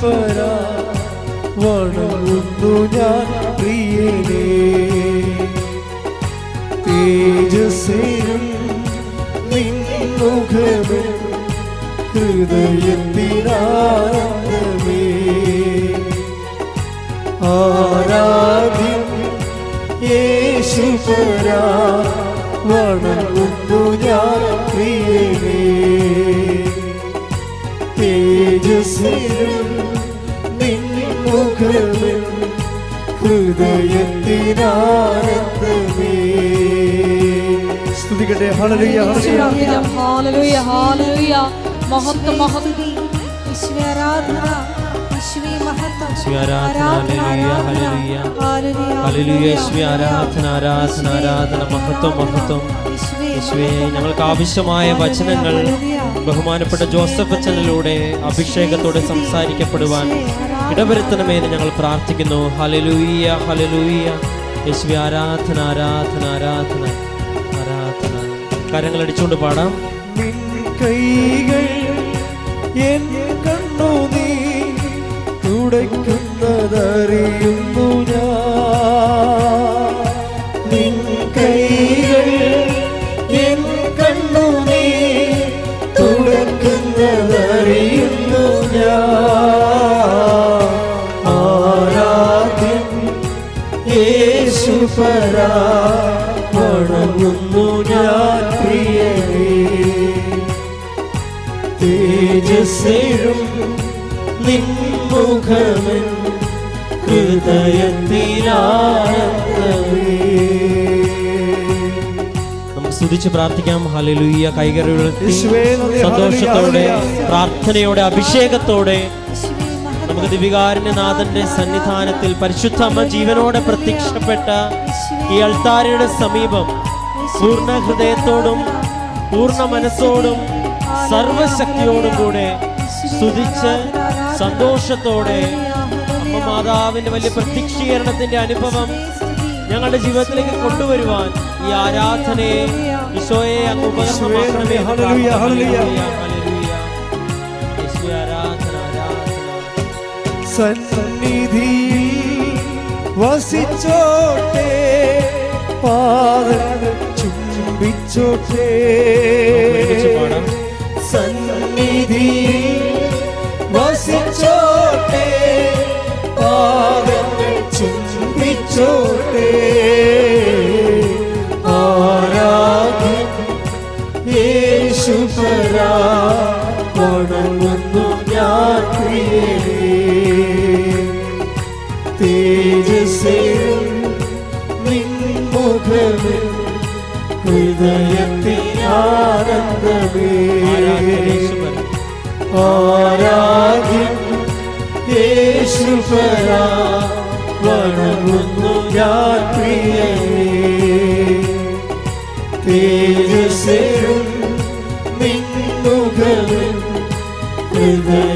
യേശുപരാ വണങ്ങുന്നു ഞാൻ പ്രിയനേ. തേജസ്സേരും നിൻമുഖമേ ഹൃദയത്തിനാനന്ദമേ. ആരാധ്യം യേശുപരാ വണങ്ങുന്നു ഞാൻ പ്രിയനേ. തേജസ്സേരും നിൻമുഖമേ ഹൃദയത്തിനാനന്ദമേ. സ്തുതിക്കട്ടെ. Hallelujah hallelujah hallelujah. മഹത്വം മഹത്വം യേശുവേ ആരാധന യേശുവേ മഹത്വം ഹല്ലേലൂയ ഹല്ലേലൂയ ഹല്ലേലൂയ. യേശുവേ ആരാധന ആരാധന ആരാധന മഹത്വം മഹത്വം. യേശുവേ ഞങ്ങൾക്ക് ആവശ്യമായ വചനങ്ങൾ ബഹുമാനപ്പെട്ട ജോസഫ് അച്ഛനിലൂടെ അഭിഷേകത്തോടെ സംസാരിക്കപ്പെടുവാൻ ഇടവരുത്തണമെന്ന് ഞങ്ങൾ പ്രാർത്ഥിക്കുന്നു. ഹല്ലേലൂയ ഹല്ലേലൂയ. യേശുവേ ആരാധന ആരാധന ആരാധന ആരാധന. കരങ്ങളടിച്ചുകൊണ്ട് പാടാം. നിൻ കൈകൾ എൻ കണ്ണുനീർ തുടയ്ക്കുന്നതറിയുന്നു ഞാൻ. നിൻ കൈകൾ എൻ കണ്ണുനീർ തുടയ്ക്കുന്നതറിയുന്നു ഞാൻ. ആരാധ്യം യേശുപരാ വണങ്ങുന്നു ഞാൻ പ്രിയനേ. തേജസ്സേരും നിൻമുഖമേ ഹൃദയത്തിനാനന്ദമേ. നമുക്ക് സ്തുതിച്ച് പ്രാർത്ഥിക്കാം. ഹല്ലേലൂയ. കൈകൾ ഉയർത്തി സന്തോഷത്തോടെ പ്രാർത്ഥനയോടെ അഭിഷേകത്തോടെ നമുക്ക് ദിവികാരുണ്യനാഥന്റെ സന്നിധാനത്തിൽ പരിശുദ്ധ അമ്മ ജീവനോടെ പ്രത്യക്ഷപ്പെട്ട ഈ അൾത്താരയുടെ സമീപം പൂർണ്ണ ഹൃദയത്തോടും പൂർണ്ണ മനസ്സോടും സർവശക്തിയോടും കൂടെ സ്തുതിച്ച് സന്തോഷത്തോടെ അമ്മ മാതാവിന്റെ വലിയ പ്രത്യക്ഷീകരണത്തിന്റെ അനുഭവം ഞങ്ങളുടെ ജീവിതത്തിലേക്ക് കൊണ്ടുവരുവാൻ ഈ ആരാധനയെ ഈശോയെ അങ്ങ് ഉപകരണമാക്കണമേ. ഹല്ലേലൂയ ഹല്ലേലൂയ. യേശുവേ ആരാധന ആരാധന. സന്നിധിയിൽ വസിച്ചോട്ടെ പാദങ്ങൾ ചുംബിച്ചോട്ടെ. സന്നിധിയിൽ വസിച്ചോട്ടെ പാദങ്ങൾ ചുംബിച്ചോട്ടെ. ആരാധ്യം യേശുപരാ വണങ്ങുന്നു ഞാൻ പ്രിയനേ. തേജസ്സേരും നിൻമുഖമേ ഹൃദയത്തിനാനന്ദമേ. ആരാധ്യം യേശുപരാ വണങ്ങുന്നു ഞാൻ പ്രിയനേ. തേജസ്സേരും നിൻമുഖമേ ഹൃദയത്തിനാനന്ദമേ.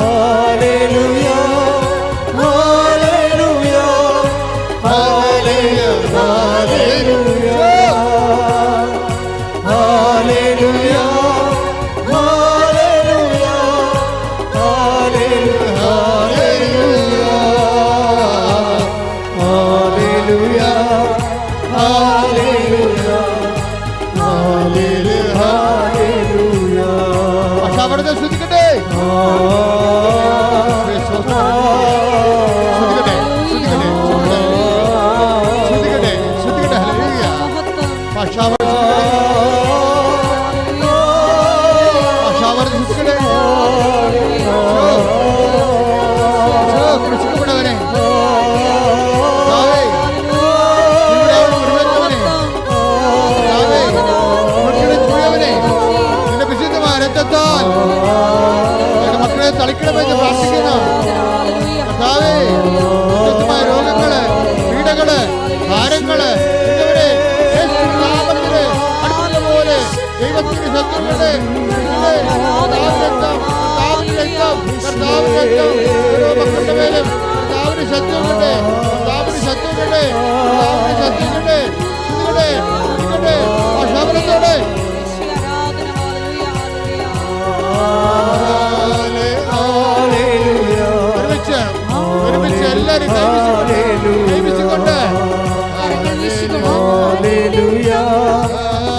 Hallelujah hallelujah hallelujah hallelujah hallelujah hallelujah hallelujah hallelujah hallelujah. അവിടുത്തെ ശ്രദ്ധിക്കട്ടെ. തളിക്കണമെന്ന് പ്രാർത്ഥിക്കുന്നു. കർത്താവേ, വ്യത്യസ്തമായ രോഗങ്ങള്, പീഡകള്, ഭാരങ്ങള് അടുത്ത പോലെ ദൈവത്തിന്റെ ശത്രുക്കളെ ഓരോ മക്കളുടെ മേലും ശത്രുക്കളുടെ ശത്രുക്കളുടെ ശത്രുക്കളുടെ ശബരത്തോടെ എല്ലാവരും കൈവീശിക്കൊണ്ട് കരങ്ങൾ വീശിക്കൊണ്ട് hallelujah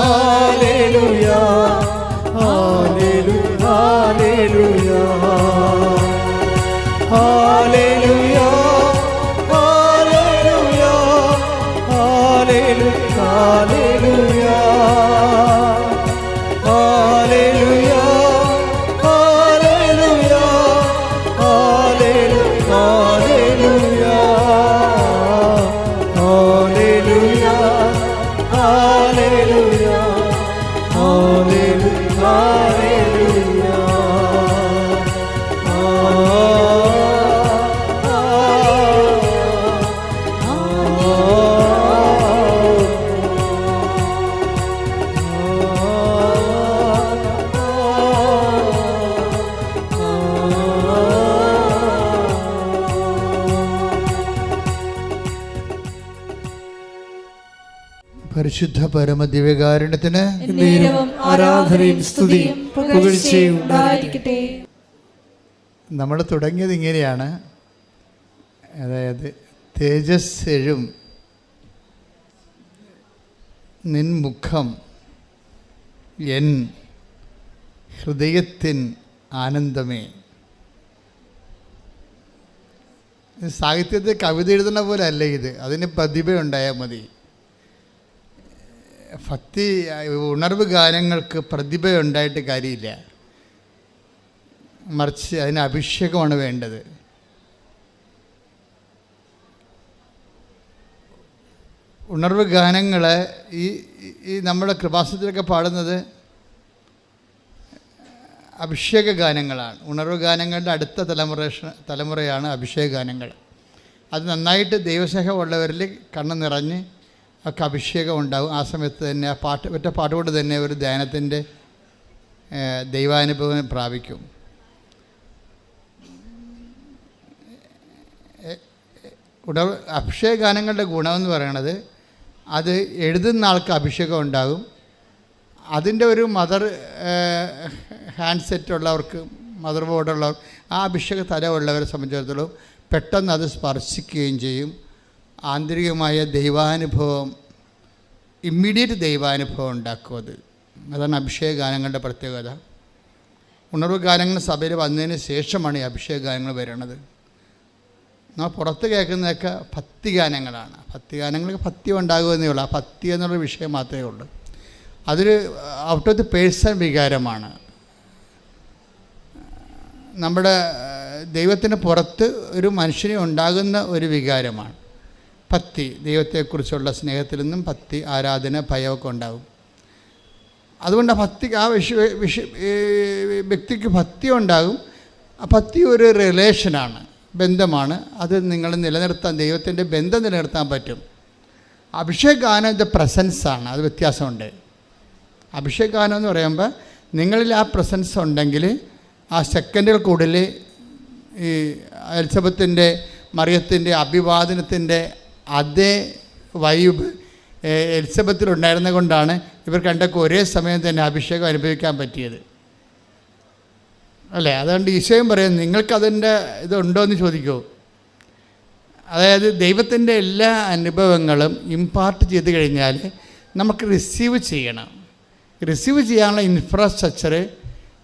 hallelujah hallelujah hallelujah hallelujah hallelujah hallelujah hallelujah hallelujah hallelujah hallelujah hallelujah പരിശുദ്ധ പരമദിവ്യകാരുണ്യത്തിന് നേരവും ആരാധനയും സ്തുതിയും പുകഴ്ചയും ഉണ്ടായിരിക്കട്ടെ. നമ്മൾ തുടങ്ങിയത് ഇങ്ങനെയാണ്, അതായത് തേജസ് എഴും നിൻ മുഖം എൻ ഹൃദയത്തിൻ ആനന്ദമേ. സാഹിത്യത്തിൽ കവിത എഴുതുന്ന പോലെ അല്ല ഇത്, അതിന് പ്രതിഭ ഉണ്ടായാൽ മതി. ഭക്തി ഉണർവ് ഗാനങ്ങൾക്ക് പ്രതിഭ ഉണ്ടായിട്ട് കാര്യമില്ല, മറിച്ച് അതിന് അഭിഷേകമാണ് വേണ്ടത്. ഉണർവ് ഗാനങ്ങൾ ഈ നമ്മുടെ കൃപാസനത്തിലൊക്കെ പാടുന്നത് അഭിഷേക ഗാനങ്ങളാണ്. ഉണർവ് ഗാനങ്ങളുടെ അടുത്ത തലമുറയാണ് അഭിഷേക ഗാനങ്ങൾ. അത് നന്നായിട്ട് ദൈവസ്നേഹമുള്ളവരിൽ കണ്ണ് നിറഞ്ഞ് ഒക്കെ അഭിഷേകം ഉണ്ടാകും. ആ സമയത്ത് തന്നെ ആ ഒറ്റ പാട്ടുകൊണ്ട് തന്നെ ഒരു ധ്യാനത്തിൻ്റെ ദൈവാനുഭവം പ്രാപിക്കും. അഭിഷേക ഗാനങ്ങളുടെ ഗുണമെന്ന് പറയണത് അത് എഴുതുന്ന ആൾക്ക് അഭിഷേകം ഉണ്ടാകും. അതിൻ്റെ ഒരു മദർ ഹാൻഡ് സെറ്റുള്ളവർക്ക്, മദർ ബോർഡുള്ളവർ, ആ അഭിഷേക തലമുള്ളവരെ സംബന്ധിച്ചിടത്തോളം പെട്ടെന്ന് അത് സ്പർശിക്കുകയും ചെയ്യും. ആന്തരികമായ ദൈവാനുഭവം, ഇമ്മീഡിയറ്റ് ദൈവാനുഭവം ഉണ്ടാക്കും. അതാണ് അഭിഷേക ഗാനങ്ങളുടെ പ്രത്യേകത. ഉണർവ് ഗാനങ്ങൾ സഭയിൽ വന്നതിന് ശേഷമാണ് ഈ അഭിഷേക ഗാനങ്ങൾ വരുന്നത്. നമ്മൾ പുറത്ത് കേൾക്കുന്നതൊക്കെ ഭക്തി ഗാനങ്ങളാണ്. ഭക്തി ഗാനങ്ങൾക്ക് ഭക്തി ഉണ്ടാകുമെന്നേ ഉള്ളൂ. ആ ഭക്തി എന്നുള്ള വിഷയം മാത്രമേ ഉള്ളൂ. അതൊരു ഔട്ട് ഓഫ് ദി പേഴ്സൺ വികാരമാണ്. നമ്മുടെ ദൈവത്തിന് പുറത്ത് ഒരു മനുഷ്യനെ ഉണ്ടാകുന്ന ഒരു വികാരമാണ് ഭക്തി. ദൈവത്തെക്കുറിച്ചുള്ള സ്നേഹത്തിൽ നിന്നും ഭക്തി, ആരാധന, ഭയമൊക്കെ ഉണ്ടാകും. അതുകൊണ്ട് ഭക്തി ആ വ്യക്തിക്ക് ഭക്തി ഉണ്ടാകും. ആ ഭക്തി ഒരു റിലേഷനാണ്, ബന്ധമാണ്. അത് നിങ്ങൾ നിലനിർത്താൻ, ദൈവത്തിൻ്റെ ബന്ധം നിലനിർത്താൻ പറ്റും. അഭിഷേക ഗാനം ഇത് പ്രസൻസാണ്, അത് വ്യത്യാസമുണ്ട്. അഭിഷേക ഗാനം എന്ന് പറയുമ്പോൾ നിങ്ങളിൽ ആ പ്രസൻസ് ഉണ്ടെങ്കിൽ ആ സെക്കൻഡുകൾക്കുള്ളിൽ ഈ എലിസബത്തിൻ്റെ മറിയത്തിൻ്റെ അഭിവാദനത്തിൻ്റെ അതേ വൈബ് എലിസബത്തിലുണ്ടായിരുന്ന കൊണ്ടാണ് ഇവർ രണ്ടൊക്കെ ഒരേ സമയം തന്നെ അഭിഷേകം അനുഭവിക്കാൻ പറ്റിയത്, അല്ലേ? അതുകൊണ്ട് ഈശോയും പറയും, നിങ്ങൾക്കതിൻ്റെ ഇതുണ്ടോ എന്ന് ചോദിക്കുമോ. അതായത് ദൈവത്തിൻ്റെ എല്ലാ അനുഭവങ്ങളും ഇമ്പാർട്ട് ചെയ്ത് കഴിഞ്ഞാൽ നമുക്ക് റിസീവ് ചെയ്യണം. റിസീവ് ചെയ്യാനുള്ള ഇൻഫ്രാസ്ട്രക്ചർ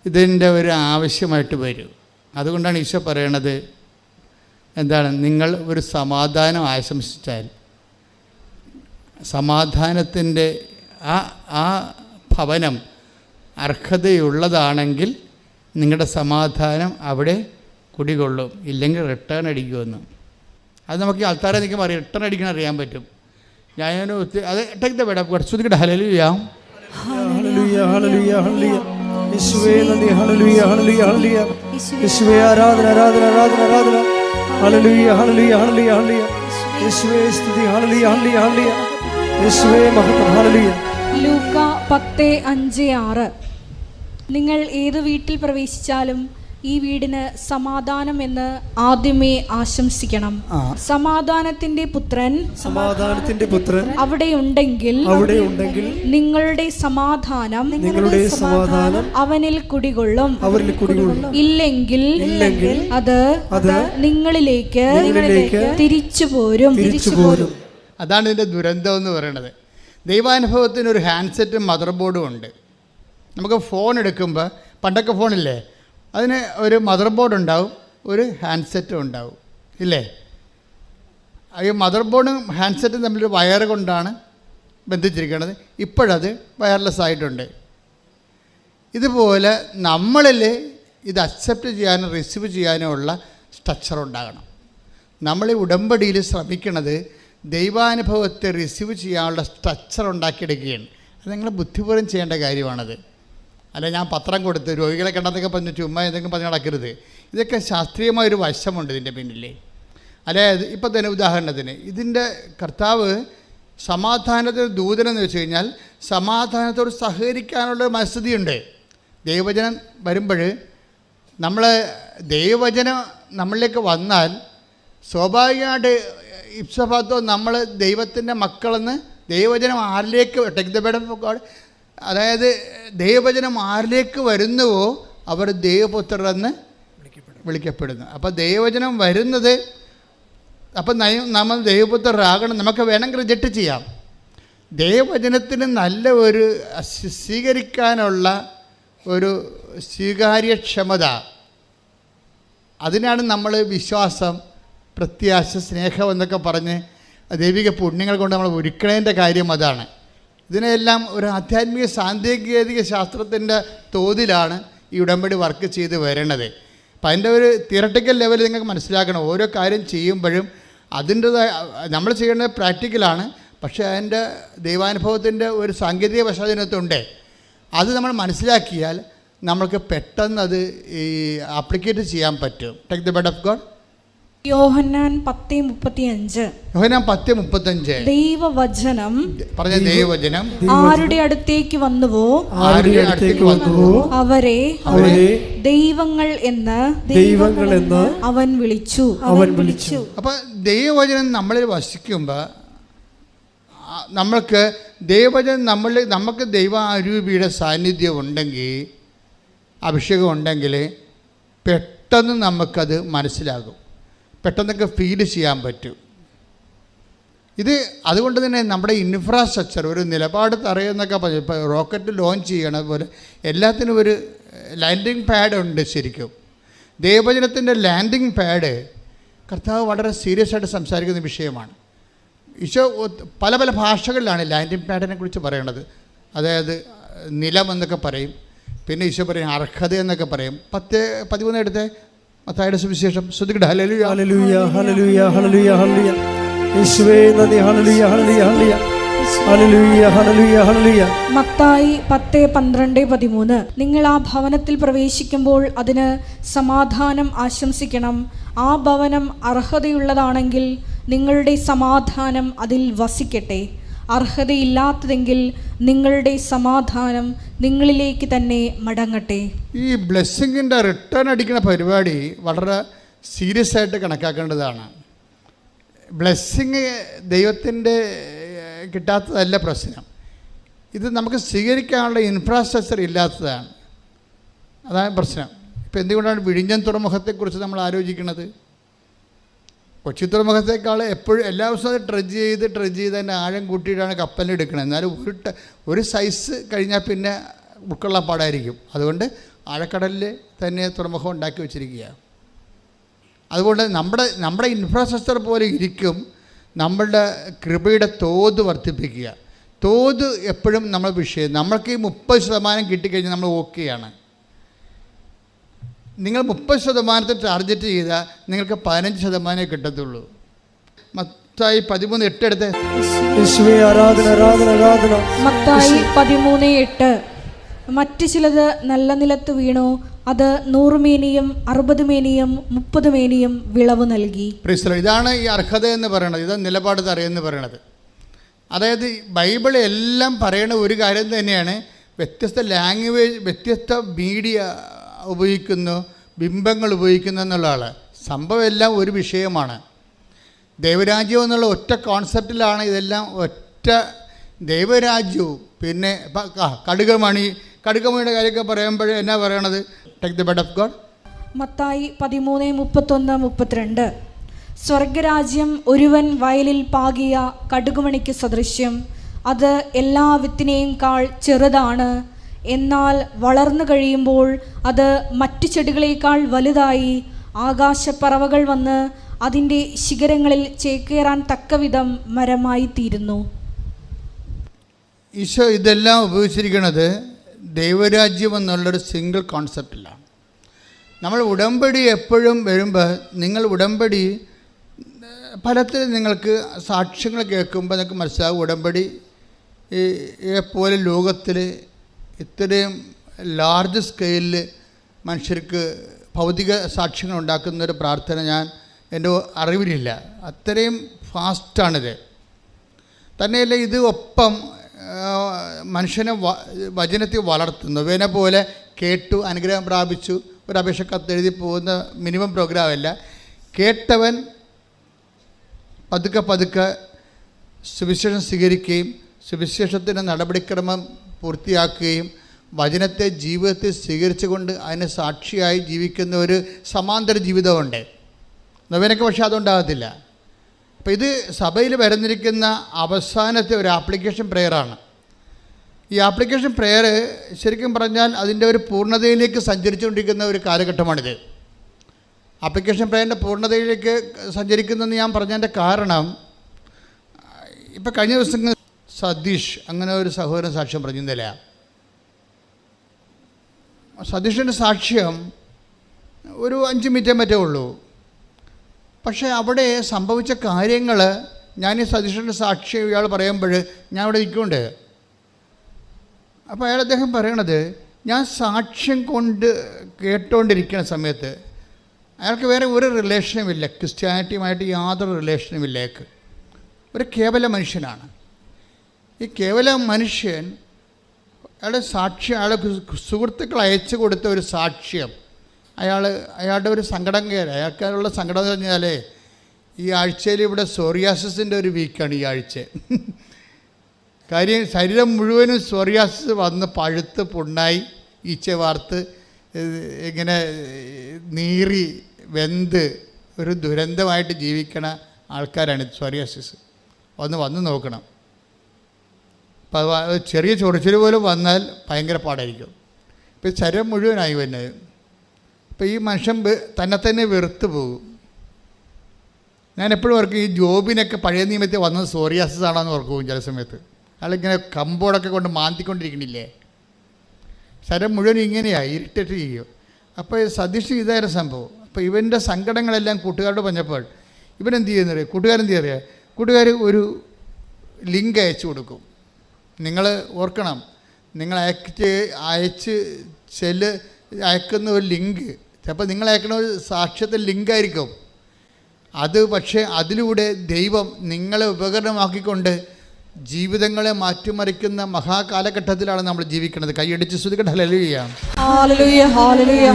ഇതിൻ്റെ ഒരു ആവശ്യമായിട്ട് വരും. അതുകൊണ്ടാണ് ഈശോ പറയണത്, എന്താണ്, നിങ്ങൾ ഒരു സമാധാനം ആശംസിച്ചാൽ സമാധാനത്തിൻ്റെ ആ ഭവനം അർഹതയുള്ളതാണെങ്കിൽ നിങ്ങളുടെ സമാധാനം അവിടെ കുടികൊള്ളും, ഇല്ലെങ്കിൽ റിട്ടേൺ അടിക്കുമെന്ന്. അത് നമുക്ക് ഈ ആൾക്കാരെ നിൽക്കുമ്പോൾ റിട്ടേൺ അടിക്കണം അറിയാൻ പറ്റും. ഞാൻ അത് ടേക്ക് ദ ബെഡ് കുറച്ചുകൂടി ഹല്ലേലൂയ ഹല്ലേലൂയ ഹല്ലേലൂയ ഹല്ലേലൂയ യേശുവേ നന്ദി ഹല്ലേലൂയ ഹല്ലേലൂയ ഹല്ലേലൂയ യേശുവേ ആരാധന ആരാധന ആരാധന ആരാധന ഹല്ലേലൂയ ഹല്ലേലൂയ ഹല്ലേലൂയ ഹല്ലേലൂയ യേശുവേ സ്തുതി ഹല്ലേലൂയ ഹല്ലേലൂയ ഹല്ലേലൂയ യേശുവേ മഹത്വം ഹല്ലേലൂയ. ലൂക്ക 10:5-6 നിങ്ങൾ ഏത് വീട്ടിൽ പ്രവേശിച്ചാലും ഈ വീടിന് സമാധാനം എന്ന് ആദ്യമേ ആശംസിക്കണം. സമാധാനത്തിന്റെ പുത്രൻ അവിടെ ഉണ്ടെങ്കിൽ നിങ്ങളുടെ സമാധാനം അവനിൽ കുടികൊള്ളും. ഇല്ലെങ്കിൽ അത് നിങ്ങളിലേക്ക് തിരിച്ചു പോരും. അതാണ് ഇതിൻ്റെ ദുരന്തം എന്ന് പറയുന്നത്. ദൈവാനുഭവത്തിന് ഒരു ഹാൻഡ്സെറ്റും മദർ ബോർഡും ഉണ്ട്. നമുക്ക് ഫോൺ എടുക്കുമ്പോൾ, പണ്ടൊക്കെ ഫോണില്ലേ, അതിന് ഒരു മദർ ബോർഡ് ഉണ്ടാവും, ഒരു ഹാൻഡ്സെറ്റും ഉണ്ടാവും, ഇല്ലേ? ഈ മദർ ബോർഡും ഹാൻഡ്സെറ്റും തമ്മിലൊരു വയർ കൊണ്ടാണ് ബന്ധിച്ചിരിക്കുന്നത്. ഇപ്പോഴത് വയർലെസ് ആയിട്ടുണ്ട്. ഇതുപോലെ നമ്മളിൽ ഇത് അക്സെപ്റ്റ് ചെയ്യാനും റിസീവ് ചെയ്യാനും ഉള്ള സ്ട്രക്ചർ ഉണ്ടാകണം. നമ്മൾ ഈ ഉടമ്പടിയിൽ ശ്രമിക്കുന്നത് ദൈവാനുഭവത്തെ റിസീവ് ചെയ്യാനുള്ള സ്ട്രക്ചർ ഉണ്ടാക്കിയെടുക്കുകയാണ്. അത് നിങ്ങൾ ബുദ്ധിപൂർവ്വം ചെയ്യേണ്ട കാര്യമാണത്. അല്ല ഞാൻ പത്രം കൊടുത്ത് രോഗികളെ കണ്ടെന്നൊക്കെ പറഞ്ഞ് ചുമ്മാ എന്തെങ്കിലും പറഞ്ഞ് നടക്കരുത്. ഇതൊക്കെ ശാസ്ത്രീയമായൊരു വശമുണ്ട് ഇതിൻ്റെ പിന്നിൽ. അതായത് ഇപ്പം തന്നെ ഉദാഹരണത്തിന് ഇതിൻ്റെ കർത്താവ് സമാധാനത്തിന് ദൂതനെന്ന് വെച്ച് കഴിഞ്ഞാൽ സമാധാനത്തോട് സഹകരിക്കാനുള്ള മനസ്ഥിതിയുണ്ട്. ദൈവവചനം വരുമ്പോൾ നമ്മൾ ദൈവവചനം നമ്മളിലേക്ക് വന്നാൽ സ്വാഭാവികമായിട്ട് ഇപ്സഭാത്തോ നമ്മൾ ദൈവത്തിൻ്റെ മക്കളെന്ന് ദൈവവചനം ആരിലേക്ക് take the bread of God, അതായത് ദൈവവചനം ആരിലേക്ക് വരുന്നുവോ അവർ ദൈവപുത്രരെന്ന് വിളിക്കപ്പെടുന്നു. അപ്പോൾ ദൈവവചനം വരുന്നത്, അപ്പം നമ്മൾ ദൈവപുത്രരാകണം. നമുക്ക് വേണമെങ്കിൽ റിജക്റ്റ് ചെയ്യാം. ദൈവവചനത്തിന് നല്ല ഒരു സ്വീകരിക്കാനുള്ള ഒരു സ്വീകാര്യക്ഷമത, അതിനാണ് നമ്മൾ വിശ്വാസം, പ്രത്യാശ, സ്നേഹം എന്നൊക്കെ പറഞ്ഞ് ദൈവിക പുണ്യങ്ങൾ കൊണ്ട് നമ്മൾ ഒരുക്കണേൻ്റെ കാര്യം അതാണ്. ഇതിനെല്ലാം ഒരു ആധ്യാത്മിക സാങ്കേതിക ശാസ്ത്രത്തിൻ്റെ തോതിലാണ് ഈ ഉടമ്പടി വർക്ക് ചെയ്ത് വരണത്. അപ്പം അതിൻ്റെ ഒരു തിയറട്ടിക്കൽ ലെവൽ നിങ്ങൾക്ക് മനസ്സിലാക്കണം. ഓരോ കാര്യം ചെയ്യുമ്പോഴും അതിൻ്റെതായ നമ്മൾ ചെയ്യേണ്ടത് പ്രാക്ടിക്കലാണ്, പക്ഷേ അതിൻ്റെ ദൈവാനുഭവത്തിൻ്റെ ഒരു സാങ്കേതിക പശ്ചാത്തലത്തുണ്ട്. അത് നമ്മൾ മനസ്സിലാക്കിയാൽ നമ്മൾക്ക് പെട്ടെന്ന് അത് ഈ ആപ്ലിക്കേറ്റ് ചെയ്യാൻ പറ്റും. Take the bread of God. Yohannan 10:35 ദൈവവചനം പറഞ്ഞ ദൈവവചനം ആരുടെ അടുത്തേക്ക് വന്നുവോ അവരെ ദൈവങ്ങൾ എന്ന് അവൻ വിളിച്ചു. അപ്പൊ ദൈവവചനം നമ്മളിൽ വസിക്കുമ്പോൾ നമ്മൾക്ക് ദൈവവചനം നമുക്ക് ദൈവാരൂപിയുടെ സാന്നിധ്യം ഉണ്ടെങ്കിൽ, അഭിഷേകം ഉണ്ടെങ്കിൽ പെട്ടെന്ന് നമുക്കത് മനസ്സിലാകും, പെട്ടെന്നൊക്കെ ഫീൽ ചെയ്യാൻ പറ്റും. ഇത് അതുകൊണ്ട് തന്നെ നമ്മുടെ ഇൻഫ്രാസ്ട്രക്ചർ ഒരു നിലപാട് തറയെന്നൊക്കെ പറഞ്ഞു. ഇപ്പോൾ റോക്കറ്റ് ലോഞ്ച് ചെയ്യണ പോലെ എല്ലാത്തിനും ഒരു ലാൻഡിങ് പാഡ് ഉണ്ട്. ശരിക്കും ദൈവവചനത്തിൻ്റെ ലാൻഡിങ് പാഡ് കർത്താവ് വളരെ സീരിയസ് ആയിട്ട് സംസാരിക്കുന്ന വിഷയമാണ്. ഈശോ പല പല ഭാഷകളിലാണ് ലാൻഡിങ് പാഡിനെ കുറിച്ച് പറയണത്. അതായത് നിലം എന്നൊക്കെ പറയും, പിന്നെ ഈശോ പറയും അർഹത എന്നൊക്കെ പറയും. 10:13 എടുത്ത് മത്തായിയുടെ സുവിശേഷം ശ്രദ്ധിക്കട്ടെ. ഹല്ലേലൂയ ഹല്ലേലൂയ ഹല്ലേലൂയ ഹല്ലേലൂയ ഹല്ലേലൂയ യേശുവേ നന്ദി. ഹല്ലേലൂയ ഹല്ലേലൂയ ഹല്ലേലൂയ ഹല്ലേലൂയ ഹല്ലേലൂയ ഹല്ലേലൂയ. മത്തായി 10:12-13 നിങ്ങൾ ആ ഭവനത്തിൽ പ്രവേശിക്കുമ്പോൾ അതിന് സമാധാനം ആശംസിക്കണം. ആ ഭവനം അർഹതയുള്ളതാണെങ്കിൽ നിങ്ങളുടെ സമാധാനം അതിൽ വസിക്കട്ടെ. അർഹതയില്ലാത്തതെങ്കിൽ നിങ്ങളുടെ സമാധാനം നിങ്ങളിലേക്ക് തന്നെ മടങ്ങട്ടെ. ഈ ബ്ലെസ്സിങ്ങിൻ്റെ റിട്ടേൺ അടിക്കുന്ന പരിപാടി വളരെ സീരിയസ് ആയിട്ട് കണക്കാക്കേണ്ടതാണ്. ബ്ലെസ്സിങ് ദൈവത്തിൻ്റെ കിട്ടാത്തതല്ല പ്രശ്നം, ഇത് നമുക്ക് സ്വീകരിക്കാനുള്ള ഇൻഫ്രാസ്ട്രക്ചർ ഇല്ലാത്തതാണ്. അതാണ് പ്രശ്നം. ഇപ്പോൾ എന്തുകൊണ്ടാണ് വിഴിഞ്ഞം തുറമുഖത്തെക്കുറിച്ച് നമ്മൾ ആലോചിക്കുന്നത്? കൊച്ചി തുറമുഖത്തേക്കാൾ എപ്പോഴും എല്ലാ ദിവസവും ട്രഡ്ജ് ചെയ്ത് അതിൻ്റെ ആഴം കൂട്ടിയിട്ടാണ് കപ്പലിനെടുക്കുന്നത്. എന്നാലും ഒരു സൈസ് കഴിഞ്ഞാൽ പിന്നെ ഉൾക്കൊള്ളാൻ പാടായിരിക്കും. അതുകൊണ്ട് ആഴക്കടലിൽ തന്നെ തുറമുഖം ഉണ്ടാക്കി വെച്ചിരിക്കുക. അതുകൊണ്ട് നമ്മുടെ ഇൻഫ്രാസ്ട്രക്ചർ പോലെ ഇരിക്കും നമ്മളുടെ കൃപയുടെ തോത് വർദ്ധിപ്പിക്കുക. തോത് എപ്പോഴും നമ്മൾ വിഷയം. നമ്മൾക്ക് ഈ 30% കിട്ടിക്കഴിഞ്ഞാൽ നമ്മൾ ഓക്കെയാണ്. നിങ്ങൾ 30% ടാർഗറ്റ് ചെയ്താൽ നിങ്ങൾക്ക് 15% കിട്ടത്തുള്ളൂ. മത്തായി 13:8 എടുത്ത്. മത്തായി 13:8 മറ്റു ചിലത് നല്ല നിലത്ത് വീണു, അത് 100 മേനിയും 60 മേനിയും 30 മേനിയും വിളവ് നൽകി. ഇതാണ് ഈ അർഹത എന്ന് പറയുന്നത്. ഇതാണ് നിലപാട് തറയെന്ന് പറയുന്നത്. അതായത് ബൈബിൾ എല്ലാം പറയുന്ന ഒരു കാര്യം തന്നെയാണ്. വ്യത്യസ്ത ലാംഗ്വേജ്, വ്യത്യസ്ത മീഡിയ ഉപയോഗിക്കുന്നു, ബിംബങ്ങൾ ഉപയോഗിക്കുന്നു എന്നുള്ളതാണ്. സംഭവം എല്ലാം ഒരു വിഷയമാണ്. ദൈവരാജ്യം എന്നുള്ള ഒറ്റ കോൺസെപ്റ്റിലാണ് ഇതെല്ലാം. ഒറ്റ ദൈവരാജ്യവും പിന്നെ കടുകമണിയുടെ കാര്യമൊക്കെ പറയുമ്പോൾ എന്നാ പറയണത്? Take the bed of God. Mathai 13:31-32. സ്വർഗരാജ്യം ഒരുവൻ വയലിൽ പാകിയ കടുകുമണിക്ക് സദൃശ്യം. അത് എല്ലാ വിത്തിനെയും കാൾ ചെറുതാണ്, എന്നാൽ വളർന്നു കഴിയുമ്പോൾ അത് മറ്റു ചെടികളേക്കാൾ വലുതായി ആകാശപ്പറവകൾ വന്ന് അതിൻ്റെ ശിഖരങ്ങളിൽ ചേക്കേറാൻ തക്കവിധം മരമായി തീരുന്നു. ഈശോ ഇതെല്ലാം ഉപയോഗിച്ചിരിക്കുന്നത് ദൈവരാജ്യം എന്നുള്ളൊരു സിംഗിൾ കോൺസെപ്റ്റിലാണ്. നമ്മൾ ഉടമ്പടി എപ്പോഴും വരുമ്പോൾ നിങ്ങൾ ഉടമ്പടി ഫലത്തിൽ നിങ്ങൾക്ക് സാക്ഷ്യങ്ങൾ കേൾക്കുമ്പോൾ നിങ്ങൾക്ക് മനസ്സിലാവും ഉടമ്പടി പോലെ ലോകത്തിൽ ഇത്രയും ലാർജ് സ്കെയിലിൽ മനുഷ്യർക്ക് ഭൗതിക സാക്ഷ്യങ്ങൾ ഉണ്ടാക്കുന്നൊരു പ്രാർത്ഥന എൻ്റെ അറിവിലില്ല. അത്രയും ഫാസ്റ്റാണിത്. തന്നെയല്ല ഇത് ഒപ്പം മനുഷ്യനെ വചനത്തിൽ വളർത്തുന്നു. ഇവനെ പോലെ കേട്ടു അനുഗ്രഹം പ്രാപിച്ചു ഒരു അപേക്ഷ കത്തെഴുതി പോകുന്ന മിനിമം പ്രോഗ്രാമല്ല. കേട്ടവൻ പതുക്കെ സുവിശേഷം സ്വീകരിക്കുകയും സുവിശേഷത്തിൻ്റെ നടപടിക്രമം പൂർത്തിയാക്കുകയും വചനത്തെ ജീവിതത്തിൽ സ്വീകരിച്ചുകൊണ്ട് അതിന് സാക്ഷിയായി ജീവിക്കുന്ന ഒരു സമാന്തര ജീവിതമുണ്ട്. നവനക്ക് പക്ഷേ അതുണ്ടാകത്തില്ല. അപ്പോൾ ഇത് സഭയിൽ വരുന്നിരിക്കുന്ന അവസാനത്തെ ഒരു ആപ്ലിക്കേഷൻ പ്രെയറാണ്. ഈ ആപ്ലിക്കേഷൻ പ്രെയർ ശരിക്കും പറഞ്ഞാൽ അതിൻ്റെ ഒരു പൂർണ്ണതയിലേക്ക് സഞ്ചരിച്ചുകൊണ്ടിരിക്കുന്ന ഒരു കാലഘട്ടമാണിത്. ആപ്ലിക്കേഷൻ പ്രെയറിൻ്റെ പൂർണ്ണതയിലേക്ക് സഞ്ചരിക്കുന്നതെന്ന് ഞാൻ പറഞ്ഞതിൻ്റെ കാരണം, ഇപ്പോൾ കഴിഞ്ഞ ദിവസം സതീഷ് അങ്ങനെ ഒരു സഹോദരൻ സാക്ഷ്യം പറഞ്ഞില്ല. സതീഷിൻ്റെ സാക്ഷ്യം ഒരു 5 മിനിറ്റേ മറ്റേ ഉള്ളൂ. പക്ഷേ അവിടെ സംഭവിച്ച കാര്യങ്ങൾ ഞാൻ ഈ സതീഷിൻ്റെ സാക്ഷ്യം ഇയാൾ പറയുമ്പോൾ ഞാൻ അവിടെ നിൽക്കുന്നുണ്ട്. അപ്പോൾ അദ്ദേഹം പറയണത്, ഞാൻ സാക്ഷ്യം കൊണ്ട് കേട്ടുകൊണ്ടിരിക്കുന്ന സമയത്ത് അയാൾക്ക് വേറെ ഒരു റിലേഷനുമില്ല, ക്രിസ്ത്യാനിറ്റിയുമായിട്ട് യാതൊരു റിലേഷനുമില്ല. അയാൾക്ക് ഒരു കേവല മനുഷ്യനാണ്. ഈ കേവല മനുഷ്യൻ അയാളുടെ സാക്ഷ്യം, അയാളെ സുഹൃത്തുക്കൾ അയച്ചു കൊടുത്ത ഒരു സാക്ഷ്യം, അയാളുടെ ഒരു സങ്കടം അയാൾക്കുള്ള സങ്കടം എന്ന് പറഞ്ഞാൽ ഈ ആഴ്ചയിൽ ഇവിടെ സോറിയാസിൻ്റെ ഒരു വീക്കാണ് ഈ ആഴ്ച. കാര്യം ശരീരം മുഴുവനും സോറിയാസിസ് വന്ന് പഴുത്ത് പുണ്ണായി ഈച്ച വാർത്ത് ഇങ്ങനെ നീറി വെന്ത് ഒരു ദുരന്തമായിട്ട് ജീവിക്കണ ആൾക്കാരാണ് സോറിയാസിസ്. വന്ന് നോക്കണം. അപ്പോൾ ചെറിയ ചൊറിച്ചിൽ പോലും വന്നാൽ ഭയങ്കര പാടായിരിക്കും. ഇപ്പോൾ ശരീരം മുഴുവനായി വരുന്നത്. അപ്പോൾ ഈ മനുഷ്യൻ തന്നെ വെറുത്ത് പോകും. ഞാൻ എപ്പോഴും ഓർക്കും, ഈ ജോബിനൊക്കെ പഴയ നിയമത്തിൽ വന്നത് സോറിയാസിസ് ആണെന്ന് ഓർക്കും. ചില സമയത്ത് അയാളിങ്ങനെ കമ്പോടൊക്കെ കൊണ്ട് മാന്തിക്കൊണ്ടിരിക്കണില്ലേ, ശരീരം മുഴുവൻ ഇങ്ങനെയായി ഇറിറ്റേറ്റ് ചെയ്യും. അപ്പോൾ സതീഷ് ഇതായിരുന്നു സംഭവം. അപ്പോൾ ഇവൻ്റെ സങ്കടങ്ങളെല്ലാം കൂട്ടുകാരോട് പറഞ്ഞപ്പോൾ ഇവനെന്ത് ചെയ്യുന്നറിയാം, കൂട്ടുകാരെന്ത് ചെയ്യുക, കൂട്ടുകാർ ഒരു ലിങ്ക് അയച്ചു കൊടുക്കും. നിങ്ങൾ ഓർക്കണം, നിങ്ങൾ അയക്കുന്ന ഒരു ലിങ്ക് ചിലപ്പോൾ നിങ്ങൾ അയക്കുന്ന ഒരു സാക്ഷ്യത്തിൽ ലിങ്കായിരിക്കും അത്. പക്ഷേ അതിലൂടെ ദൈവം നിങ്ങളെ ഉപകരണമാക്കിക്കൊണ്ട് ജീവിതങ്ങളെ മാറ്റിമറിക്കുന്ന മഹാകാലഘട്ടത്തിലാണ് നമ്മൾ ജീവിക്കുന്നത്. കൈയടിച്ച് സ്തുതിക്കട്ടെ. ഹല്ലേലൂയ, ഹല്ലേലൂയ, ഹല്ലേലൂയ,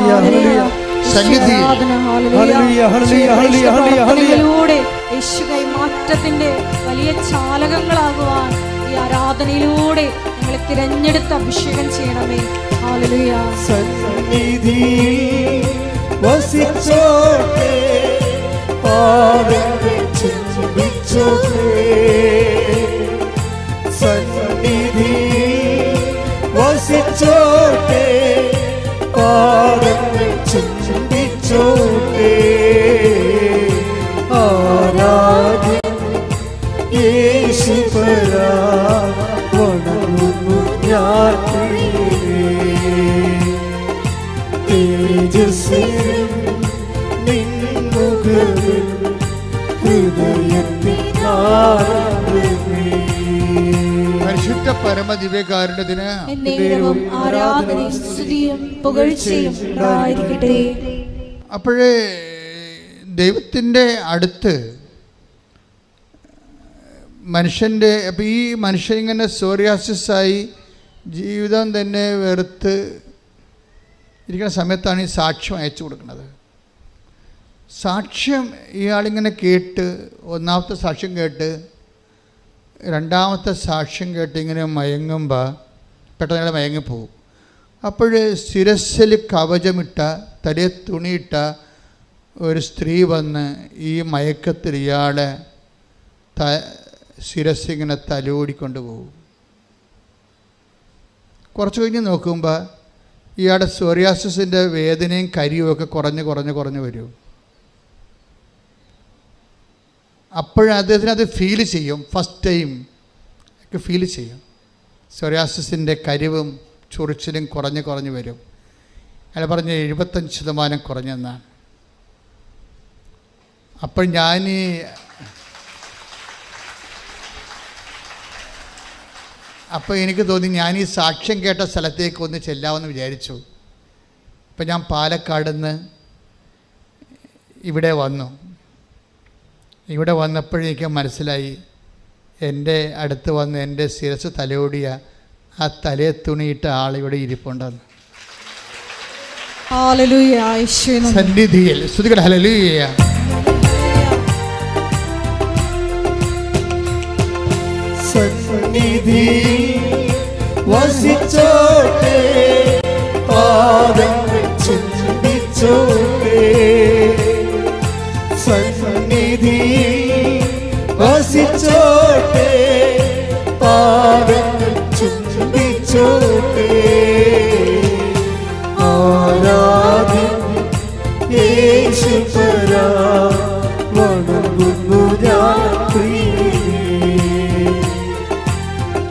ഹല്ലേലൂയ. യേശുവേ മാറ്റത്തിന്റെ വലിയ ചാലകങ്ങളാകുവാൻ ഈ ആരാധനയിലൂടെ ഞങ്ങളെ തിരഞ്ഞെടുത്ത് അഭിഷേകം ചെയ്യണമേ. ഹല്ലേലൂയ. സന്നിധിയിൽ വസിച്ചോട്ടെ, പാദങ്ങൾ ചുംബിച്ചോട്ടെ. സന്നിധിയിൽ വസിച്ചോട്ടെ, പാദങ്ങൾ ചുംബിച്ചോട്ടെ. ആരാധ്യൻ യേശുപരാ, വണങ്ങുന്നു ഞാൻ തേജസ്സിൽ നിൻമുഖവിൽ ഹൃദയത്തിൽ പരിശുദ്ധ പരമദിവ്യകാരുണ്യത്തിന് ആരാധനയും സ്തുതിയും പുകഴ്ചയും ഉണ്ടായിരിക്കട്ടെ. അപ്പോഴേ ദൈവത്തിൻ്റെ അടുത്ത് മനുഷ്യൻ്റെ, അപ്പോൾ ഈ മനുഷ്യൻ ഇങ്ങനെ സോറിയാസിസായി ജീവിതം തന്നെ വെറുത്ത് ഇരിക്കുന്ന സമയത്താണ് ഈ സാക്ഷ്യം അയച്ചു കൊടുക്കുന്നത്. സാക്ഷ്യം ഇയാളിങ്ങനെ കേട്ട്, ഒന്നാമത്തെ സാക്ഷ്യം കേട്ട് രണ്ടാമത്തെ സാക്ഷ്യം കേട്ട് ഇങ്ങനെ മയങ്ങുമ്പോൾ പെട്ടെന്ന് അയാൾ മയങ്ങിപ്പോവും. അപ്പോൾ ശിരസ്സിൽ കവചമിട്ട, തലയെ തുണിയിട്ട ഒരു സ്ത്രീ വന്ന് ഈ മയക്കത്തിൽ ഇയാളെ ശിരസ്സിങ്ങനെ തലോടിക്കൊണ്ട് പോകും. കുറച്ച് കഴിഞ്ഞ് നോക്കുമ്പോൾ ഇയാളുടെ സോറിയാസിൻ്റെ വേദനയും കരിയുമൊക്കെ കുറഞ്ഞ് വരും. അപ്പോഴും അദ്ദേഹത്തിന് ഫീൽ ചെയ്യും, ഫസ്റ്റ് ടൈം ഒക്കെ ഫീൽ ചെയ്യും. സോറിയാസിൻ്റെ കരിവും ചൊറിച്ചിലും കുറഞ്ഞ് വരും. അയാൾ പറഞ്ഞ് 75% കുറഞ്ഞെന്നാണ്. അപ്പോൾ അപ്പോൾ എനിക്ക് തോന്നി ഞാൻ ഈ സാക്ഷ്യം കേട്ട സ്ഥലത്തേക്ക് ഒന്ന് ചെല്ലാമെന്ന് വിചാരിച്ചു. അപ്പം ഞാൻ പാലക്കാട് നിന്ന് ഇവിടെ വന്നു. ഇവിടെ വന്നപ്പോഴേക്കും മനസ്സിലായി, എൻ്റെ അടുത്ത് വന്ന് എൻ്റെ ശിരസ് തലോടിയ ആ തലയെ തുണിയിട്ട ആളിവിടെ ഇരിപ്പുണ്ടെന്ന്. സന്നിധിയിൽ സ്തുതിക്കട്ടെ. ഹല്ലേലൂയ. സന്നിധി വസിച്ചോട്ടെ, പാദങ്ങൾ ചുംബിച്ചോട്ടെ. സന്നിധി വസിച്ചോട്ടെ, പാദങ്ങൾ ചുംബിച്ചോട്ടെ. ആരാധന യേശുപരാ, വണങ്ങുന്നു ഞാൻ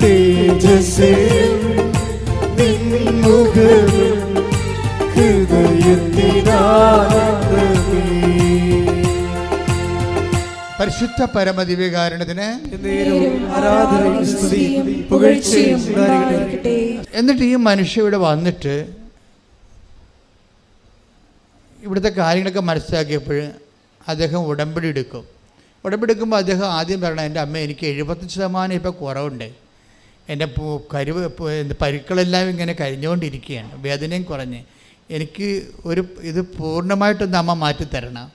തേജസ്സേ നിൻമുഖവും ഹൃദയത്തിനാനന്ദമേ. പരിശുദ്ധ പരമദിവ്യകാരുണ്യത്തിന് ആരാധനയും സ്തുതിയും പുകഴ്ചയും ഉണ്ടായിരിക്കട്ടെ. എന്നിട്ട് ഈ മനുഷ്യ ഇവിടെ വന്നിട്ട് ഇവിടുത്തെ കാര്യങ്ങളൊക്കെ മനസ്സിലാക്കിയപ്പോൾ അദ്ദേഹം ഉടമ്പടി എടുക്കും. ഉടമ്പടി എടുക്കുമ്പോൾ അദ്ദേഹം ആദ്യം പറയണം, എൻ്റെ അമ്മ എനിക്ക് 75% ഇപ്പോൾ കുറവുണ്ട്, എൻ്റെ പരുക്കളെല്ലാം ഇങ്ങനെ കഴിഞ്ഞുകൊണ്ടിരിക്കുകയാണ്, വേദനയും കുറഞ്ഞ്, എനിക്ക് ഇത് പൂർണ്ണമായിട്ടൊന്ന് അമ്മ മാറ്റിത്തരണം.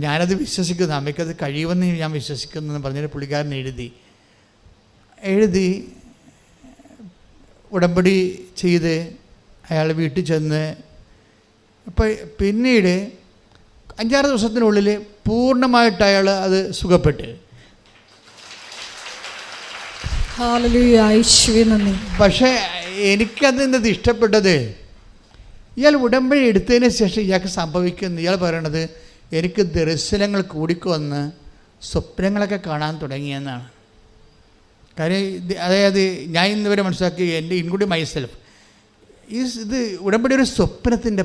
ഞാനത് വിശ്വസിക്കുന്നു, അമ്മയ്ക്കത് കഴിയുമെന്ന് ഞാൻ വിശ്വസിക്കുന്നു എന്ന് പറഞ്ഞിട്ട് പുള്ളിക്കാരൻ എഴുതി ഉടമ്പടി ചെയ്ത് അയാൾ വീട്ടിൽ ചെന്ന് അപ്പോൾ പിന്നീട് 5-6 ദിവസത്തിനുള്ളിൽ പൂർണ്ണമായിട്ട് അയാൾ അത് സുഖപ്പെട്ട്. പക്ഷേ എനിക്കത് ഇഷ്ടപ്പെട്ടത്, ഇയാൾ ഉടമ്പടി എടുത്തതിന് ശേഷം ഇയാൾക്ക് സംഭവിക്കുന്നു, ഇയാൾ പറയണത് എനിക്ക് ദർശനങ്ങൾ കൂടിക്കൊന്ന് സ്വപ്നങ്ങളൊക്കെ കാണാൻ തുടങ്ങിയെന്നാണ്. കാര്യം അതായത് ഞാൻ ഇന്നുവരെ മനസ്സിലാക്കി, എൻ്റെ ഇൻക്ലൂഡിങ് മൈസെൽഫ്, ഇത് ഉടമ്പടി ഒരു സ്വപ്നത്തിൻ്റെ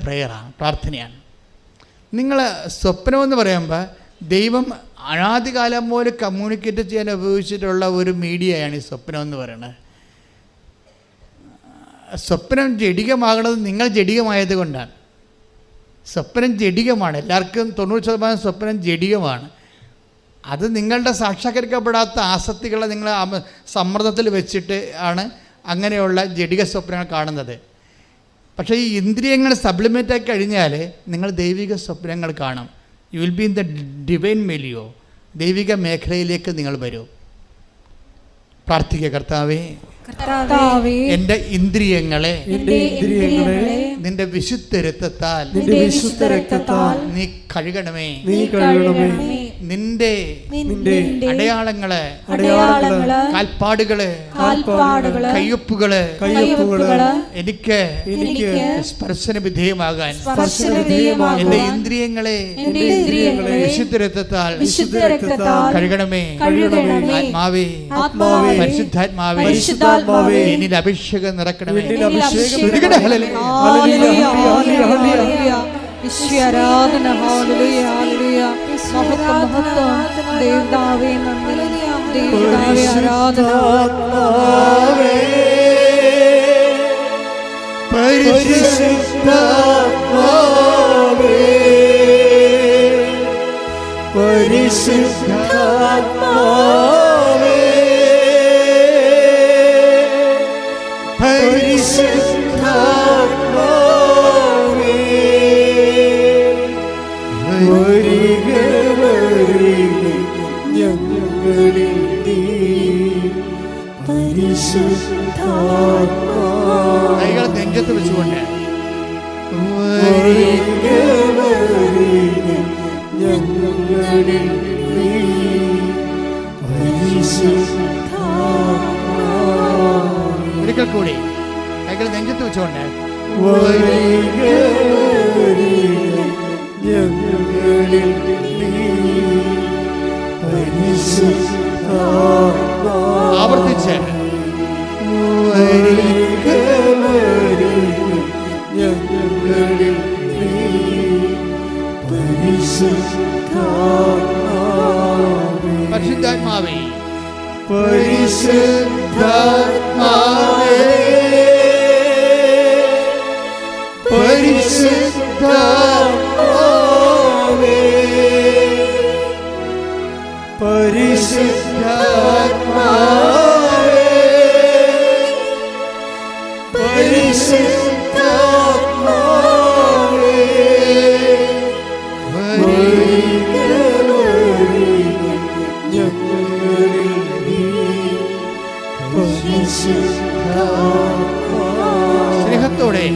പ്രാർത്ഥനയാണ്. നിങ്ങൾ സ്വപ്നമെന്ന് പറയുമ്പോൾ ദൈവം അനാദികാലം പോലെ കമ്മ്യൂണിക്കേറ്റ് ചെയ്യാൻ ഉപയോഗിച്ചിട്ടുള്ള ഒരു മീഡിയയാണ് ഈ സ്വപ്നം എന്ന് പറയുന്നത്. സ്വപ്നം ജഡികമാകണത് നിങ്ങൾ ജഡികമായത് കൊണ്ടാണ്. സ്വപ്നം ജഡികമാണ്, എല്ലാവർക്കും 90% സ്വപ്നം ജഡികമാണ്. അത് നിങ്ങളുടെ സാക്ഷാത്കരിക്കപ്പെടാത്ത ആസക്തികളെ നിങ്ങൾ സമ്മർദ്ദത്തിൽ വെച്ചിട്ട് ആണ് അങ്ങനെയുള്ള ജഡിക സ്വപ്നങ്ങൾ കാണുന്നത്. പക്ഷേ ഈ ഇന്ദ്രിയങ്ങൾ സപ്ലിമെൻ്റായി കഴിഞ്ഞാൽ നിങ്ങൾ ദൈവിക സ്വപ്നങ്ങൾ കാണും. You will be in the divine milieu, ദൈവിക മേഖലയിലേക്ക് നിങ്ങൾ വരൂ. പ്രാർത്ഥിക്കുക. കർത്താവേ, എൻ്റെ ഇന്ദ്രിയങ്ങളെ നിന്റെ വിശുദ്ധ രക്തത്താൽ നീ കഴുകണമേ. നിന്റെ അടയാളങ്ങള്, കാൽപ്പാടുകള്, കയ്യൊപ്പുകള് എനിക്ക് സ്പർശന വിധേയമാകാൻ എന്റെ ഇന്ദ്രിയങ്ങളെ വിശുദ്ധ രക്തത്താൽ കഴുകണമേ. ആത്മാവേ, പരിശുദ്ധാത്മാവേ, എന്നിൽ അഭിഷേകം നിറക്കണമേ. ആരാധന. ഹല്ലേലൂയ, ഹല്ലേലൂയ. മഹത്വം ദേവതാവേ, നന്ദി ദേവതാവേ, ആരാധന. പരിശുദ്ധാത്മാവേ, പരിശുദ്ധാത്മാവേ, പരിശുദ്ധാത്മാവേ, കൈകൾ നെഞ്ചത്ത് വെച്ചുകൊണ്ട് ഒരിക്കൽ കൂടി കൈകൾ നെഞ്ചത്ത് വെച്ചുകൊണ്ട് ആവർത്തിച്ച് പരിശുദ്ധാത്മാവേ പരിശുദ്ധാത്മാവേ പരിശുദ്ധാത്മാവേ പരിശുദ്ധാത്മാവേ പരിശുദ്ധാത്മാവേ സ്നേഹത്തോടെ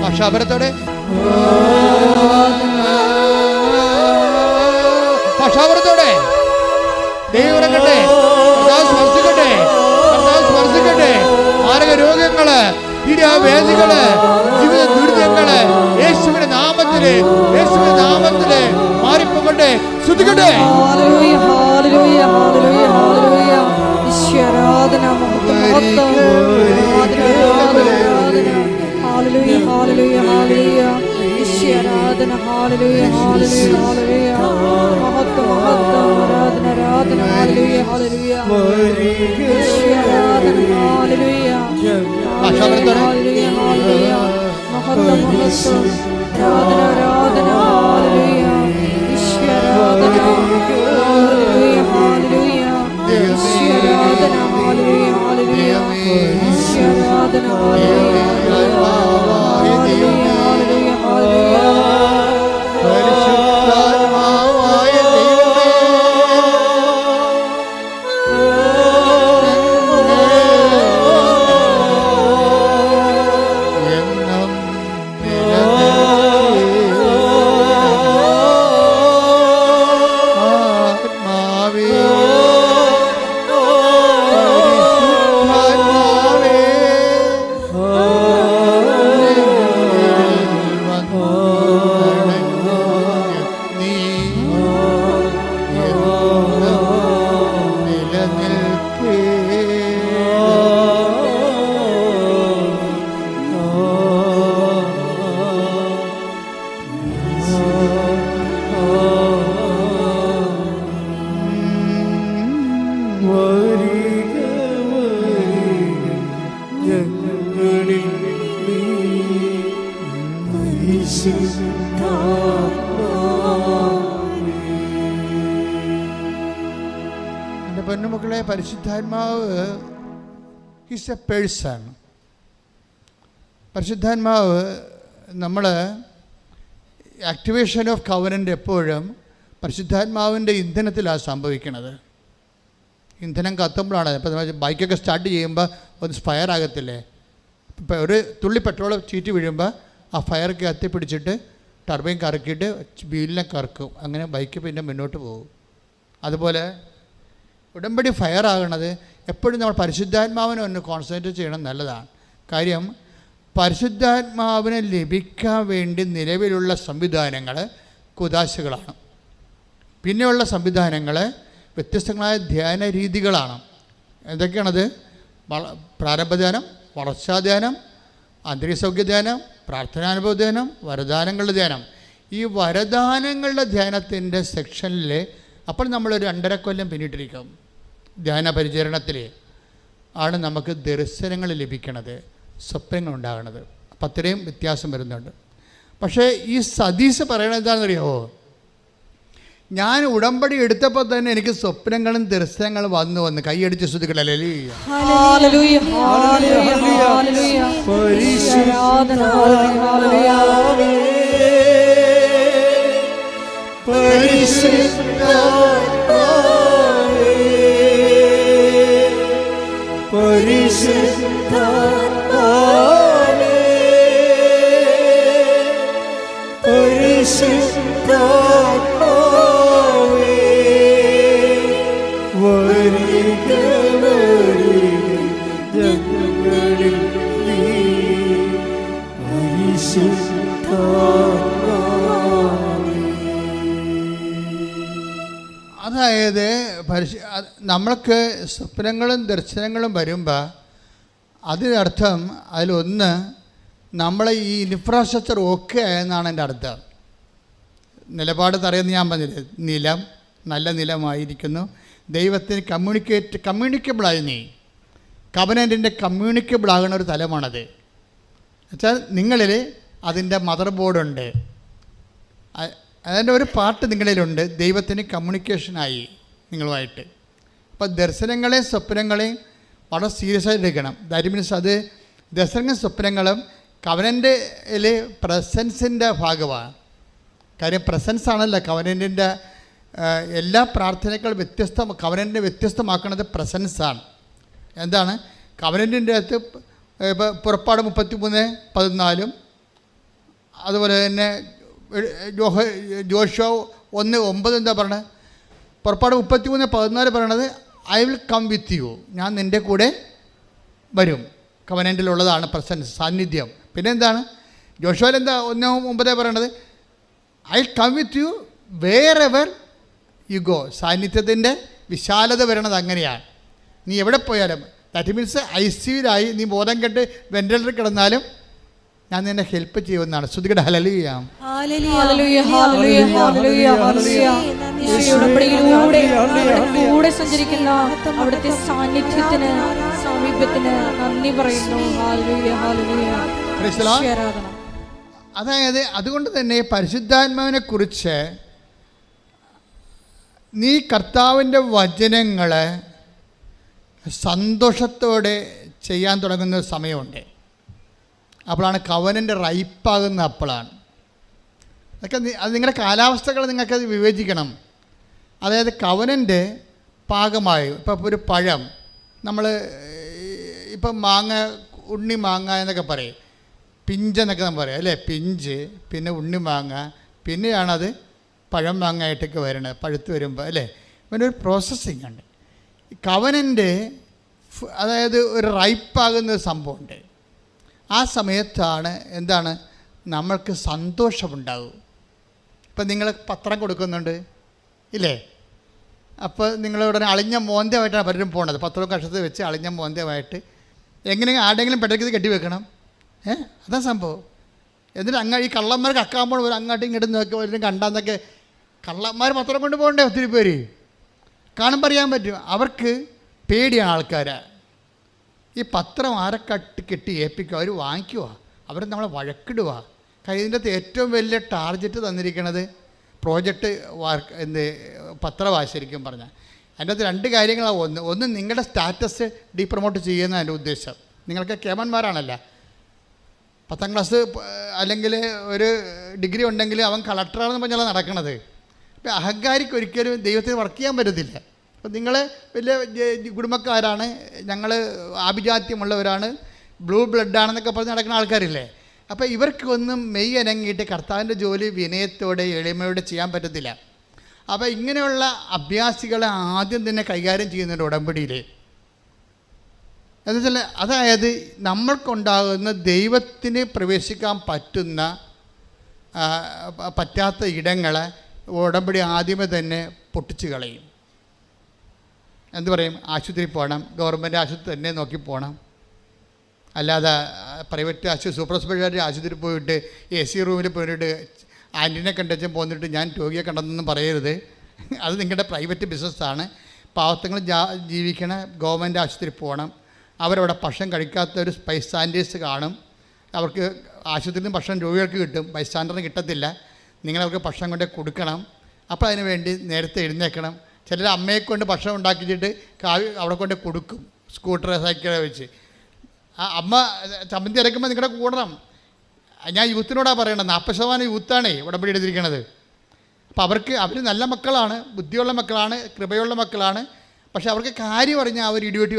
ഭാഷാപരത്തോടെ ഭാഷാപരത്തോടെ ദൈവം ഇറങ്ങട്ടെ, സ്പർശിക്കട്ടെ, സ്പർശിക്കട്ടെ. മാരക രോഗങ്ങള്, പീഡാവേദികള്, ജീവിത ദുരിതങ്ങള് യേശുവിന്റെ നാമത്തില് മാറിപ്പോകട്ടെ. ശ്രുതിക്കട്ടെ. ഹല്ലേലൂയ, ഹല്ലേലൂയ, ഹല്ലേലൂയ, ഹല്ലേലൂയ. ഈശ്വരാധന, മഹത്വം, മഹത്വം. ഹല്ലേലൂയ, ഹല്ലേലൂയ, ഹല്ലേലൂയ. ഈശ്വരാധന, ഹല്ലേലൂയ, ഹല്ലേലൂയ, ഹല്ലേലൂയ. മഹത്വം, മഹത്വം. ആരാധന, ആരാധന. ഹല്ലേലൂയ, ഹല്ലേലൂയ. ഈശ്വരാധന, ഹല്ലേലൂയ. Hallelujah, hallelujah. മഹത്വം, മഹത്വം. ആരാധന, ആരാധന. ഹല്ലേലൂയ. ഈശ്വരാധന, ഹല്ലേലൂയ, ഹല്ലേലൂയ. ഈശ്വരാധന, ഹല്ലേലൂയ, ഹല്ലേലൂയ. ഈശ്വരാധന, ഹല്ലേലൂയ, ഹല്ലേലൂയ, ഹല്ലേലൂയ, ഹല്ലേലൂയ. പരിശുദ്ധാത്മാവായ ദൈവമേ, എന്നും ആത്മാവേ, പരിശുദ്ധാത്മാവേ, നീ നിലനിൽക്കേ. എൻ്റെ പൊന്നുമക്കളെ, പരിശുദ്ധാത്മാവ് ഈസ് എ പേഴ്സൺ. പരിശുദ്ധാത്മാവ് നമ്മൾ ആക്ടിവേഷൻ ഓഫ് കവനൻ്റ് എപ്പോഴും പരിശുദ്ധാത്മാവിൻ്റെ ഇന്ധനത്തിലാണ് സംഭവിക്കുന്നത്. ഇന്ധനം കത്തുമ്പോഴാണ്. ഇപ്പോൾ നമ്മൾ ബൈക്കൊക്കെ സ്റ്റാർട്ട് ചെയ്യുമ്പോൾ ഒന്ന് ഫയർ ആകത്തില്ലേ? ഇപ്പോൾ ഒരു തുള്ളി പെട്രോൾ ചീറ്റി വീഴുമ്പോൾ ആ ഫയറൊക്കെ കത്തിപ്പിടിച്ചിട്ട് ടർബൈൻ കറക്കിയിട്ട് വീലിനെ കറക്കും. അങ്ങനെ ബൈക്ക് പിന്നെ മുന്നോട്ട് പോകും. അതുപോലെ ഉടമ്പടി ഫയർ ആകണത് എപ്പോഴും നമ്മൾ പരിശുദ്ധാത്മാവിനെ ഒന്ന് കോൺസെൻട്രേറ്റ് ചെയ്യണം, നല്ലതാണ്. കാര്യം പരിശുദ്ധാത്മാവിനെ ലഭിക്കാൻ വേണ്ടി നിലവിലുള്ള സംവിധാനങ്ങൾ കുദാശകളാണ്. പിന്നെയുള്ള സംവിധാനങ്ങൾ വ്യത്യസ്തങ്ങളായ ധ്യാന രീതികളാണ്. എന്തൊക്കെയാണത്? പ്രാരംഭധ്യാനം, വളർച്ചാധ്യാനം, ആന്തരികസൗഖ്യ ധ്യാനം, പ്രാർത്ഥനാനുഭവ ധ്യാനം, വരദാനങ്ങളുടെ ധ്യാനം. ഈ വരദാനങ്ങളുടെ ധ്യാനത്തിൻ്റെ സെക്ഷനിൽ അപ്പോൾ നമ്മളൊരു 2.5 കൊല്ലം പിന്നിട്ടിരിക്കും. ധ്യാന പരിചരണത്തിൽ ആണ് നമുക്ക് ദർശനങ്ങൾ ലഭിക്കണത്, സ്വപ്നങ്ങൾ ഉണ്ടാകണത്. അപ്പം അത്രയും വ്യത്യാസം വരുന്നുണ്ട്. പക്ഷേ ഈ സതീശ് പറയണത് എന്താണെന്നറിയാമോ? ഞാൻ ഉടമ്പടി എടുത്തപ്പോൾ തന്നെ എനിക്ക് സ്വപ്നങ്ങളും ദർശനങ്ങളും വന്ന് കൈയടിച്ച് ശ്രുതികളല്ലേ. ഹല്ലേലൂയ ഹല്ലേലൂയ ഹല്ലേലൂയ ആരാധന ഹല്ലേലൂയ പരിശുദ്ധാത്മാവേ പരിശുദ്ധാത്മാവേ പരിശുദ്ധാത്മാവേ വരിക വരിക ഞങ്ങളിൽ നീ പരിശുദ്ധാത്മാവേ. അതായത് നമ്മൾക്ക് സ്വപ്നങ്ങളും ദർശനങ്ങളും വരുമ്പോൾ അതിനർത്ഥം അതിലൊന്ന് നമ്മളെ ഈ ഇൻഫ്രാസ്ട്രക്ചർ ഓക്കെ എന്നാണ് എൻ്റെ അർത്ഥം. നിലപാട് തറയെന്ന് ഞാൻ പറഞ്ഞില്ലേ, നിലം നല്ല നിലമായിരിക്കുന്നു, ദൈവത്തിന് കമ്മ്യൂണിക്കബിളായി നീ കവനൻറ്റിൻ്റെ കമ്മ്യൂണിക്കബിളാകുന്ന ഒരു തലമാണത്. എന്നുവെച്ചാൽ നിങ്ങളിൽ അതിൻ്റെ മദർ ബോർഡുണ്ട്, അതിൻ്റെ ഒരു പാർട്ട് നിങ്ങളിലുണ്ട്, ദൈവത്തിന് കമ്മ്യൂണിക്കേഷനായി നിങ്ങളുമായിട്ട്. അപ്പോൾ ദർശനങ്ങളെയും സ്വപ്നങ്ങളെയും വളരെ സീരിയസ് ആയിട്ട് എടുക്കണം. ദാറ്റ് മീൻസ് അത് ദർശനങ്ങളും സ്വപ്നങ്ങളും കവനൻ്റിൽ പ്രസൻസിൻ്റെ ഭാഗമാണ്. കാര്യം പ്രസൻസ് ആണല്ലോ കവനൻറ്റിൻ്റെ എല്ലാ പ്രാർത്ഥനകളും കവനൻറ്റിനെ വ്യത്യസ്തമാക്കുന്നത് പ്രസൻസാണ്. എന്താണ് കവനൻറ്റിൻ്റെ അകത്ത് ഇപ്പോൾ പുറപ്പാട് 33:14 അതുപോലെ തന്നെ ജോഷുവ 1:9 എന്താ പറയണത്? പുറപ്പാട് 33:14 പറയണത് I will come with you, ഞാൻ നിൻ്റെ കൂടെ വരും. കവനൻറ്റിലുള്ളതാണ് പ്രസൻസ്, സാന്നിധ്യം. പിന്നെ എന്താണ് ജോഷുവയിൽ എന്താ 1:9 പറയണത്? I come with you wherever you go. സാന്നിധ്യത്തിൻ്റെ വിശാലത വരണത് അങ്ങനെയാണ്. നീ എവിടെ പോയാലും, ദാറ്റ് മീൻസ് ICUലായി നീ ബോധം കെട്ട് വെന്റിലേറ്ററിൽ കിടന്നാലും ഞാൻ നിന്നെ ഹെൽപ്പ് ചെയ്യുമെന്നാണ്. ശ്രുതികടെ ഹല്ലേലൂയ ഹല്ലേലൂയ ഹല്ലേലൂയ ഹല്ലേലൂയ ഹല്ലേലൂയ. കൂടെ സഞ്ചരിക്കുന്ന അവിടുത്തെ സാന്നിധ്യത്തിന് സാമീപ്യത്തിന് നന്ദി പറയുന്നു. ഹല്ലേലൂയ ഹല്ലേലൂയ. ആരാധന. അതായത് അതുകൊണ്ട് തന്നെ പരിശുദ്ധാത്മാവിനെ കുറിച്ച് നീ കർത്താവിൻ്റെ വചനങ്ങൾ സന്തോഷത്തോടെ ചെയ്യാൻ തുടങ്ങുന്ന ഒരു സമയമുണ്ട്. അപ്പോഴാണ് കവനൻ്റെ റൈപ്പാകുന്ന അപ്പോഴാണ്. അതൊക്കെ അത് നിങ്ങളുടെ കാലാവസ്ഥകൾ നിങ്ങൾക്കത് വിവേചിക്കണം. അതായത് കവനൻ്റെ പാകമായി ഇപ്പോൾ ഒരു പഴം നമ്മൾ ഇപ്പം മാങ്ങ, ഉണ്ണി മാങ്ങ എന്നൊക്കെ പറയും, പിഞ്ചെന്നൊക്കെ നമ്മൾ പറയും അല്ലേ. പിഞ്ച്, പിന്നെ ഉണ്ണി മാങ്ങ, പിന്നെയാണത് പഴം മാങ്ങയായിട്ടൊക്കെ വരണത് പഴുത്ത് വരുമ്പോൾ അല്ലേ. പിന്നെ ഒരു പ്രോസസ്സിങ് ഉണ്ട്. കവനൻ്റെ അതായത് ഒരു റൈപ്പാകുന്ന ഒരു സംഭവമുണ്ട്. ആ സമയത്താണ് എന്താണ് നമ്മൾക്ക് സന്തോഷമുണ്ടാകും. ഇപ്പം നിങ്ങൾ പത്രം കൊടുക്കുന്നുണ്ട് ഇല്ലേ, അപ്പോൾ നിങ്ങളുടനെ അളിഞ്ഞ മോന്തമായിട്ടാണ് പലരും പോണത്. പത്രവും കഷത്തിൽ വെച്ച് അളിഞ്ഞ മോന്തമായിട്ട് എങ്ങനെയെങ്കിലും ആരുടെങ്കിലും പെട്ടെന്ന് കെട്ടി വെക്കണം. അതാ സംഭവം. എന്നിട്ട് ഈ കള്ളന്മാർ കക്കാമ്പോൾ ഒരു അങ്ങോട്ടും ഇങ്ങോട്ടും നോക്കി വല്ലതും കണ്ടാന്നൊക്കെ കള്ളന്മാർ പത്രം കൊണ്ട് പോകണ്ടേ. ഒത്തിരി പേര് കാണുമ്പോൾ അറിയാൻ പറ്റും. അവർക്ക് പേടിയാണ് ആൾക്കാരെ. ഈ പത്രം ആരെ കെട്ടി ഏൽപ്പിക്കുക, അവർ വാങ്ങിക്കുക, അവർ നമ്മളെ വഴക്കിടുക. ഇതിൻ്റെ അകത്ത് ഏറ്റവും വലിയ ടാർഗറ്റ് തന്നിരിക്കുന്നത് പ്രോജക്റ്റ് പത്രമാണ് ശരിക്കും പറഞ്ഞാൽ. അതിൻ്റെ അകത്ത് രണ്ട് കാര്യങ്ങളാണ്. ഒന്ന് നിങ്ങളുടെ സ്റ്റാറ്റസ് ഡീപ്രൊമോട്ട് ചെയ്യുന്ന എൻ്റെ ഉദ്ദേശം. നിങ്ങൾക്ക് കേമന്മാരാണല്ല, 10ാം ക്ലാസ് അല്ലെങ്കിൽ ഒരു ഡിഗ്രി ഉണ്ടെങ്കിൽ അവൻ കളക്ടറാണെന്ന് പറഞ്ഞാൽ നടക്കണത്. ഇപ്പം അഹങ്കാരിക്ക് ഒരിക്കലും ദൈവത്തിന് വർക്ക് ചെയ്യാൻ പറ്റത്തില്ല. അപ്പം നിങ്ങൾ വലിയ കുടുംബക്കാരാണ്, ഞങ്ങൾ ആഭിജാത്യമുള്ളവരാണ്, ബ്ലൂ ബ്ലഡാണെന്നൊക്കെ പറഞ്ഞ് നടക്കുന്ന ആൾക്കാരില്ലേ. അപ്പോൾ ഇവർക്കൊന്നും മെയ് അനങ്ങിയിട്ട് കർത്താവിൻ്റെ ജോലി വിനയത്തോടെ എളിമയോടെ ചെയ്യാൻ പറ്റത്തില്ല. അപ്പോൾ ഇങ്ങനെയുള്ള അഭ്യാസികളെ ആദ്യം തന്നെ കൈകാര്യം ചെയ്യുന്നുണ്ട് ഉടമ്പടിയിൽ. എന്നുവെച്ചാൽ അതായത് നമ്മൾക്കുണ്ടാകുന്ന ദൈവത്തിന് പ്രവേശിക്കാൻ പറ്റാത്ത ഇടങ്ങളെ ഉടമ്പടി ആദ്യമേ തന്നെ പൊട്ടിച്ച് കളയും. എന്ത് പറയും? ആശുപത്രി പോകണം, ഗവൺമെൻറ് ആശുപത്രി തന്നെ നോക്കി പോകണം. അല്ലാതെ പ്രൈവറ്റ് ആശുപത്രി, സൂപ്പർ സ്പെഷ്യാലിറ്റി ആശുപത്രി പോയിട്ട് AC റൂമിൽ പോയിട്ട് ആൻറ്റിനെ കണ്ടുവെച്ചാൽ പോന്നിട്ട് ഞാൻ രോഗിയെ കണ്ടെന്നൊന്നും പറയരുത്. അത് നിങ്ങളുടെ പ്രൈവറ്റ് ബിസിനസ്സാണ്. പാവത്തങ്ങൾ ജീവിക്കണ ഗവൺമെൻറ് ആശുപത്രി പോകണം. അവരവിടെ ഭക്ഷണം കഴിക്കാത്തൊരു ബൈസ്റ്റാൻഡേഴ്സ് കാണും. അവർക്ക് ആശുപത്രിയിൽ നിന്ന് ഭക്ഷണം രോഗികൾക്ക് കിട്ടും, ബൈസ്റ്റാൻഡറിന് കിട്ടത്തില്ല. നിങ്ങളവർക്ക് ഭക്ഷണം കൊണ്ട് കൊടുക്കണം. അപ്പോൾ അതിന് വേണ്ടി നേരത്തെ എഴുന്നേൽക്കണം. ചിലർ അമ്മയെ കൊണ്ട് ഭക്ഷണം ഉണ്ടാക്കിച്ചിട്ട് അവിടെ കൊണ്ട് കൊടുക്കും, സ്കൂട്ടർ സൈക്കിളെ വെച്ച്. ആ അമ്മ ചമ്മന്തി അരയ്ക്കുമ്പോൾ നിങ്ങളുടെ കൂടണം. ഞാൻ യൂത്തിനോടാണ് പറയണത്, 40% യൂത്താണേ ഉടമ്പടി എടുത്തിരിക്കണത്. അപ്പോൾ അവർ നല്ല മക്കളാണ്, ബുദ്ധിയുള്ള മക്കളാണ്, കൃപയുള്ള മക്കളാണ്. പക്ഷെ അവർക്ക് കാര്യം പറഞ്ഞാൽ അവർ ഇടിവെട്ടി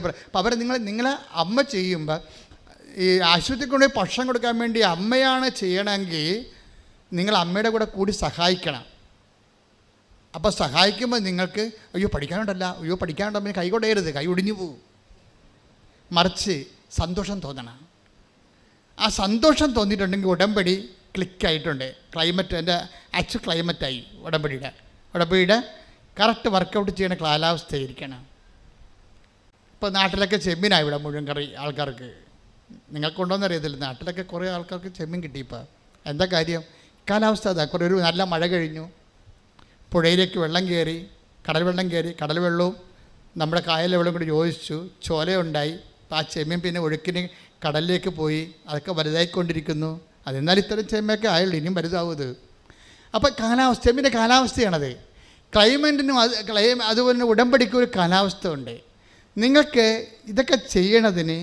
പറയും. അപ്പോൾ നിങ്ങളെ അമ്മ ചെയ്യുമ്പോൾ ഈ ആശുപത്രിക്ക് കൊണ്ടുപോയി ഭക്ഷണം കൊടുക്കാൻ വേണ്ടി അമ്മയാണ് ചെയ്യണമെങ്കിൽ നിങ്ങൾ അമ്മയുടെ കൂടെ കൂടി സഹായിക്കണം. അപ്പോൾ സഹായിക്കുമ്പോൾ നിങ്ങൾക്ക് പഠിക്കാനുണ്ടല്ലോ കൈ കൊടയരുത്, കൈ ഒടിഞ്ഞു പോകും. മറിച്ച് സന്തോഷം തോന്നണം. ആ സന്തോഷം തോന്നിയിട്ടുണ്ടെങ്കിൽ ഉടമ്പടി ക്ലിക്കായിട്ടുണ്ട്. എൻ്റെ ആക്ച്വൽ ക്ലൈമറ്റായി ഉടമ്പടിയുടെ കറക്റ്റ് വർക്കൗട്ട് ചെയ്യുന്ന കാലാവസ്ഥയായിരിക്കണം. ഇപ്പോൾ നാട്ടിലൊക്കെ ചെമ്മീനായി ഇവിടെ മുഴുവൻ കറി ആൾക്കാർക്ക്. നിങ്ങൾക്കുണ്ടോയെന്ന് അറിയത്തില്ല, നാട്ടിലൊക്കെ കുറേ ആൾക്കാർക്ക് ചെമ്മീൻ കിട്ടിയിപ്പോൾ. എന്താ കാര്യം? കാലാവസ്ഥ അതാ. ഒരു നല്ല മഴ കഴിഞ്ഞു, പുഴയിലേക്ക് വെള്ളം കയറി, കടൽ വെള്ളവും നമ്മുടെ കായലിലെ വെള്ളം കൂടി യോജിച്ചു, ചോലയുണ്ടായി. ആ ചെമ്മീൻ പിന്നെ ഒഴുക്കിന് കടലിലേക്ക് പോയി, അതൊക്കെ വലുതായിക്കൊണ്ടിരിക്കുന്നു. അതെന്നാൽ ഇത്തരം ചെമ്മയൊക്കെ ആയുള്ളൂ, ഇനിയും വലുതാവുന്നത്. അപ്പോൾ ചെമ്മീൻ്റെ കാലാവസ്ഥയാണത്. ക്ലൈമറ്റിനും അതുപോലെ ഉടമ്പടിക്കും ഒരു കാലാവസ്ഥ ഉണ്ട്. നിങ്ങൾക്ക് ഇതൊക്കെ ചെയ്യണതിന്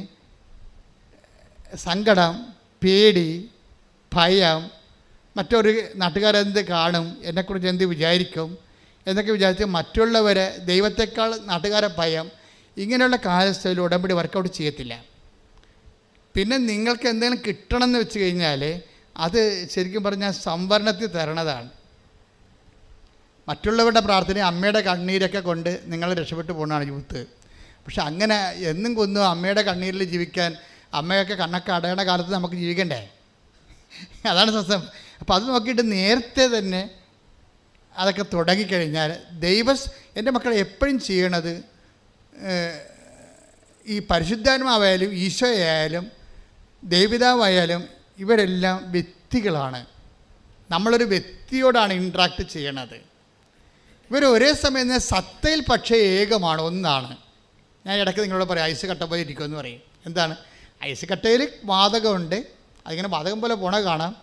സങ്കടം, പേടി, ഭയം, മറ്റൊരു നാട്ടുകാരെന്ത് കാണും, എന്നെക്കുറിച്ച് എന്ത് വിചാരിക്കും എന്നൊക്കെ വിചാരിച്ച് മറ്റുള്ളവരെ, ദൈവത്തെക്കാൾ നാട്ടുകാരെ ഭയം, ഇങ്ങനെയുള്ള കാലാവസ്ഥയിൽ ഉടമ്പടി വർക്കൗട്ട് ചെയ്യത്തില്ല. പിന്നെ നിങ്ങൾക്ക് എന്തെങ്കിലും കിട്ടണമെന്ന് വെച്ച് കഴിഞ്ഞാൽ അത് ശരിക്കും പറഞ്ഞാൽ സംവരണത്തിൽ തരണതാണ്. മറ്റുള്ളവരുടെ പ്രാർത്ഥന, അമ്മയുടെ കണ്ണീരൊക്കെ കൊണ്ട് നിങ്ങൾ രക്ഷപ്പെട്ടു പോകുന്നതാണ് യൂത്ത്. പക്ഷെ അങ്ങനെ എന്നും കൊന്നും അമ്മയുടെ കണ്ണീരിൽ ജീവിക്കാൻ, അമ്മയൊക്കെ കണ്ണൊക്കെ അടയണ കാലത്ത് നമുക്ക് ജീവിക്കണ്ടേ? അതാണ് സത്യം. അപ്പോൾ അത് നോക്കിയിട്ട് നേരത്തെ തന്നെ അതൊക്കെ തുടങ്ങിക്കഴിഞ്ഞാൽ എൻ്റെ മക്കൾ എപ്പോഴും ചെയ്യണത്, ഈ പരിശുദ്ധാത്മാവായാലും ഈശോയായാലും ദൈവപിതാവായാലും ഇവരെല്ലാം വ്യക്തികളാണ്. നമ്മളൊരു വ്യക്തിയോടാണ് ഇൻട്രാക്ട് ചെയ്യണത്. ഇവർ ഒരേ സമയം സത്തയിൽ പക്ഷേ ഏകമാണ്, ഒന്നാണ്. ഞാൻ ഇടയ്ക്ക് നിങ്ങളോട് പറയും ഐസ് കട്ട പോലെ ഇരിക്കുമെന്ന് പറയും. എന്താണ്? ഐസ് കട്ടയിൽ വാതകമുണ്ട്, അതിങ്ങനെ വാതകം പോലെ പോണ കാണാം.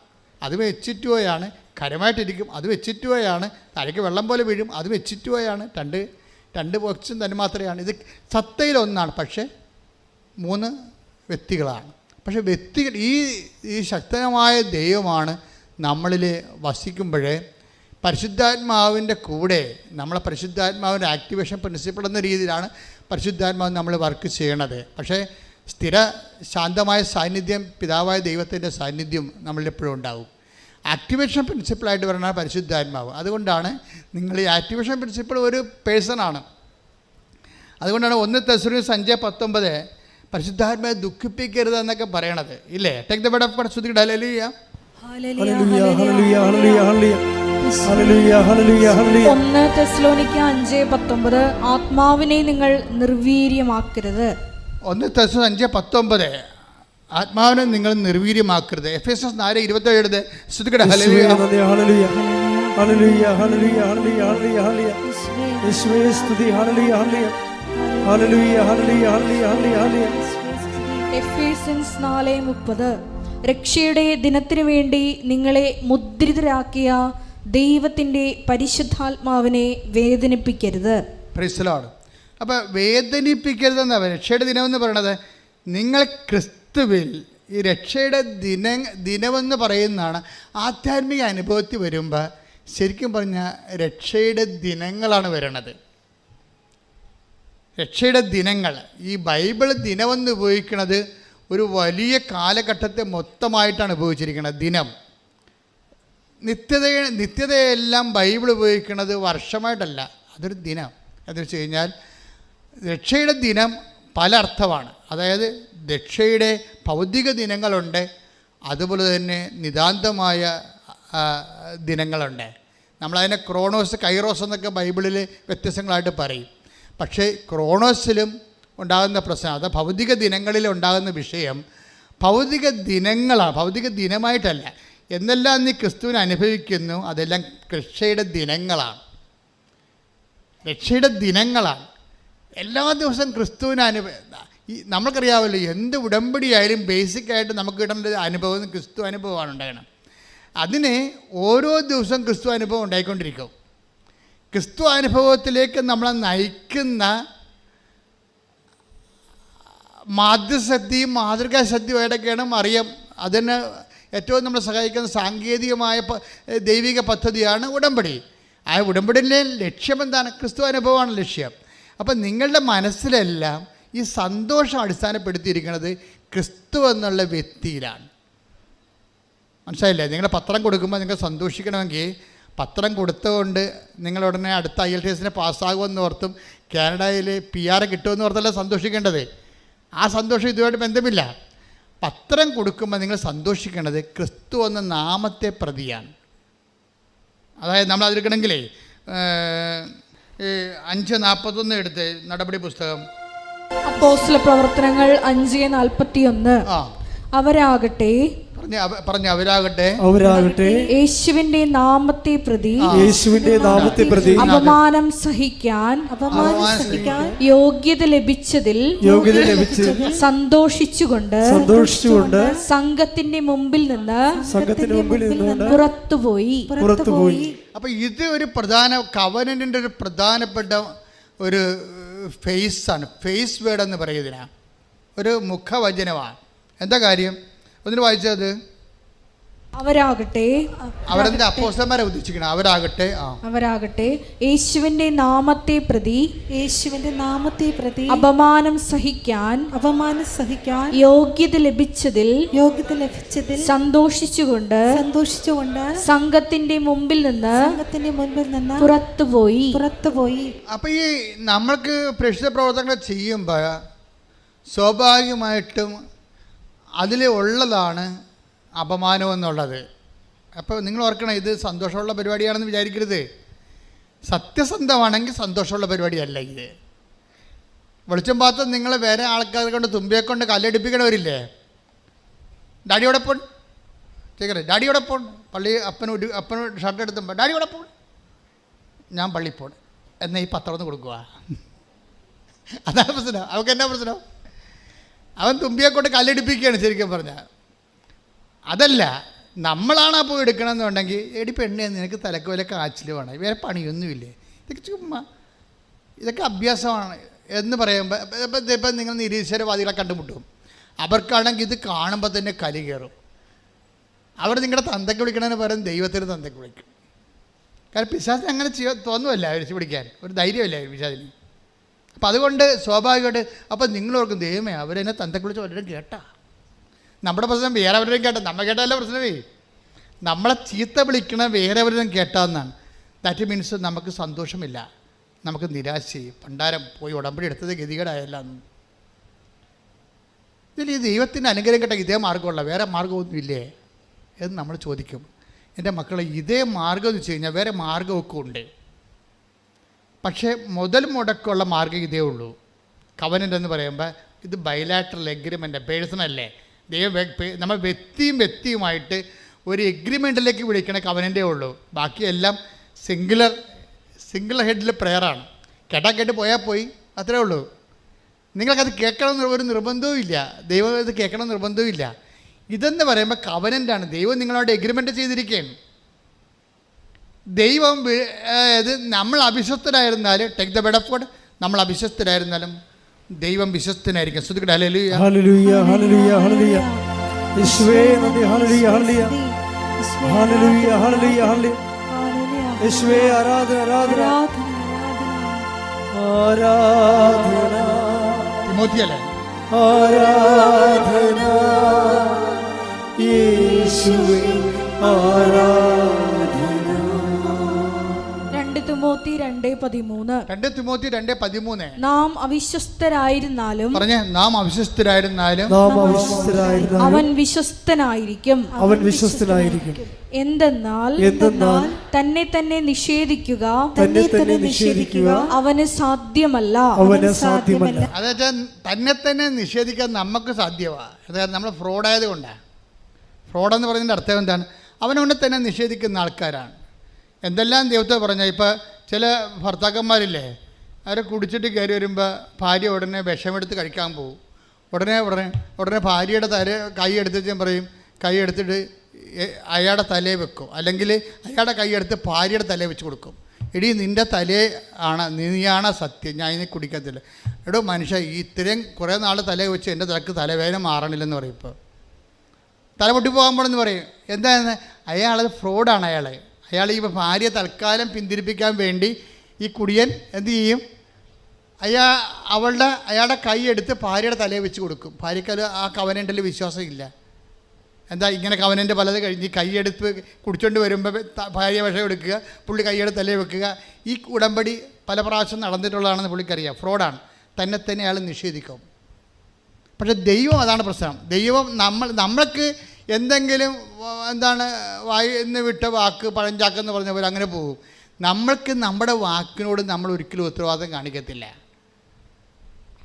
അത് വെച്ചിട്ടുപോയാണ്. കരമായിട്ടിരിക്കും, അത് വെച്ചിട്ടുപോയാണ്. തലയ്ക്ക് വെള്ളം പോലെ വീഴും, അത് വെച്ചിട്ടുപോയാണ്. രണ്ട് ബോക്സും തന്നെ മാത്രമാണ്. ഇത് സത്തയിൽ ഒന്നാണ്, പക്ഷേ 3 വ്യക്തികളാണ്. പക്ഷേ വ്യക്തികൾ, ഈ ശക്തമായ ദൈവമാണ് നമ്മളിൽ വസിക്കുമ്പോഴേ പരിശുദ്ധാത്മാവിൻ്റെ കൂടെ നമ്മളെ പരിശുദ്ധാത്മാവിൻ്റെ ആക്ടിവേഷൻ പ്രിൻസിപ്പിൾ എന്ന രീതിയിലാണ് പരിശുദ്ധാത്മാവ് നമ്മൾ വർക്ക് ചെയ്യണത്. പക്ഷേ സ്ഥിര ശാന്തമായ സാന്നിധ്യം, പിതാവായ ദൈവത്തിൻ്റെ സാന്നിധ്യം നമ്മളിലെപ്പോഴും ഉണ്ടാവും. ആക്ടിവേഷൻ പ്രിൻസിപ്പിളായിട്ട് പറയുന്ന പരിശുദ്ധാത്മാവ്. അതുകൊണ്ടാണ് നിങ്ങൾ ഈ ആക്ടിവേഷൻ പ്രിൻസിപ്പിൾ ഒരു പേഴ്സണാണ്. അതുകൊണ്ടാണ് 1 തെസ്സലോനിക്കർ 5:19 പരിശുദ്ധാത്മാവെ ദുഃഖിപ്പിക്കരുത് എന്നൊക്കെ പറയണത്. ഇല്ലേ? Take the word of God. ശ്രുതിക്കട്ടെ. ഹല്ലേലൂയ, hallelujah, hallelujah, hallelujah, hallelujah, hallelujah, hallelujah, ഹല്ലേലൂയ. 1 തെസ്സലോനിക്കർ 5:19 ആത്മാവിനെ നിങ്ങൾ നിർവീര്യമാക്കരുത്. 1 തെസ്സലോനിക്കർ 5:19 ആത്മാവിനെ നിങ്ങൾ നിർവീര്യമാക്കരുത്. എഫേസ്യർ 4:27 ശ്രുതിക്കട്ടെ. ഹല്ലേലൂയ, hallelujah, hallelujah, hallelujah, hallelujah, hallelujah, ഹല്ലേലൂയ. യേശുവേ സ്തുതി. ഹല്ലേലൂയ, ഹല്ലേലൂയ, ഹല്ലേലൂയ, ഹല്ലേലൂയ, ഹല്ലേലൂയ, ഹല്ലേലൂയ. എഫേസ്യൻസ് 4:30 രക്ഷയുടെ ദിനത്തിനു വേണ്ടി നിങ്ങളെ മുദ്രിതരാക്കിയ ദൈവത്തിൻ്റെ പരിശുദ്ധാത്മാവിനെ വേദനിപ്പിക്കരുത്. Praise the Lord. അപ്പോൾ വേദനിപ്പിക്കരുതെന്നാണ് രക്ഷയുടെ ദിനമെന്ന് പറയണത്. നിങ്ങൾ ക്രിസ്തുവിൽ ഈ രക്ഷയുടെ ദിനമെന്ന് പറയുന്നതാണ്. ആധ്യാത്മിക അനുഭവത്തിൽ വരുമ്പോൾ ശരിക്കും പറഞ്ഞാൽ രക്ഷയുടെ ദിനങ്ങളാണ് വരണത്. രക്ഷയുടെ ദിനങ്ങൾ, ഈ ബൈബിൾ ദിനമെന്ന് ഉപയോഗിക്കുന്നത് ഒരു വലിയ കാലഘട്ടത്തെ മൊത്തമായിട്ടാണ് ഉപയോഗിച്ചിരിക്കുന്നത്. ദിനം, നിത്യതയെല്ലാം ബൈബിൾ ഉപയോഗിക്കുന്നത് വർഷമായിട്ടല്ല, അതൊരു ദിനം. എന്ന് വെച്ച് കഴിഞ്ഞാൽ രക്ഷയുടെ ദിനം പല അർത്ഥമാണ്. അതായത് രക്ഷയുടെ ഭൗതിക ദിനങ്ങളുണ്ട്, അതുപോലെ തന്നെ നിതാന്തമായ ദിനങ്ങളുണ്ട്. നമ്മളതിനെ ക്രോണോസ്, കൈറോസ് എന്നൊക്കെ ബൈബിളിൽ വ്യത്യസ്തങ്ങളായിട്ട് പറയും. പക്ഷേ ക്രോണോസിലും ഉണ്ടാകുന്ന പ്രശ്നം, അത് ഭൗതിക ദിനങ്ങളിൽ ഉണ്ടാകുന്ന വിഷയം ഭൗതിക ദിനങ്ങളാണ്, ഭൗതിക ദിനമായിട്ടല്ല. എന്നെല്ലാം നീ ക്രിസ്തുവിനെ അനുഭവിക്കുന്നു, അതെല്ലാം രക്ഷയുടെ ദിനങ്ങളാണ്. രക്ഷയുടെ ദിനങ്ങളാണ്. എല്ലാ ദിവസവും ക്രിസ്തുവിനെ നമ്മൾക്കറിയാമല്ലോ, എന്ത് ഉടമ്പടിയായാലും ബേസിക്കായിട്ട് നമുക്ക് കിട്ടേണ്ട അനുഭവം ക്രിസ്തു അനുഭവമാണ് ഉണ്ടാകണം. അതിന് ഓരോ ദിവസവും ക്രിസ്തു അനുഭവം ഉണ്ടായിക്കൊണ്ടിരിക്കും. ക്രിസ്തു അനുഭവത്തിലേക്ക് നമ്മളെ നയിക്കുന്ന മാധ്യസ്ഥയും മാതൃകാശക്തിയുമായിട്ടൊക്കെയാണ് മറിയം. അതിന് ഏറ്റവും നമ്മളെ സഹായിക്കുന്ന സാങ്കേതികമായ ദൈവിക പദ്ധതിയാണ് ഉടമ്പടി. ആ ഉടമ്പടിയിലെ ലക്ഷ്യം എന്താണ്? ക്രിസ്തു അനുഭവമാണ് ലക്ഷ്യം. അപ്പം നിങ്ങളുടെ മനസ്സിലെല്ലാം ഈ സന്തോഷം അടിസ്ഥാനപ്പെടുത്തിയിരിക്കുന്നത് ക്രിസ്തു എന്നുള്ള വ്യക്തിയിലാണ്. മനസ്സിലായില്ലേ? നിങ്ങൾ പത്രം കൊടുക്കുമ്പോൾ നിങ്ങൾ സന്തോഷിക്കണമെങ്കിൽ പത്രം കൊടുത്തുകൊണ്ട് നിങ്ങൾ ഉടനെ അടുത്ത IELTS പാസ്സാകുമെന്ന് ഓർത്തും കാനഡയിൽ PR കിട്ടുമെന്ന് ഓർത്തല്ല സന്തോഷിക്കേണ്ടത്. ആ സന്തോഷം ഇതുമായിട്ട് ബന്ധമില്ല. പത്രം കൊടുക്കുമ്പോൾ നിങ്ങൾ സന്തോഷിക്കേണ്ടത് ക്രിസ്തു എന്ന നാമത്തെ പ്രതിയാണ്. അതായത് നമ്മൾ അതിരിക്കണമെങ്കിലേ 5:41 എടുത്ത് നടപടി പുസ്തകം, അപ്പോസ്തല പ്രവർത്തനങ്ങൾ 5:41. അവരാകട്ടെ യേശുവിന്റെ നാമത്തെ പ്രതി അപമാനം സഹിക്കാൻ യോഗ്യത ലഭിച്ചതിൽ സന്തോഷിച്ചുകൊണ്ട് സംഘത്തിന്റെ മുമ്പിൽ നിന്ന് പുറത്തുപോയി. അപ്പൊ ഇത് ഒരു പ്രധാന കവനന്റിന്റെ ഒരു പ്രധാനപ്പെട്ട ഒരു ഫേസാണ്. ഫേസ് വേർഡ് എന്ന് പറയുന്നതിനാ ഒരു മുഖവചനമാണ്. എന്താ കാര്യം? ഒന്നിന് വായിച്ചത് അവരെന്താ അപ്പോസ്തലന്മാരെ ഉദ്ദേശിക്കണം. അവരാകട്ടെ യേശുവിന്റെ നാമത്തെ പ്രതി അപമാനം സഹിക്കാൻ യോഗ്യത ലഭിച്ചതിൽ സന്തോഷിച്ചുകൊണ്ട് സംഘത്തിന്റെ മുമ്പിൽ നിന്ന് പുറത്തുപോയി. അപ്പൊ ഈ നമ്മൾക്ക് പ്രേക്ഷിത പ്രവർത്തനങ്ങൾ ചെയ്യുമ്പോൾ സ്വാഭാവികമായിട്ടും അതിൽ ഉള്ളതാണ് അപമാനം എന്നുള്ളത്. അപ്പോൾ നിങ്ങൾ ഓർക്കണം, ഇത് സന്തോഷമുള്ള പരിപാടിയാണെന്ന് വിചാരിക്കരുത്. സത്യസന്ധമാണെങ്കിൽ സന്തോഷമുള്ള പരിപാടിയല്ല ഇത്. വെളിച്ചം പാത്ത് നിങ്ങൾ വേറെ ആൾക്കാരെ കൊണ്ട് തുമ്പിയെ കൊണ്ട് കല്ലെടുപ്പിക്കണവരില്ലേ? ഡാഡിയോടെ പോൺ ചേക്കറേ, ഡാഡിയോടെ പോൺ പള്ളി അപ്പനോട് ഷർട്ട് എടുത്തുമ്പോൾ ഡാഡിയോടെ പോൺ, ഞാൻ പള്ളി പോൺ എന്നാൽ ഈ പത്രം ഒന്ന് കൊടുക്കുക. അതാണ് പ്രശ്നം. അവർക്ക് എന്നാ പ്രശ്നം? അവൻ തുമ്പിയെ കൊണ്ട് കല്ലെടുപ്പിക്കുകയാണ് ശരിക്കും പറഞ്ഞാൽ. അതല്ല, നമ്മളാണ് അപ്പോൾ എടുക്കണമെന്നുണ്ടെങ്കിൽ എടി പെണ്ണെ നിനക്ക് തലക്ക് വല്ല കാച്ചിൽ വേണം, വേറെ പണിയൊന്നുമില്ലേ, ഇതൊക്കെ ചുമ്മാ ഇതൊക്കെ അഭ്യാസമാണ് എന്ന് പറയുമ്പോൾ ഇപ്പം നിങ്ങൾ നിരീശ്വരവാദികളെ കണ്ടുമുട്ടും. അവർക്കാണെങ്കിൽ ഇത് കാണുമ്പോൾ തന്നെ കലി കയറും. അവർ നിങ്ങളുടെ തന്തയ്ക്ക് വിളിക്കണമെന്ന് പറയും, ദൈവത്തിന് തന്തയ്ക്ക് വിളിക്കും. കാരണം പിശാചിന് അങ്ങനെ തോന്നുമല്ല അഴിച്ചു പിടിക്കാൻ, ഒരു ധൈര്യമല്ല പിശാചിന്. അപ്പം അതുകൊണ്ട് സ്വാഭാവികമായിട്ട് അപ്പം നിങ്ങളോർക്കും ദൈവമേ അവരെന്നെ തന്തയ്ക്ക് വിളിച്ച് വല്ലവരും കേട്ടാ. നമ്മുടെ പ്രശ്നം വേറെ അവരും കേട്ടാ, നമ്മൾ കേട്ടല്ല പ്രശ്നമേ. നമ്മളെ ചീത്ത വിളിക്കണ വേറെ അവരും കേട്ടാന്നാണ്. ദാറ്റ് മീൻസ് നമുക്ക് സന്തോഷമില്ല, നമുക്ക് നിരാശയും പണ്ടാരം പോയി ഉടമ്പടി എടുത്തത് ഗതികേടായല്ല. ഇതിൽ ഈ ദൈവത്തിൻ്റെ അനുഗ്രഹം കേട്ട ഇതേ മാർഗ്ഗമുള്ള വേറെ മാർഗ്ഗമൊന്നുമില്ലേ എന്ന് നമ്മൾ ചോദിക്കും. എൻ്റെ മക്കളെ, ഇതേ മാർഗ്ഗം എന്ന് വെച്ച് കഴിഞ്ഞാൽ വേറെ മാർഗ്ഗമൊക്കെ ഉണ്ട്. പക്ഷേ മുതൽ മുടക്കമുള്ള മാർഗ്ഗം ഇതേ ഉള്ളൂ. കവനൻ്റ് എന്ന് പറയുമ്പോൾ ഇത് ബൈലാറ്ററൽ എഗ്രിമെൻ്റ്, പേഴ്സണല്ലേ. നമ്മൾ വ്യക്തിയുമായിട്ട് ഒരു എഗ്രിമെൻറ്റിലേക്ക് വിളിക്കണ കവനൻ്റേ ഉള്ളൂ. ബാക്കിയെല്ലാം സിംഗിൾ ഹെഡിൽ പ്രെയറാണ്. കേട്ട് പോയാൽ പോയി, അത്രേ ഉള്ളൂ. നിങ്ങൾക്കത് കേൾക്കണമെന്ന് ഒരു നിർബന്ധവും ഇല്ല, ദൈവം ഇത് കേൾക്കണം നിർബന്ധവും ഇല്ല. ഇതെന്ന് പറയുമ്പോൾ കവനൻ്റാണ്. ദൈവം നിങ്ങളോട് എഗ്രിമെൻ്റ് ചെയ്തിരിക്കുകയാണ്. ദൈവം ഇത് നമ്മൾ അവിശ്വസ്തരായിരുന്നാലും, take the bread of God, നമ്മൾ അവിശ്വസ്തരായിരുന്നാലും ദൈവം വിശ്വസ്തനായിരിക്കും. ശ്രദ്ധിക്കട്ടെ. ഹല്ലേലൂയ ഹല്ലേലൂയ ഹല്ലേലൂയ ഹല്ലേലൂയ. യേശുവേ നന്ദി. ഹല്ലേലൂയ ഹല്ലേലൂയ ഹല്ലേലൂയ ഹല്ലേലൂയ ഹല്ലേലൂയ. യേശുവേ ആരാധന ആരാധന ആരാധന. തിമോത്തിയല്ലേ? ആരാധന യേശുവേ ആരാധന. 2 തിമോത്തി 2:13. നാം അവിശ്വസ്തരായിരുന്നാലും അവൻ വിശ്വസ്തനായിരിക്കും. എന്തെന്നാൽ തന്നെ തന്നെ നിഷേധിക്കുക അവന് സാധ്യമല്ല. അതായത് തന്നെ തന്നെ നിഷേധിക്കാൻ നമുക്ക് സാധ്യമാണ്. അതായത് നമ്മൾ ഫ്രോഡായത് കൊണ്ടാണ്. ഫ്രോഡെന്ന് പറയുന്നതിൻ്റെ അർത്ഥം എന്താണ്? അവനവനെ തന്നെ നിഷേധിക്കുന്ന ആൾക്കാരാണ്. എന്തെല്ലാം ദൈവത്തെ പറഞ്ഞാൽ, ഇപ്പോൾ ചില ഭർത്താക്കന്മാരില്ലേ, അവർ കുടിച്ചിട്ട് കയറി വരുമ്പോൾ ഭാര്യ ഉടനെ വിഷമെടുത്ത് കഴിക്കാൻ പോകും. ഉടനെ ഭാര്യയുടെ കൈ എടുത്തിട്ട് പറയും, കൈ എടുത്തിട്ട് അയാളുടെ തലയിൽ വെക്കും, അല്ലെങ്കിൽ അയാളുടെ കൈ എടുത്ത് ഭാര്യയുടെ തലയിൽ വെച്ച് കൊടുക്കും. എടീ നിൻ്റെ തലേ ആണ്, നീയാണ് സത്യം, ഞാൻ ഇനി കുടിക്കത്തില്ല. എടോ മനുഷ്യ, ഈ ഇത്രയും കുറേ നാൾ തലേ വെച്ച് എൻ്റെ തലക്ക് തലവേദന മാറണില്ലെന്ന് പറയും. ഇപ്പോൾ തല പൊട്ടിപ്പോകാൻ പോണെന്ന് പറയും. എന്താണെന്ന്, അയാളത് ഫ്രോഡാണ്. അയാൾ ഈ ഭാര്യയെ തൽക്കാലം പിന്തിരിപ്പിക്കാൻ വേണ്ടി ഈ കുടിയൻ എന്ത് ചെയ്യും, അയാളുടെ കൈ എടുത്ത് ഭാര്യയുടെ തലയെ വെച്ച് കൊടുക്കും. ഭാര്യയ്ക്ക് ആ കവനൻ്റിൽ വിശ്വാസമില്ല. എന്താ ഇങ്ങനെ കവനൻ്റെ പലത് കഴിഞ്ഞ് കൈയെടുത്ത് കുടിച്ചോണ്ട് വരുമ്പോൾ ഭാര്യ വിഷം എടുക്കുക, പുള്ളി കൈയെടുത്ത് തലയിൽ വെക്കുക. ഈ ഉടമ്പടി പല പ്രാവശ്യം നടന്നിട്ടുള്ളതാണെന്ന് പുള്ളിക്കറിയാം. ഫ്രോഡാണ്. തന്നെ അയാൾ നിഷേധിക്കും. പക്ഷേ ദൈവം അതാണ് പ്രശ്നം. ദൈവം നമ്മൾക്ക് എന്തെങ്കിലും വായിന്ന് വിട്ട വാക്ക് പഴഞ്ചാക്കെന്ന് പറഞ്ഞ പോലെ അങ്ങനെ പോകും. നമ്മൾക്ക് നമ്മുടെ വാക്കിനോട് നമ്മൾ ഒരിക്കലും ഉത്തരവാദിത്തം കാണിക്കത്തില്ല.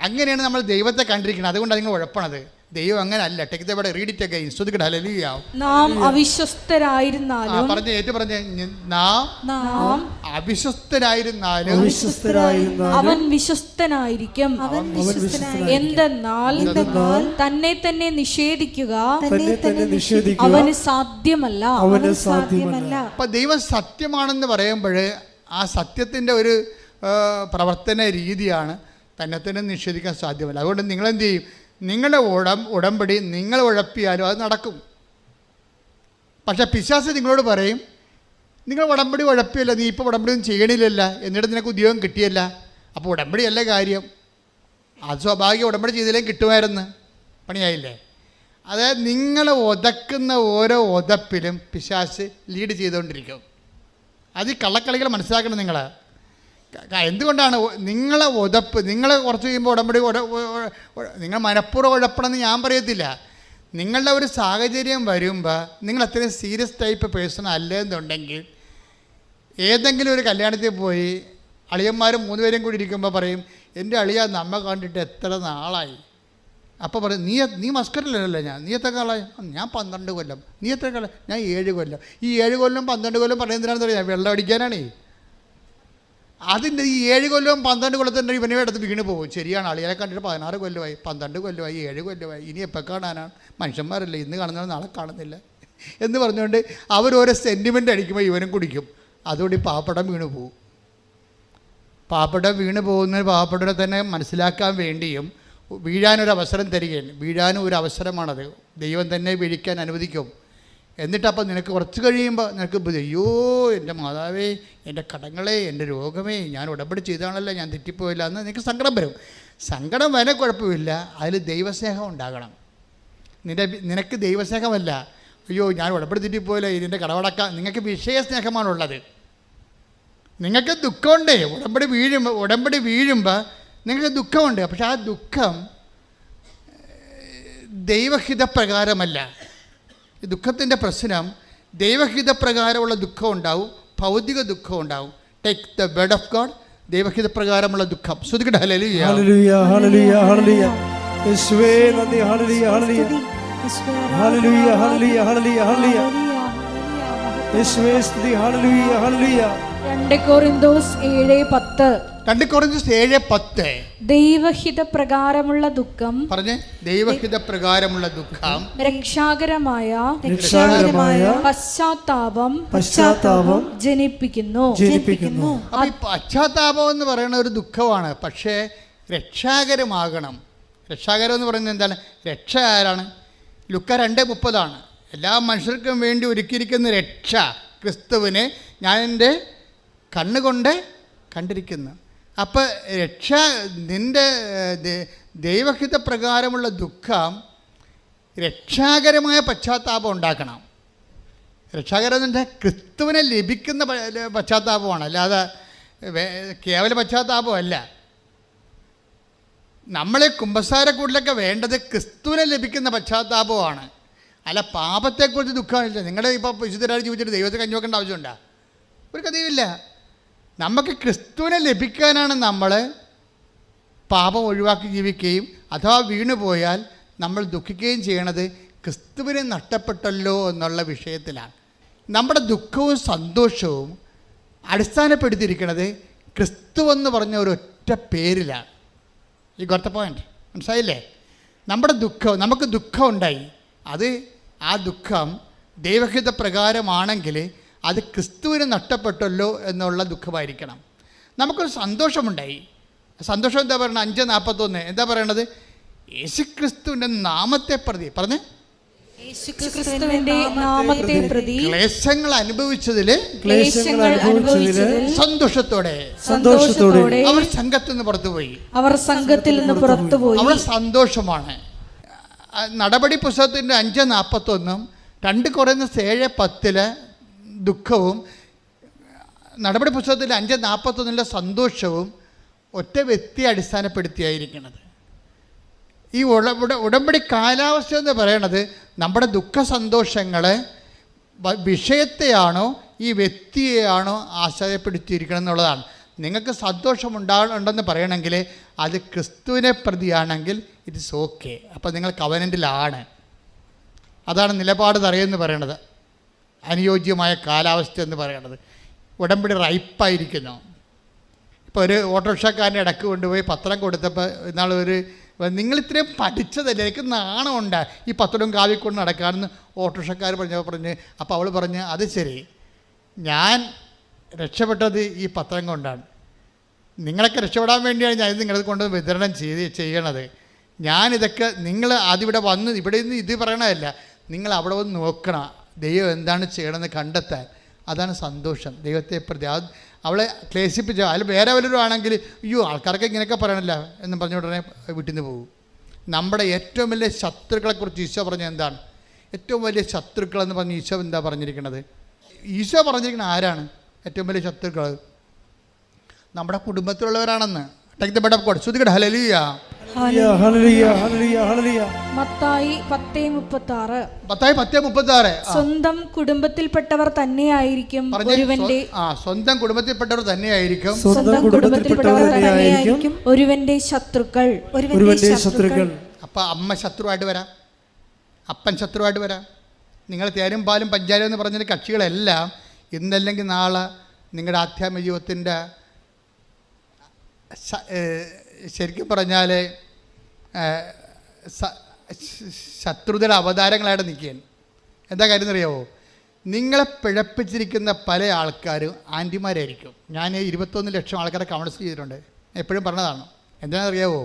അങ്ങനെയാണ് നമ്മൾ ദൈവത്തെ കണ്ടിരിക്കുന്നത്. അതുകൊണ്ട് അതിങ്ങൾ ഉഴപ്പണത്. ദൈവം അങ്ങനെ അല്ല. Take the word, read it again. സ്തുതിക്കട്ടെ, ഹല്ലേലൂയ. നാം അവിശ്വസ്തരായിരുന്നാലും നാം അവിശ്വസ്തരായിരുന്നാലും അവൻ വിശ്വസ്തനായിരിക്കും. എന്തെന്നാൽ തന്നെ തന്നെ നിഷേധിക്കുക അവന് സാധ്യമല്ല. അപ്പൊ ദൈവം സത്യമാണെന്ന് പറയുമ്പോൾ ആ സത്യത്തിൻ്റെ ഒരു പ്രവർത്തന രീതിയാണ് തന്നെ തന്നെ നിഷേധിക്കാൻ സാധ്യമല്ല. അതുകൊണ്ട് നിങ്ങളെന്ത് ചെയ്യും, നിങ്ങളുടെ ഉടമ്പടി നിങ്ങൾ ഉഴപ്പിയാലും അത് നടക്കും. പക്ഷേ പിശാച് നിങ്ങളോട് പറയും, നിങ്ങൾ ഉടമ്പടി ഉഴപ്പിയല്ല, നീ ഇപ്പോൾ ഉടമ്പടി ഒന്നും ചെയ്യണില്ലല്ല, എന്നിട്ട് നിനക്ക് ഉദ്യോഗം കിട്ടിയല്ല, അപ്പോൾ ഉടമ്പടിയല്ല കാര്യം. അത് സ്വാഭാവിക ഉടമ്പടി ചെയ്തില്ലെങ്കിൽ കിട്ടുമായിരുന്നു, പണിയായില്ലേ. അതായത് നിങ്ങളെ ഉതക്കുന്ന ഓരോ ഉതപ്പിലും പിശാച് ലീഡ് ചെയ്തുകൊണ്ടിരിക്കും. അത് ഈ കള്ളക്കളികൾ മനസ്സിലാക്കണം നിങ്ങൾ. എന്തുകൊണ്ടാണ് നിങ്ങളെ ഉതപ്പ്, നിങ്ങളെ കുറച്ച് കഴിയുമ്പോൾ ഉടമ്പടി നിങ്ങൾ മനഃപൂർവ്വം ഉഴപ്പണമെന്ന് ഞാൻ പറയത്തില്ല. നിങ്ങളുടെ ഒരു സാഹചര്യം വരുമ്പോൾ നിങ്ങൾ അത്രയും സീരിയസ് ടൈപ്പ് പേഴ്സൺ അല്ലെന്നുണ്ടെങ്കിൽ ഏതെങ്കിലും ഒരു കല്യാണത്തിൽ പോയി അളിയന്മാരും 3 പേരും കൂടി ഇരിക്കുമ്പോൾ പറയും, എൻ്റെ അളിയ നമ്മ കണ്ടിട്ട് എത്ര നാളായി. അപ്പോൾ പറയും, നീ മസ്കറ്റിലല്ലേ, നീ എത്ര കാലമായി? ഞാൻ 12 കൊല്ലം. നീ എത്ര കാലം? ഞാൻ 7 കൊല്ലം. ഈ 7 കൊല്ലം 12 കൊല്ലം പറയുന്നതിനാണെന്ന് പറയാം, വെള്ളം അടിക്കാനാണേ. അതിൻ്റെ ഈ 7 കൊല്ലവും 12 കൊല്ലത്തിൻ്റെ ഇവനെ എടുത്ത് വീണ് പോകും. ശരിയാണ്, അളിയെ കണ്ടിട്ട് 16 കൊല്ലമായി, 12 കൊല്ലമായി, 7 കൊല്ലമായി, ഇനി എപ്പോൾ കാണാനാണ്? മനുഷ്യന്മാരല്ലേ, ഇന്ന് കാണുന്നവർ നാളെ കാണുന്നില്ല എന്ന് പറഞ്ഞുകൊണ്ട് അവരോരോ സെൻറ്റിമെൻ്റ് അടിക്കുമ്പോൾ ഇവനും കുടിക്കും. അതുകൊണ്ട് ഈ പാപ്പടം വീണ് പോകും. പാപ്പടം വീണ് പോകുന്നതിന് പാപ്പടനെ തന്നെ മനസ്സിലാക്കാൻ വേണ്ടിയും വീഴാനൊരവസരം തരികയാണ്. വീഴാനും ഒരു അവസരമാണത്. ദൈവം തന്നെ വീഴിക്കാൻ അനുവദിക്കും. എന്നിട്ടപ്പം നിനക്ക് കുറച്ച് കഴിയുമ്പോൾ നിനക്ക് അയ്യോ എൻ്റെ മാതാവേ, എൻ്റെ കടങ്ങളെ, എൻ്റെ രോഗമേ, ഞാൻ ഉടമ്പടി ചെയ്താണല്ലോ, ഞാൻ തെറ്റിപ്പോയില്ല എന്ന് നിനക്ക് സങ്കടം വരും. സങ്കടം വരെ കുഴപ്പമില്ല, അതിൽ ദൈവസ്നേഹം ഉണ്ടാകണം. നിനക്ക് ദൈവസ്നേഹമല്ല, അയ്യോ ഞാൻ ഉടമ്പടി തെറ്റിപ്പോയില്ല, ഇതിൻ്റെ കടവടക്കാം. നിങ്ങൾക്ക് വിഷയസ്നേഹമാണുള്ളത്. നിങ്ങൾക്ക് ദുഃഖമുണ്ട്. ഉടമ്പടി വീഴുമ്പോൾ നിങ്ങൾക്ക് ദുഃഖമുണ്ട്. പക്ഷെ ആ ദുഃഖം ദൈവഹിതപ്രകാരമല്ല. ഈ ദുഃഖത്തിൻ്റെ പ്രശ്നം ദൈവഹിതപ്രകാരമുള്ള ദുഃഖം ഉണ്ടാവും, ഭൗതിക ദുഃഖം ഉണ്ടാവും. Take the word of God, ദൈവഹിതപ്രകാരമുള്ള ദുഃഖം. ശ്രുതിക്കട്ടെ, ഹല്ലേലൂയ, ഹല്ലേലൂയ, ഹല്ലേലൂയ, ഹല്ലേലൂയ. യേശുവേ നന്ദി, ഹല്ലേലൂയ, ഹല്ലേലൂയ, ഹല്ലേലൂയ, ഹല്ലേലൂയ, ഹല്ലേലൂയ, ഹല്ലേലൂയ. യേശുവേ സ്തുതി, ഹല്ലേലൂയ, ഹല്ലേലൂയ. 2 കൊരിന്തോസ് 7:10. 2 കൊരിന്തോസ് 7:10. ദൈവഹിത പ്രകാരമുള്ള ദുഃഖം, പറഞ്ഞേ, ദൈവഹിത പ്രകാരമുള്ള ദുഃഖം രക്ഷാകരമായ പശ്ചാത്താപം ജനിപ്പിക്കുന്നു. അപ്പോൾ ഈ പശ്ചാത്താപം എന്ന് പറയുന്ന ഒരു ദുഃഖമാണ്. പക്ഷേ രക്ഷാകരമാകണം. രക്ഷാകരം എന്ന് പറയുന്നത് എന്താണ്? രക്ഷ ആരാണ്? ലുക്ക 2:30 എല്ലാ മനുഷ്യർക്കും വേണ്ടി ഒരുക്കിയിരിക്കുന്ന രക്ഷ ക്രിസ്തുവിനെ ഞാൻ എൻ്റെ കണ്ണുകൊണ്ട് കണ്ടിരിക്കുന്നു. അപ്പോൾ രക്ഷ നിൻ്റെ ദൈവഹിത പ്രകാരമുള്ള ദുഃഖം രക്ഷാകരമായ പശ്ചാത്താപം ഉണ്ടാക്കണം. രക്ഷാകരം എന്ന് വെച്ചാൽ ക്രിസ്തുവിനെ ലഭിക്കുന്ന പശ്ചാത്താപമാണ്, അല്ലാതെ കേവല പശ്ചാത്താപമല്ല. നമ്മളെ കുമ്പസാരക്കൂട്ടിലൊക്കെ വേണ്ടത് ക്രിസ്തുവിനെ ലഭിക്കുന്ന പശ്ചാത്താപമാണ്, അല്ല പാപത്തെക്കുറിച്ച് ദുഃഖമില്ല. നിങ്ങളുടെ ഇപ്പോൾ വിശുദ്ധരായി ജീവിച്ചിട്ട് ദൈവത്തെ കഞ്ഞി വെക്കേണ്ട ആവശ്യമുണ്ടോ? ഒരു കഥയുമില്ല. നമുക്ക് ക്രിസ്തുവിനെ ലഭിക്കാനാണ് നമ്മൾ പാപം ഒഴിവാക്കി ജീവിക്കുകയും അഥവാ വീണുപോയാൽ നമ്മൾ ദുഃഖിക്കുകയും ചെയ്യണത് ക്രിസ്തുവിനെ നഷ്ടപ്പെട്ടല്ലോ എന്നുള്ള വിഷയത്തിലാണ്. നമ്മുടെ ദുഃഖവും സന്തോഷവും അടിസ്ഥാനപ്പെടുത്തിയിരിക്കുന്നത് ക്രിസ്തു എന്ന് പറഞ്ഞ ഒരൊറ്റ പേരിലാണ്. ഈ ഗോട്ട് ദ പോയിന്റ്, മനസ്സിലായില്ലേ? നമുക്ക് ദുഃഖം ഉണ്ടായി, ആ ദുഃഖം ദൈവഹിത പ്രകാരമാണെങ്കിൽ അത് ക്രിസ്തുവിന് നഷ്ടപ്പെട്ടല്ലോ എന്നുള്ള ദുഃഖമായിരിക്കണം. നമുക്കൊരു സന്തോഷമുണ്ടായി. സന്തോഷം എന്താ പറയുന്നത്? 5:41 എന്താ പറയണത്? യേശുക്രിസ്തുവിൻ്റെ നാമത്തെ പ്രതി പറഞ്ഞേ, യേശുക്രിസ്തുവിന്റെ നാമത്തെ പ്രതി ക്ലേശങ്ങൾ അനുഭവിച്ചതിൽ സന്തോഷത്തോടെ അവർ സംഘത്തിൽ നിന്ന് പുറത്തുപോയി. അവിടെ സന്തോഷമാണ്. നടപടി പുസ്തകത്തിൻ്റെ 5:41 2 കൊരിന്ത്യർ 7:10 ദുഃഖവും നടപടി പുസ്തകത്തിലെ 5:41 സന്തോഷവും ഒറ്റ വ്യക്തിയെ അടിസ്ഥാനപ്പെടുത്തിയായിരിക്കുന്നത്. ഈ ഉടമ്പടി കാലാവസ്ഥ എന്ന് പറയണത് നമ്മുടെ ദുഃഖ സന്തോഷങ്ങളെ വിഷയത്തെയാണോ ഈ വ്യക്തിയെയാണോ ആശ്രയപ്പെടുത്തിയിരിക്കണം എന്നുള്ളതാണ്. നിങ്ങൾക്ക് സന്തോഷമുണ്ടെന്ന് പറയണമെങ്കിൽ അത് ക്രിസ്തുവിനെ പ്രതിയാണെങ്കിൽ ഇറ്റ്സ് ഓക്കെ. അപ്പോൾ നിങ്ങൾ കവനൻറ്റിലാണ്. അതാണ് നിലപാട് തറയെന്ന് പറയണത്, അനുയോജ്യമായ കാലാവസ്ഥ എന്ന് പറയണത്. ഉടമ്പടി റൈപ്പായിരിക്കുന്നു. ഇപ്പോൾ ഒരു ഓട്ടോറിക്ഷക്കാരൻ്റെ ഇടയ്ക്ക് കൊണ്ടുപോയി പത്രം കൊടുത്തപ്പോൾ നിങ്ങൾ ഇത്രയും പഠിച്ചതല്ലേ, എനിക്ക് നാണമുണ്ട് ഈ പത്രവും കാവിക്കൊണ്ട് നടക്കാമെന്ന് ഓട്ടോറിക്ഷക്കാർ പറഞ്ഞ് അപ്പോൾ അവൾ പറഞ്ഞ്, അത് ശരി, ഞാൻ രക്ഷപ്പെട്ടത് ഈ പത്രം കൊണ്ടാണ്. നിങ്ങളൊക്കെ രക്ഷപ്പെടാൻ വേണ്ടിയാണ് ഞാൻ നിങ്ങളത് കൊണ്ട് വിതരണം ചെയ്യണത്. ഞാനിതൊക്കെ നിങ്ങൾ ആദ്യം വന്ന് ഇവിടെ നിന്ന് ഇത് പറയണതല്ല, നിങ്ങൾ അവിടെ വന്ന് നോക്കണം ദൈവം എന്താണ് ചെയ്യണമെന്ന് കണ്ടെത്താൻ. അതാണ് സന്തോഷം ദൈവത്തെ പ്രതി. അവളെ ക്ലേശിപ്പിച്ച അതിൽ വേറെ വല്ലവരും ആണെങ്കിൽ അയ്യോ ആൾക്കാർക്ക് ഇങ്ങനെയൊക്കെ പറയണില്ല എന്ന് പറഞ്ഞ ഉടനെ വീട്ടിൽ നിന്ന് പോകും. നമ്മുടെ ഏറ്റവും വലിയ ശത്രുക്കളെക്കുറിച്ച് ഈശോ പറഞ്ഞത് എന്താണ്? ഏറ്റവും വലിയ ശത്രുക്കളെന്ന് പറഞ്ഞ് ഈശോ എന്താ പറഞ്ഞിരിക്കുന്നത്? ഈശോ പറഞ്ഞിരിക്കുന്നത് ആരാണ് ഏറ്റവും വലിയ ശത്രുക്കൾ? നമ്മുടെ കുടുംബത്തിലുള്ളവരാണെന്ന്. ഹല്ലേലൂയ. മത്തായി 10:36 സ്വന്തം കുടുംബത്തിൽപ്പെട്ടവർ തന്നെയായിരിക്കും ഒരുവന്റെ സ്വന്തം കുടുംബത്തിൽപ്പെട്ടവർ തന്നെയായിരിക്കും ഒരുവന്റെ ശത്രുക്കൾ. അപ്പം അമ്മ ശത്രുവായിട്ട് വരാം, അപ്പൻ ശത്രുവായിട്ട് വരാം. നിങ്ങൾ തേരും പാലും പഞ്ചാരം എന്ന് പറഞ്ഞ കക്ഷികളെല്ലാം ഇന്നല്ലെങ്കിൽ നാളെ നിങ്ങളുടെ ആധ്യാത്മിക ജീവിതത്തിൻ്റെ ശരിക്കും പറഞ്ഞാൽ ശത്രുതയുടെ അവതാരങ്ങളായിട്ട് നിൽക്കുകയാണ്. എന്താ കാര്യം എന്നറിയാമോ? നിങ്ങളെ പിഴപ്പിച്ചിരിക്കുന്ന പല ആൾക്കാരും ആൻറ്റിമാരായിരിക്കും. ഞാൻ 21 ലക്ഷം ആൾക്കാരെ കൗൺസിൽ ചെയ്തിട്ടുണ്ട്. എപ്പോഴും പറഞ്ഞതാണ്. എന്താണെന്നറിയാമോ?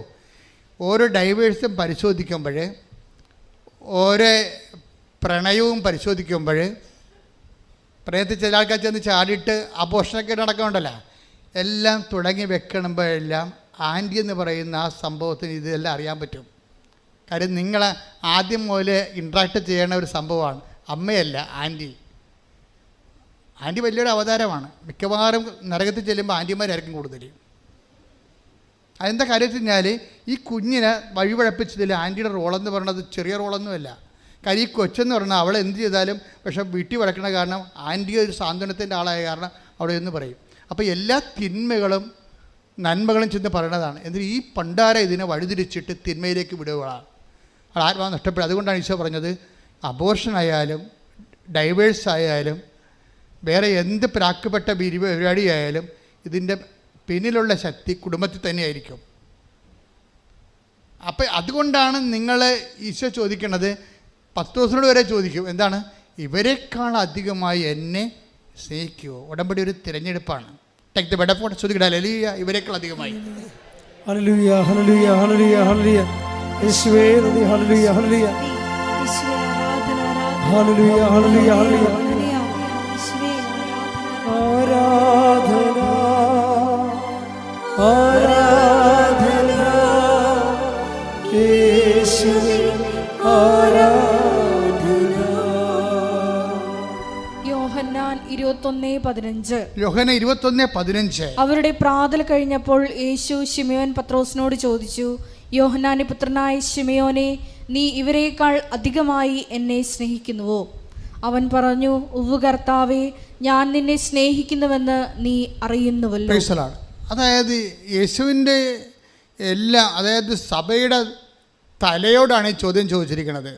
ഓരോ ഡൈവേഴ്സും പരിശോധിക്കുമ്പോൾ, ഓരോ പ്രണയവും പരിശോധിക്കുമ്പോൾ, പ്രണയത്തിൽ ചില ആൾക്കാർ ചെന്ന് ചാടിയിട്ട് അപോഷണൊക്കെ നടക്കുന്നുണ്ടല്ലോ, എല്ലാം തുടങ്ങി വെക്കണമ്പോഴെല്ലാം ആൻറ്റി എന്ന് പറയുന്ന ആ സംഭവത്തിന് ഇതെല്ലാം അറിയാൻ പറ്റും. കാര്യം നിങ്ങൾ ആദ്യം മുതൽ ഇൻട്രാക്ട് ചെയ്യണ ഒരു സംഭവമാണ്. അമ്മയല്ല, ആൻറ്റി. ആൻറ്റി വലിയൊരു അവതാരമാണ്. മിക്കവാറും നരകത്തിൽ ചെല്ലുമ്പോൾ ആൻറ്റിമാരായിരിക്കും കൂടുതൽ. അതെന്താ കാര്യം വെച്ച് കഴിഞ്ഞാൽ ഈ കുഞ്ഞിനെ വഴിപഴപ്പിച്ചതിൽ ആൻറ്റിയുടെ റോളെന്ന് പറയുന്നത് ചെറിയ റോളൊന്നുമല്ല. കാര്യം ഈ കൊച്ചെന്ന് പറഞ്ഞാൽ അവൾ എന്ത് ചെയ്താലും പക്ഷേ വീട്ടിൽ വഴക്കണ കാരണം ആൻറ്റി ഒരു സാന്ത്വനത്തിൻ്റെ ആളായ കാരണം അവിടെ എന്ന് പറയും. അപ്പോൾ എല്ലാ തിന്മകളും നന്മകളും ചെന്ന് പറയണതാണ്. എന്നിട്ട് ഈ പണ്ടാര ഇതിനെ വഴിതിരിച്ചിട്ട് തിന്മയിലേക്ക് വിടുകയാണ്. അത് ആത്മാവ് നഷ്ടപ്പെടും. അതുകൊണ്ടാണ് ഈശോ പറഞ്ഞത്, അബോർഷനായാലും ഡൈവേഴ്സ് ആയാലും വേറെ എന്ത് പ്രാക്കപ്പെട്ട പരിപാടിയായാലും ഇതിൻ്റെ പിന്നിലുള്ള ശക്തി കുടുംബത്തിൽ തന്നെയായിരിക്കും. അപ്പം അതുകൊണ്ടാണ് നിങ്ങൾ ഈശോ ചോദിക്കുന്നത്, പത്രോസിനോട് വരെ ചോദിക്കും, എന്താണ്? ഇവരെക്കാൾ അധികമായി എന്നെ സ്നേഹിക്കുമോ? ഉടമ്പടി ഒരു തിരഞ്ഞെടുപ്പാണ്. ടേക്ക് ദ ബെഡ് ഓഫ് ചോദിക്കട്ടെ. ഹല്ലേലൂയ. ഇവരെക്കാൾ അധികമായി. ഹല്ലേലൂയ, ഹല്ലേലൂയ, ഹല്ലേലൂയ, ഹല്ലേലൂയ. യേശുവേ നന്ദി. ഹല്ലേലൂയ, ഹല്ലേലൂയ, ഹല്ലേലൂയ, ഹല്ലേലൂയ, ഹല്ലേലൂയ. ആരാധന, ആരാധന യേശുവേ, ആരാധന. യോഹന്നാൻ 21:15 അവരുടെ പ്രാതൽ കഴിഞ്ഞപ്പോൾ യേശു ശിമയോൻ പത്രോസിനോട് ചോദിച്ചു, യോഹന്നാന്റെ പുത്രനായ ശിമയോനെ, നീ ഇവരെക്കാൾ അധികമായി എന്നെ സ്നേഹിക്കുന്നുവോ? അവൻ പറഞ്ഞു, ഉവ്വ് കർത്താവേ, ഞാൻ നിന്നെ സ്നേഹിക്കുന്നുവെന്ന് നീ അറിയുന്നുവല്ലോ. അതായത് യേശുവിൻ്റെ അതായത് സഭയുടെ തലയോടാണ് ഈ ചോദ്യം ചോദിച്ചിരിക്കുന്നത്.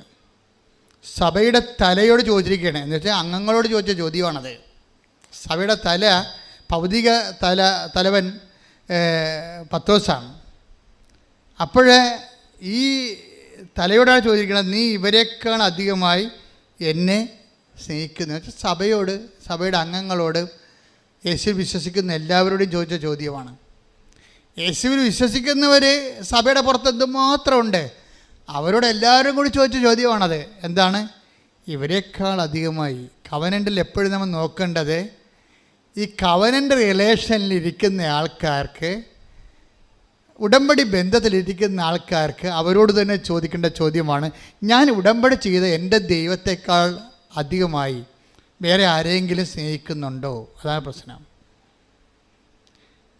സഭയുടെ തലയോട് ചോദിച്ചിരിക്കുകയാണ്. എന്ന് വെച്ചാൽ അംഗങ്ങളോട് ചോദിച്ച ചോദ്യമാണത്. സഭയുടെ ഭൗതിക തലവൻ പത്രോസാണ്. അപ്പോഴേ ഈ തലയോടാണ് ചോദിച്ചിരിക്കുന്നത്, നീ ഇവരെക്കാൾ അധികമായി എന്നെ സ്നേഹിക്കുന്നു. സഭയോട് സഭയുടെ അംഗങ്ങളോട്, യേശുവിൽ വിശ്വസിക്കുന്ന എല്ലാവരോടും ചോദിച്ച ചോദ്യമാണ്. യേശുവിൽ വിശ്വസിക്കുന്നവർ സഭയുടെ പുറത്ത് എന്തുമാത്രമുണ്ട്, അവരോട് എല്ലാവരും കൂടി ചോദിച്ച ചോദ്യമാണത്. എന്താണ്? ഇവരെക്കാൾ അധികമായി കവനൻ്റിൽ എപ്പോഴും നമ്മൾ നോക്കേണ്ടത്, ഈ കവനൻ്റ് റിലേഷനിലിരിക്കുന്ന ആൾക്കാർക്ക്, ഉടമ്പടി ബന്ധത്തിലിരിക്കുന്ന ആൾക്കാർക്ക് അവരോട് തന്നെ ചോദിക്കേണ്ട ചോദ്യമാണ്, ഞാൻ ഉടമ്പടി ചെയ്ത എൻ്റെ ദൈവത്തെക്കാൾ അധികമായി വേറെ ആരെങ്കിലും സ്നേഹിക്കുന്നുണ്ടോ? അതാണ് പ്രശ്നം.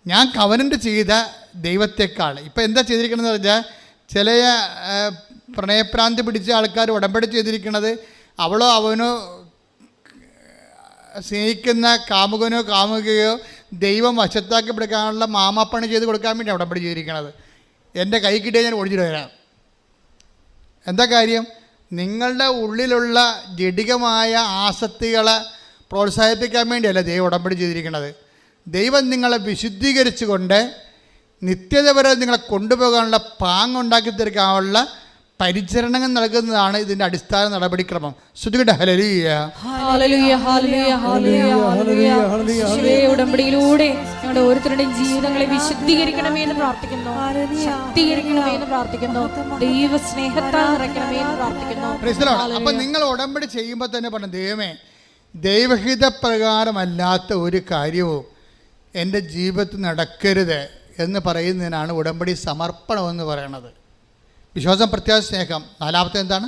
ഞാൻ കവനൻ്റ് ചെയ്ത ദൈവത്തെക്കാൾ, ഇപ്പം എന്താ ചെയ്തിരിക്കണമെന്ന് പറഞ്ഞാൽ, ചില പ്രണയപ്രാന്തി പിടിച്ച ആൾക്കാർ ഉടമ്പടി ചെയ്തിരിക്കുന്നത് അവളോ അവനോ സ്നേഹിക്കുന്ന കാമുകനോ കാമുകയോ ദൈവം വശത്താക്കി പിടിക്കാനുള്ള മാമാപ്പണി ചെയ്ത് കൊടുക്കാൻ വേണ്ടി ഉടമ്പടി ചെയ്തിരിക്കുന്നത്. എൻ്റെ കൈ കിട്ടിയാൽ ഞാൻ ഓടിച്ചിട്ട് വരാം. എന്താ കാര്യം? നിങ്ങളുടെ ഉള്ളിലുള്ള ജഡികമായ ആസക്തികളെ പ്രോത്സാഹിപ്പിക്കാൻ വേണ്ടിയല്ല ദൈവം ഉടമ്പടി ചെയ്തിരിക്കുന്നത്. ദൈവം നിങ്ങളെ വിശുദ്ധീകരിച്ചുകൊണ്ട് നിത്യത വരെ നിങ്ങളെ കൊണ്ടുപോകാനുള്ള പാങ്ങുണ്ടാക്കി തീർക്കാനുള്ള പരിചരണങ്ങൾ നൽകുന്നതാണ് ഇതിൻ്റെ അടിസ്ഥാന നടപടിക്രമം. ശ്രുതികട്ടെ ഹല്ലേലൂയ. ഹല്ലേലൂയ, ഹല്ലേലൂയ, ഹല്ലേലൂയ, ഹല്ലേലൂയ. യേശുവേ, ഉടമ്പടിയിലൂടെ ഞങ്ങളുടെ ഓരോരുത്തരുടെയും ജീവിതങ്ങളെ വിശുദ്ധീകരിക്കണമേ എന്ന് പ്രാർത്ഥിക്കുന്നു, ശക്തീകരിക്കണമേ എന്ന് പ്രാർത്ഥിക്കുന്നു, ദൈവ സ്നേഹത്താൽ നിറയ്ക്കണമേ എന്ന് പ്രാർത്ഥിക്കുന്നു. അപ്പം നിങ്ങൾ ഉടമ്പടി ചെയ്യുമ്പോൾ തന്നെ പറഞ്ഞു, ദൈവമേ, ദൈവഹിതപ്രകാരമല്ലാത്ത ഒരു കാര്യവും എൻ്റെ ജീവിതത്തിൽ നടക്കരുത് എന്ന് പറയുന്നതിനാണ് ഉടമ്പടി സമർപ്പണം എന്ന് പറയുന്നത്. വിശ്വാസം, പ്രത്യാശ, സ്നേഹം. നാലാമത്തെ എന്താണ്?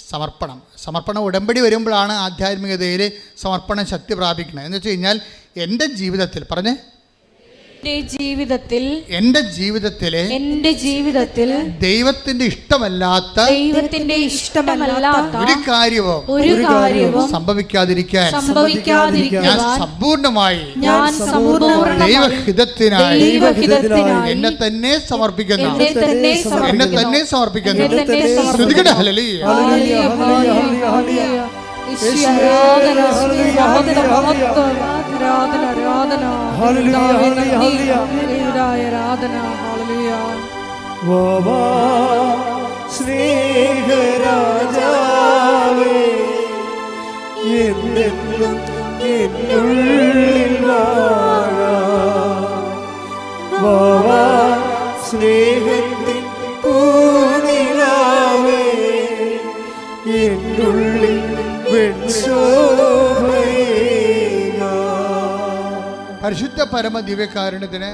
സമർപ്പണം. സമർപ്പണം ഉടമ്പടി വരുമ്പോഴാണ് ആധ്യാത്മികതയിൽ സമർപ്പണം ശക്തി പ്രാപിക്കുന്നത്. എന്ന് വെച്ച് കഴിഞ്ഞാൽ എൻ്റെ ജീവിതത്തിൽ പറഞ്ഞേ, എൻ്റെ ജീവിതത്തിൽ ദൈവത്തിന്റെ ഇഷ്ടമല്ലാത്ത ഒരു കാര്യവും സംഭവിക്കാതിരിക്കാൻ ഞാൻ സമ്പൂർണമായി ദൈവഹിതത്തിനായി എന്നെ തന്നെ സമർപ്പിക്കുന്നു. ശ്രുതികട്ടെ ഹല്ലേലൂയ. സ്നേഹരാജാവേ, എന്നെന്നും എന്നുള്ളിൽ വാഴാം. സ്നേഹത്തിൻ പൂനിലാവേ, എന്നുള്ളിൽ പരിശുദ്ധ പരമ ദിവ്യകാരുണ്യത്തിന്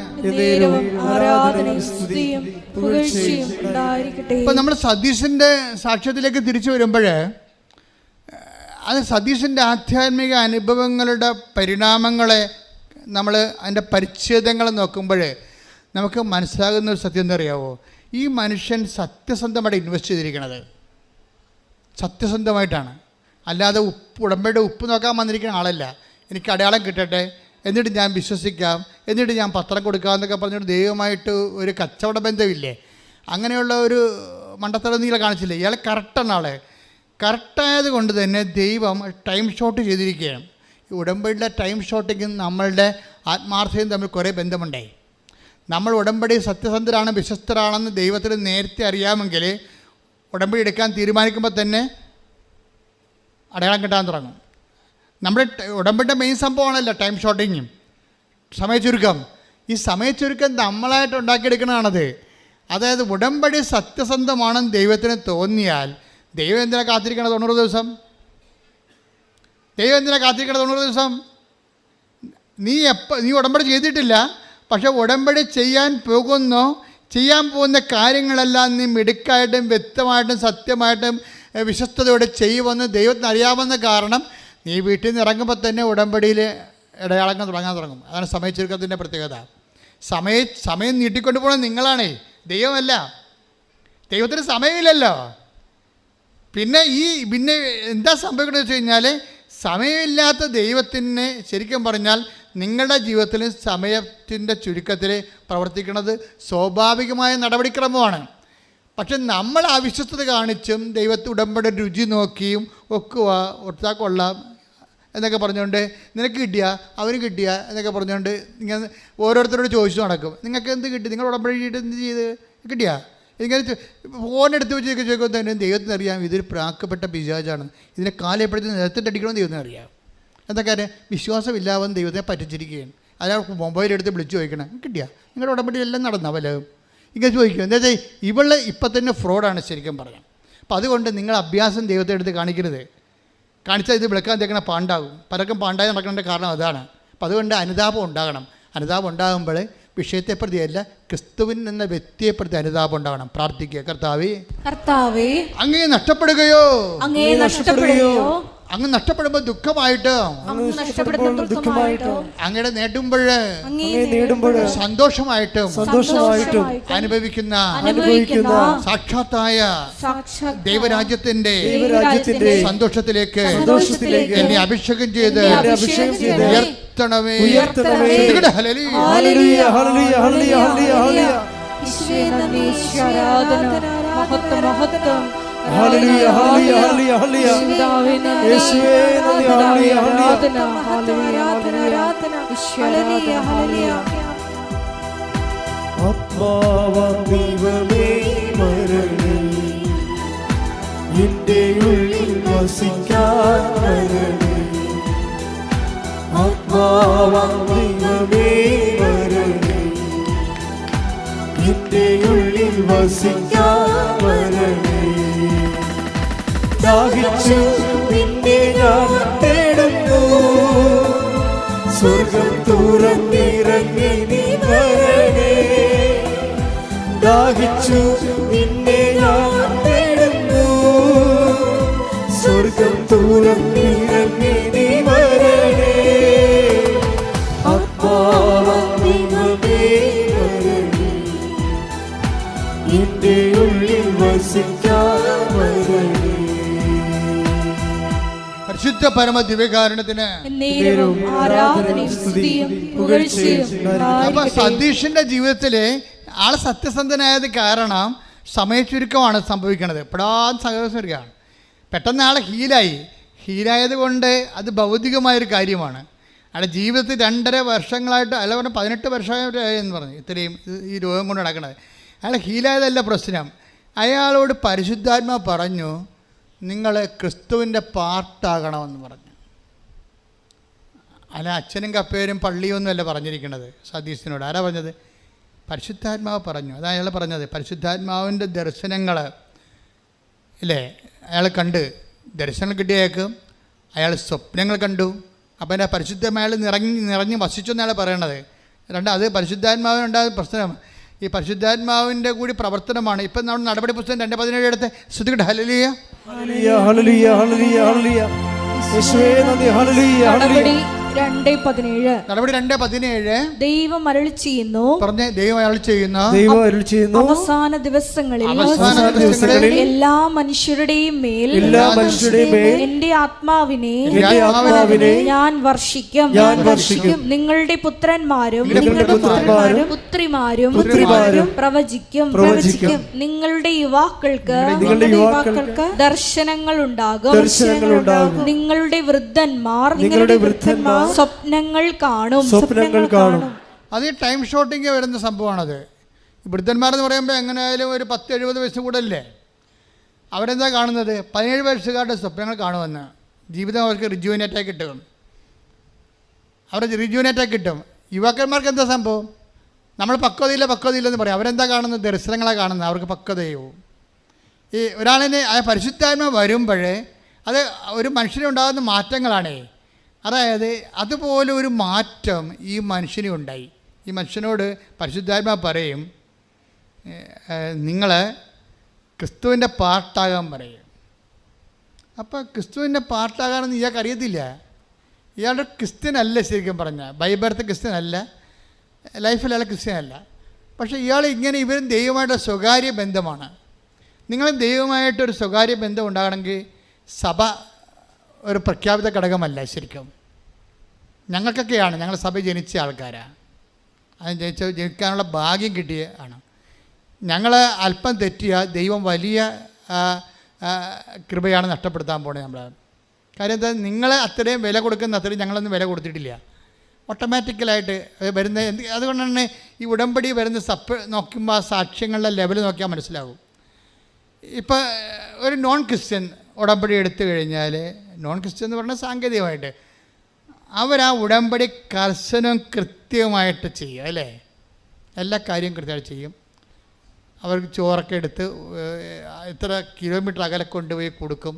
ഇപ്പം നമ്മൾ സതീശൻ്റെ സാക്ഷ്യത്തിലേക്ക് തിരിച്ചു വരുമ്പോൾ, അത് സതീശൻ്റെ ആധ്യാത്മിക അനുഭവങ്ങളുടെ പരിണാമങ്ങളെ നമ്മൾ അതിൻ്റെ പരിച്ഛേദങ്ങൾ നോക്കുമ്പോൾ നമുക്ക് മനസ്സിലാകുന്ന ഒരു സത്യം എന്താ അറിയാവോ? ഈ മനുഷ്യൻ സത്യസന്ധമായിട്ട് ഇൻവെസ്റ്റ് ചെയ്തിരിക്കുന്നത് സത്യസന്ധമായിട്ടാണ്. അല്ലാതെ ഉടമ്പയുടെ ഉപ്പ് നോക്കാൻ വന്നിരിക്കുന്ന ആളല്ല. എനിക്ക് അടയാളം കിട്ടട്ടെ, എന്നിട്ട് ഞാൻ വിശ്വസിക്കാം, എന്നിട്ട് ഞാൻ പത്രം കൊടുക്കാം എന്നൊക്കെ പറഞ്ഞിട്ട് ദൈവമായിട്ട് ഒരു കച്ചവട ബന്ധമില്ലേ? അങ്ങനെയുള്ള ഒരു മണ്ടത്തരം നീല കാണിച്ചില്ലേ? ഇയാൾ കറക്റ്റാണ്. ആളെ കറക്റ്റായത് കൊണ്ട് തന്നെ ദൈവം ടൈം ഷോട്ട് ചെയ്തിരിക്കുകയാണ്. ഈ ഉടമ്പടിയുടെ ടൈം ഷോട്ടിങ്ങും നമ്മളുടെ ആത്മാർത്ഥതയും തമ്മിൽ കുറേ ബന്ധമുണ്ടായി. നമ്മൾ ഉടമ്പടി സത്യസന്ധരാണ്, വിശ്വസ്തരാണെന്ന് ദൈവത്തിന് നേരത്തെ അറിയാമെങ്കിൽ ഉടമ്പടി എടുക്കാൻ തീരുമാനിക്കുമ്പോൾ തന്നെ അടയാളം കിട്ടാൻ തുടങ്ങും. നമ്മുടെ ഉടമ്പടിയുടെ മെയിൻ സംഭവമാണല്ലോ ടൈം ഷോട്ടിങ്ങും സമയച്ചുരുക്കം. ഈ സമയച്ചുരുക്കം നമ്മളായിട്ട് ഉണ്ടാക്കിയെടുക്കണതാണത്. അതായത് ഉടമ്പടി സത്യസന്ധമാണെന്ന് ദൈവത്തിന് തോന്നിയാൽ ദൈവം എന്തിനാ കാത്തിരിക്കണം 90 ദിവസം? ദൈവം എന്തിനാ കാത്തിരിക്കണം 90 ദിവസം? നീ ഉടമ്പടി ചെയ്തിട്ടില്ല, പക്ഷെ ഉടമ്പടി ചെയ്യാൻ പോകുന്ന കാര്യങ്ങളെല്ലാം നീ മിടുക്കായിട്ടും വ്യക്തമായിട്ടും സത്യമായിട്ടും വിശ്വസ്തയോടെ ചെയ്യുമെന്ന് ദൈവത്തിന് അറിയാമെന്ന കാരണം നീ വീട്ടിൽ നിന്ന് ഇറങ്ങുമ്പോൾ തന്നെ ഉടമ്പടിയിൽ ഇടയാളങ്ങൾ തുടങ്ങാൻ തുടങ്ങും. അതാണ് സമയച്ചുരുക്കത്തിൻ്റെ പ്രത്യേകത. സമയം നീട്ടിക്കൊണ്ടു പോകണം നിങ്ങളാണേ, ദൈവമല്ല. ദൈവത്തിന് സമയമില്ലല്ലോ. പിന്നെ എന്താ സംഭവിക്കുന്നത് വെച്ച് കഴിഞ്ഞാൽ, സമയമില്ലാത്ത ദൈവത്തിന് ശരിക്കും പറഞ്ഞാൽ നിങ്ങളുടെ ജീവിതത്തിൽ സമയത്തിൻ്റെ ചുരുക്കത്തിൽ പ്രവർത്തിക്കുന്നത് സ്വാഭാവികമായ നടപടിക്രമമാണ്. പക്ഷെ നമ്മൾ അവിശ്വസ്തത കാണിച്ചും ദൈവത്തെ ഉടമ്പടി രുചി നോക്കിയും ഒക്കുക ഒട്ടാ കൊള്ളാം എന്നൊക്കെ പറഞ്ഞുകൊണ്ട് നിനക്ക് കിട്ടിയ അവന് കിട്ടിയ എന്നൊക്കെ പറഞ്ഞുകൊണ്ട് ഇങ്ങനെ ഓരോരുത്തരോട് ചോദിച്ചു നടക്കും. നിങ്ങൾക്ക് എന്ത് കിട്ടി? നിങ്ങൾ ഉടമ്പടി എന്ത് ചെയ്ത് കിട്ടിയാ? ഇങ്ങനെ ഫോണെടുത്ത് വെച്ച് ചോദിക്കുമ്പോൾ തന്നെ ദൈവത്തിന് അറിയാം ഇതൊരു പ്രാക്കപ്പെട്ട പിശാചാണ്, ഇതിനെ കാലെപ്പോഴത്തേക്ക് നിലത്തിട്ട് അടിക്കണമെന്ന് ദൈവത്തിന് അറിയാം. എന്താ കാര്യം? വിശ്വാസമില്ലാതെ ദൈവത്തെ പറ്റിച്ചിരിക്കുകയാണ്. അയാൾക്ക് മൊബൈലെടുത്ത് വിളിച്ചു ചോദിക്കണം, കിട്ടിയാ നിങ്ങളുടെ ഉടമ്പടി എല്ലാം നടന്ന വല്ലതും ഇങ്ങനെ ചോദിക്കും. എന്താ വെച്ചാൽ ഇവള് ഇപ്പം തന്നെ ഫ്രോഡാണ് ശരിക്കും പറയാം. അപ്പോൾ അതുകൊണ്ട് നിങ്ങൾ അഭ്യാസം ദൈവത്തെ എടുത്ത് കാണിക്കരുത്. കാണിച്ചാൽ ഇത് വിളക്കാൻ തേക്കണ പാണ്ടാകും. പലർക്കും പാണ്ടായി നടക്കേണ്ട കാരണം അതാണ്. അപ്പോൾ അതുകൊണ്ട് അനുതാപം ഉണ്ടാകണം. അനുതാപം ഉണ്ടാകുമ്പോൾ വിഷയത്തെ പ്രതിയല്ല, ക്രിസ്തുവിൻ എന്ന വ്യക്തിയെ പ്രതി അനുതാപം ഉണ്ടാകണം. പ്രാർത്ഥിക്കുക, കർത്താവേ അങ്ങേ നഷ്ടപ്പെടുകയോ അങ്ങ് നഷ്ടപ്പെടുമ്പോൾ ദുഃഖമായിട്ട് അങ്ങയുടെ നേടുമ്പോൾ സന്തോഷമായിട്ടും അനുഭവിക്കുന്ന സാക്ഷാത്തായ ദൈവരാജ്യത്തിന്റെ സന്തോഷത്തിലേക്ക് എന്നെ അഭിഷേകം ചെയ്ത് ഉയർത്തണമേ. ഹല്ലേലൂയ ഹല്ലേലൂയ ഹല്ലേലൂയ ഹല്ലേലൂയ യേശുവേ നന്ദി ഹല്ലേലൂയ ഹല്ലേലൂയ ഹല്ലേലൂയ ആത്മാവാം ദൈവമേ വരണേ, എൻ്റെ ഉള്ളിൽ വസിക്കാൻ വരണേ. ആത്മാവാം ദൈവമേ വരണേ, എൻ്റെ ഉള്ളിൽ വസിക്കാൻ വരണേ. ദാഹിച്ചു നിന്നെ ഞാൻ തേടുന്നു, സ്വർഗം തുറന്നിറങ്ങി നീ വരണേ. ദാഹിച്ചു നിന്നെ ഞാൻ തേടുന്നു, സ്വർഗം തുറന്നിറങ്ങി നീ വരണേ. ആത്മാവാം ദൈവമേ വരണേ, എൻ്റെ ഉള്ളിൽ വസിക്കാൻ വരണേ. പരിശുദ്ധ പരമ ദിവ്യകാരുണ്യത്തിന് അപ്പൊ സതീഷിന്റെ ജീവിതത്തില് ആള് സത്യസന്ധനായത് കാരണം സമയച്ചുരുക്കമാണ് സംഭവിക്കുന്നത്. എപ്പോഴാണ് സഹോദരിയാണ് പെട്ടെന്ന് ആളെ ഹീലായത് കൊണ്ട് അത് ഭൗതികമായൊരു കാര്യമാണ്. അയാളുടെ ജീവിതത്തിൽ 2.5 വർഷങ്ങളായിട്ട് അല്ല പറഞ്ഞാൽ 18 വർഷമായിട്ട് എന്ന് പറഞ്ഞു ഇത്രയും ഈ രോഗം കൊണ്ട് നടക്കുന്നത്. അയാൾ ഹീലായതല്ല പ്രശ്നം. അയാളോട് പരിശുദ്ധാത്മാ പറഞ്ഞു, നിങ്ങൾ ക്രിസ്തുവിൻ്റെ പാർട്ടാകണമെന്ന് പറഞ്ഞു. അല്ല അച്ഛനും കപ്പേരും പള്ളിയൊന്നുമല്ല പറഞ്ഞിരിക്കുന്നത് സതീശനോട്. ആരാ പറഞ്ഞത്? പരിശുദ്ധാത്മാവ് പറഞ്ഞു. അതാണ് അയാൾ പറഞ്ഞത്. പരിശുദ്ധാത്മാവിൻ്റെ ദർശനങ്ങൾ ഇല്ലേ അയാൾ കണ്ട്, ദർശനങ്ങൾ കിട്ടിയേക്കും. അയാൾ സ്വപ്നങ്ങൾ കണ്ടു. അപ്പം എൻ്റെ പരിശുദ്ധമായ നിറഞ്ഞ് വസിച്ചു എന്നയാൾ പറയണത്. അത് പരിശുദ്ധാത്മാവിനുണ്ടായ പ്രശ്നം ഈ പരിശുദ്ധാത്മാവിൻ്റെ കൂടി പ്രവർത്തനമാണ്. ഇപ്പം നമ്മൾ നടപടി പുസ്തകം 2:17 എടുത്ത് ശ്രദ്ധിക്കട്ടെ. ഹല്ലേലൂയ ഹല്ലേലൂയ ഹല്ലേലൂയ ഹല്ലേലൂയ യേശുവേ നന്ദി. ഹല്ലേലൂയ ഹല്ലേലൂയ 2:17 നടപടി 2:17 ദൈവം അരുളി ചെയ്യുന്നു. പറഞ്ഞേ, ദൈവം അരുളി ചെയ്യുന്നു അവസാന ദിവസങ്ങളിൽ എല്ലാ മനുഷ്യരുടെയും മേൽ എന്റെ ആത്മാവിനെ ഞാൻ വർഷിക്കും. നിങ്ങളുടെ പുത്രന്മാരും പുത്രിമാരും പ്രവചിക്കും. നിങ്ങളുടെ യുവാക്കൾക്ക് ദർശനങ്ങൾ ഉണ്ടാകും. നിങ്ങളുടെ വൃദ്ധന്മാർ സ്വപ്നങ്ങൾ കാണും. അത് ടൈം ഷോട്ടിങ് വരുന്ന സംഭവമാണത്. വൃദ്ധന്മാരെന്ന് പറയുമ്പോൾ എങ്ങനെയായാലും ഒരു 10-70 വയസ്സ് കൂടല്ലേ. അവരെന്താ കാണുന്നത്? 17 വയസ്സുകാരുടെ സ്വപ്നങ്ങൾ കാണുമെന്ന്. ജീവിതം അവർക്ക് റിജുവിനേറ്റായി കിട്ടും. കിട്ടും. യുവാക്കന്മാർക്ക് എന്താ സംഭവം? നമ്മൾ പക്വതയില്ലെന്ന് പറയും. അവരെന്താ കാണുന്നത്? ദർശനങ്ങളാണ് കാണുന്നത്. അവർക്ക് പക്വതയോ ഈ ഒരാളിനെ പരിശുദ്ധാത്മ വരുമ്പോഴേ അത് ഒരു മനുഷ്യനുണ്ടാകുന്ന മാറ്റങ്ങളാണേ. അതായത് അതുപോലെ ഒരു മാറ്റം ഈ മനുഷ്യന് ഉണ്ടായി. ഈ മനുഷ്യനോട് പരിശുദ്ധാത്മാ പറയും, നിങ്ങൾ ക്രിസ്തുവിൻ്റെ പാർട്ടാകാൻ പറയും. അപ്പോൾ ക്രിസ്തുവിൻ്റെ പാർട്ടാകാനെന്ന് ഇയാൾക്ക് അറിയത്തില്ല. ഇയാളുടെ ക്രിസ്ത്യനല്ല ശരിക്കും പറഞ്ഞാൽ. ബൈബിളത്തെ ക്രിസ്ത്യനല്ല, ലൈഫിൽ അയാൾ ക്രിസ്ത്യനല്ല. പക്ഷേ ഇയാൾ ഇങ്ങനെ ഇവരും ദൈവമായിട്ട് സ്വകാര്യ ബന്ധമാണ്. നിങ്ങൾ ദൈവമായിട്ടൊരു സ്വകാര്യ ബന്ധം ഉണ്ടാകണമെങ്കിൽ സഭ ഒരു പ്രഖ്യാപിത ഘടകമല്ല ശരിക്കും. ഞങ്ങൾക്കൊക്കെയാണ്, ഞങ്ങൾ സഭ ജനിച്ച ആൾക്കാരാണ്. അത് ജനിക്കാനുള്ള ഭാഗ്യം കിട്ടിയ ആണ്. ഞങ്ങൾ അല്പം തെറ്റിയ ദൈവം വലിയ കൃപയാണ് നഷ്ടപ്പെടുത്താൻ പോണത് നമ്മൾ. കാര്യം എന്താ? നിങ്ങളെ അത്രയും വില കൊടുക്കുന്ന അത്രയും ഞങ്ങളൊന്നും വില കൊടുത്തിട്ടില്ല. ഓട്ടോമാറ്റിക്കലായിട്ട് വരുന്ന അതുകൊണ്ട് തന്നെ ഈ ഉടമ്പടി വരുന്ന നോക്കുമ്പോൾ ആ സാക്ഷ്യങ്ങളുടെ ലെവൽ നോക്കിയാൽ മനസ്സിലാകും. ഇപ്പോൾ ഒരു നോൺ ക്രിസ്ത്യൻ ഉടമ്പടി എടുത്തു കഴിഞ്ഞാൽ, നോൺ ക്രിസ്ത്യൻ എന്ന് പറഞ്ഞാൽ സാങ്കേതികമായിട്ട് അവരാ ഉടമ്പടി കർശനം കൃത്യമായിട്ട് ചെയ്യും അല്ലേ, എല്ലാ കാര്യവും കൃത്യമായിട്ട് ചെയ്യും. അവർക്ക് ചോറൊക്കെ എടുത്ത് ഇത്ര കിലോമീറ്റർ അകലെ കൊണ്ടുപോയി കൊടുക്കും.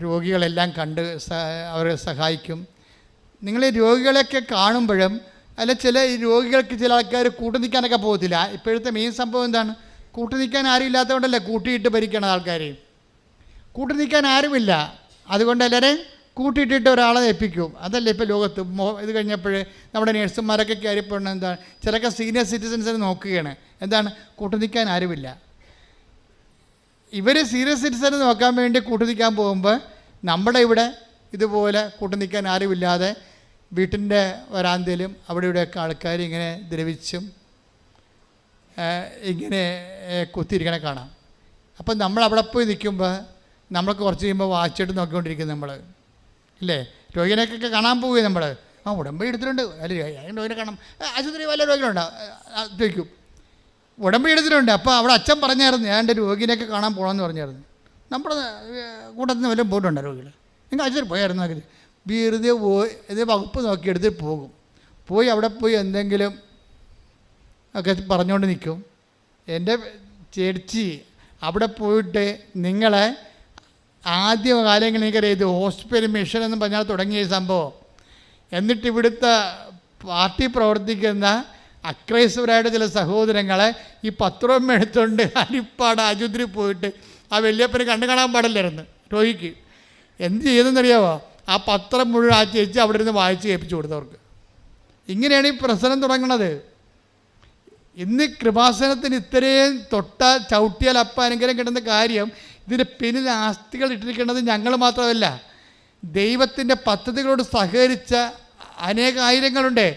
രോഗികളെല്ലാം കണ്ട് അവരെ സഹായിക്കും. നിങ്ങൾ രോഗികളെയൊക്കെ കാണുമ്പോഴും അല്ല, ചില രോഗികൾക്ക് ചില ആൾക്കാർ കൂട്ടു നിൽക്കാനൊക്കെ പോകത്തില്ല. ഇപ്പോഴത്തെ മെയിൻ സംഭവം എന്താണ്? കൂട്ടു നിൽക്കാൻ ആരും ഇല്ലാത്തതുകൊണ്ടല്ലേ കൂട്ടിയിട്ട് ഭരിക്കണം ആൾക്കാർ. കൂട്ടു നിൽക്കാൻ ആരുമില്ല, അതുകൊണ്ട് എല്ലാവരെയും കൂട്ടിയിട്ടിട്ട് ഒരാളെ ഏൽപ്പിക്കും. അതല്ലേ ഇപ്പോൾ ലോകത്ത് ഇത് കഴിഞ്ഞപ്പോൾ നമ്മുടെ നേഴ്സുമാരൊക്കെ കയറിപ്പോണ എന്താണ്, ചിലൊക്കെ സീനിയർ സിറ്റിസൻസിനെ നോക്കുകയാണ്. എന്താണ്? കൂട്ടു നിൽക്കാൻ ആരുമില്ല. ഇവർ സീനിയർ സിറ്റിസനെ നോക്കാൻ വേണ്ടി കൂട്ടു നിൽക്കാൻ പോകുമ്പോൾ നമ്മുടെ ഇവിടെ ഇതുപോലെ കൂട്ടു നിൽക്കാൻ ആരുമില്ലാതെ വീട്ടിൻ്റെ വരാന്തയിലും അവിടെ ഇവിടെയൊക്കെ ആൾക്കാർ ഇങ്ങനെ ദ്രവിച്ചും ഇങ്ങനെ കുത്തിയിരിക്കണേ കാണാം. അപ്പം നമ്മൾ അവിടെ പോയി നിൽക്കുമ്പോൾ നമ്മൾക്ക് കുറച്ച് കഴിയുമ്പോൾ വാച്ചിട്ട് നോക്കിക്കൊണ്ടിരിക്കും നമ്മൾ, ഇല്ലേ? രോഗിനെയൊക്കെ കാണാൻ പോവുകയും നമ്മൾ ഉടമ്പടി എടുത്തിട്ടുണ്ട്, അല്ലെങ്കിൽ രോഗിനെ കാണാം, ആശുപത്രി വല്ല രോഗികളുണ്ടോ ചോദിക്കും. ഉടമ്പടി എടുത്തിട്ടുണ്ട്. അപ്പോൾ അവിടെ അച്ഛൻ പറഞ്ഞായിരുന്നു, ഞാൻ എൻ്റെ രോഗിനെയൊക്കെ കാണാൻ പോകണമെന്ന് പറഞ്ഞായിരുന്നു. നമ്മുടെ കൂട്ടത്തിൽ നിന്ന് വല്ലതും പോയിട്ടുണ്ടോ രോഗികൾ? നിങ്ങൾ ആശുപത്രി പോയായിരുന്നു നോക്കി വെറുതെ പോയി ഇത് വകുപ്പ് നോക്കിയെടുത്ത് പോകും. പോയി അവിടെ പോയി എന്തെങ്കിലും ഒക്കെ പറഞ്ഞുകൊണ്ട് നിൽക്കും. എൻ്റെ ചേച്ചി അവിടെ പോയിട്ട് നിങ്ങളെ ആദ്യ കാലങ്ങളിൽ എനിക്കറിയാം, ഇത് ഹോസ്പിറ്റൽ മിഷൻ എന്ന് പറഞ്ഞാൽ തുടങ്ങിയ സംഭവം. എന്നിട്ട് ഇവിടുത്തെ പാർട്ടി പ്രവർത്തിക്കുന്ന അക്രൈസ്തവരായിട്ട് ചില സഹോദരങ്ങളെ ഈ പത്രം എടുത്തുകൊണ്ട് ഹരിപ്പാട് ആശുപത്രി പോയിട്ട് ആ വലിയപ്പന് കണ്ടു കാണാൻ പാടില്ലായിരുന്നു രോഗിക്ക്. എന്ത് ചെയ്തെന്നറിയാമോ? ആ പത്രം മുഴുവൻ ആ ചേച്ചി അവിടെ ഇരുന്ന് വായിച്ച് കേൾപ്പിച്ചു കൊടുത്തവർക്ക്. ഇങ്ങനെയാണ് ഈ പ്രശ്നം തുടങ്ങുന്നത്. ഇന്ന് കൃപാസനത്തിന് ഇത്രയും ചവിട്ടിയാൽ അപ്പം അനുഗ്രഹം കിട്ടുന്ന കാര്യം, ഇതിൻ്റെ പിന്നിൽ ആസ്തികൾ ഇട്ടിരിക്കുന്നത് ഞങ്ങൾ മാത്രമല്ല, ദൈവത്തിൻ്റെ പദ്ധതികളോട് സഹകരിച്ച അനേകായിരങ്ങളുണ്ട്.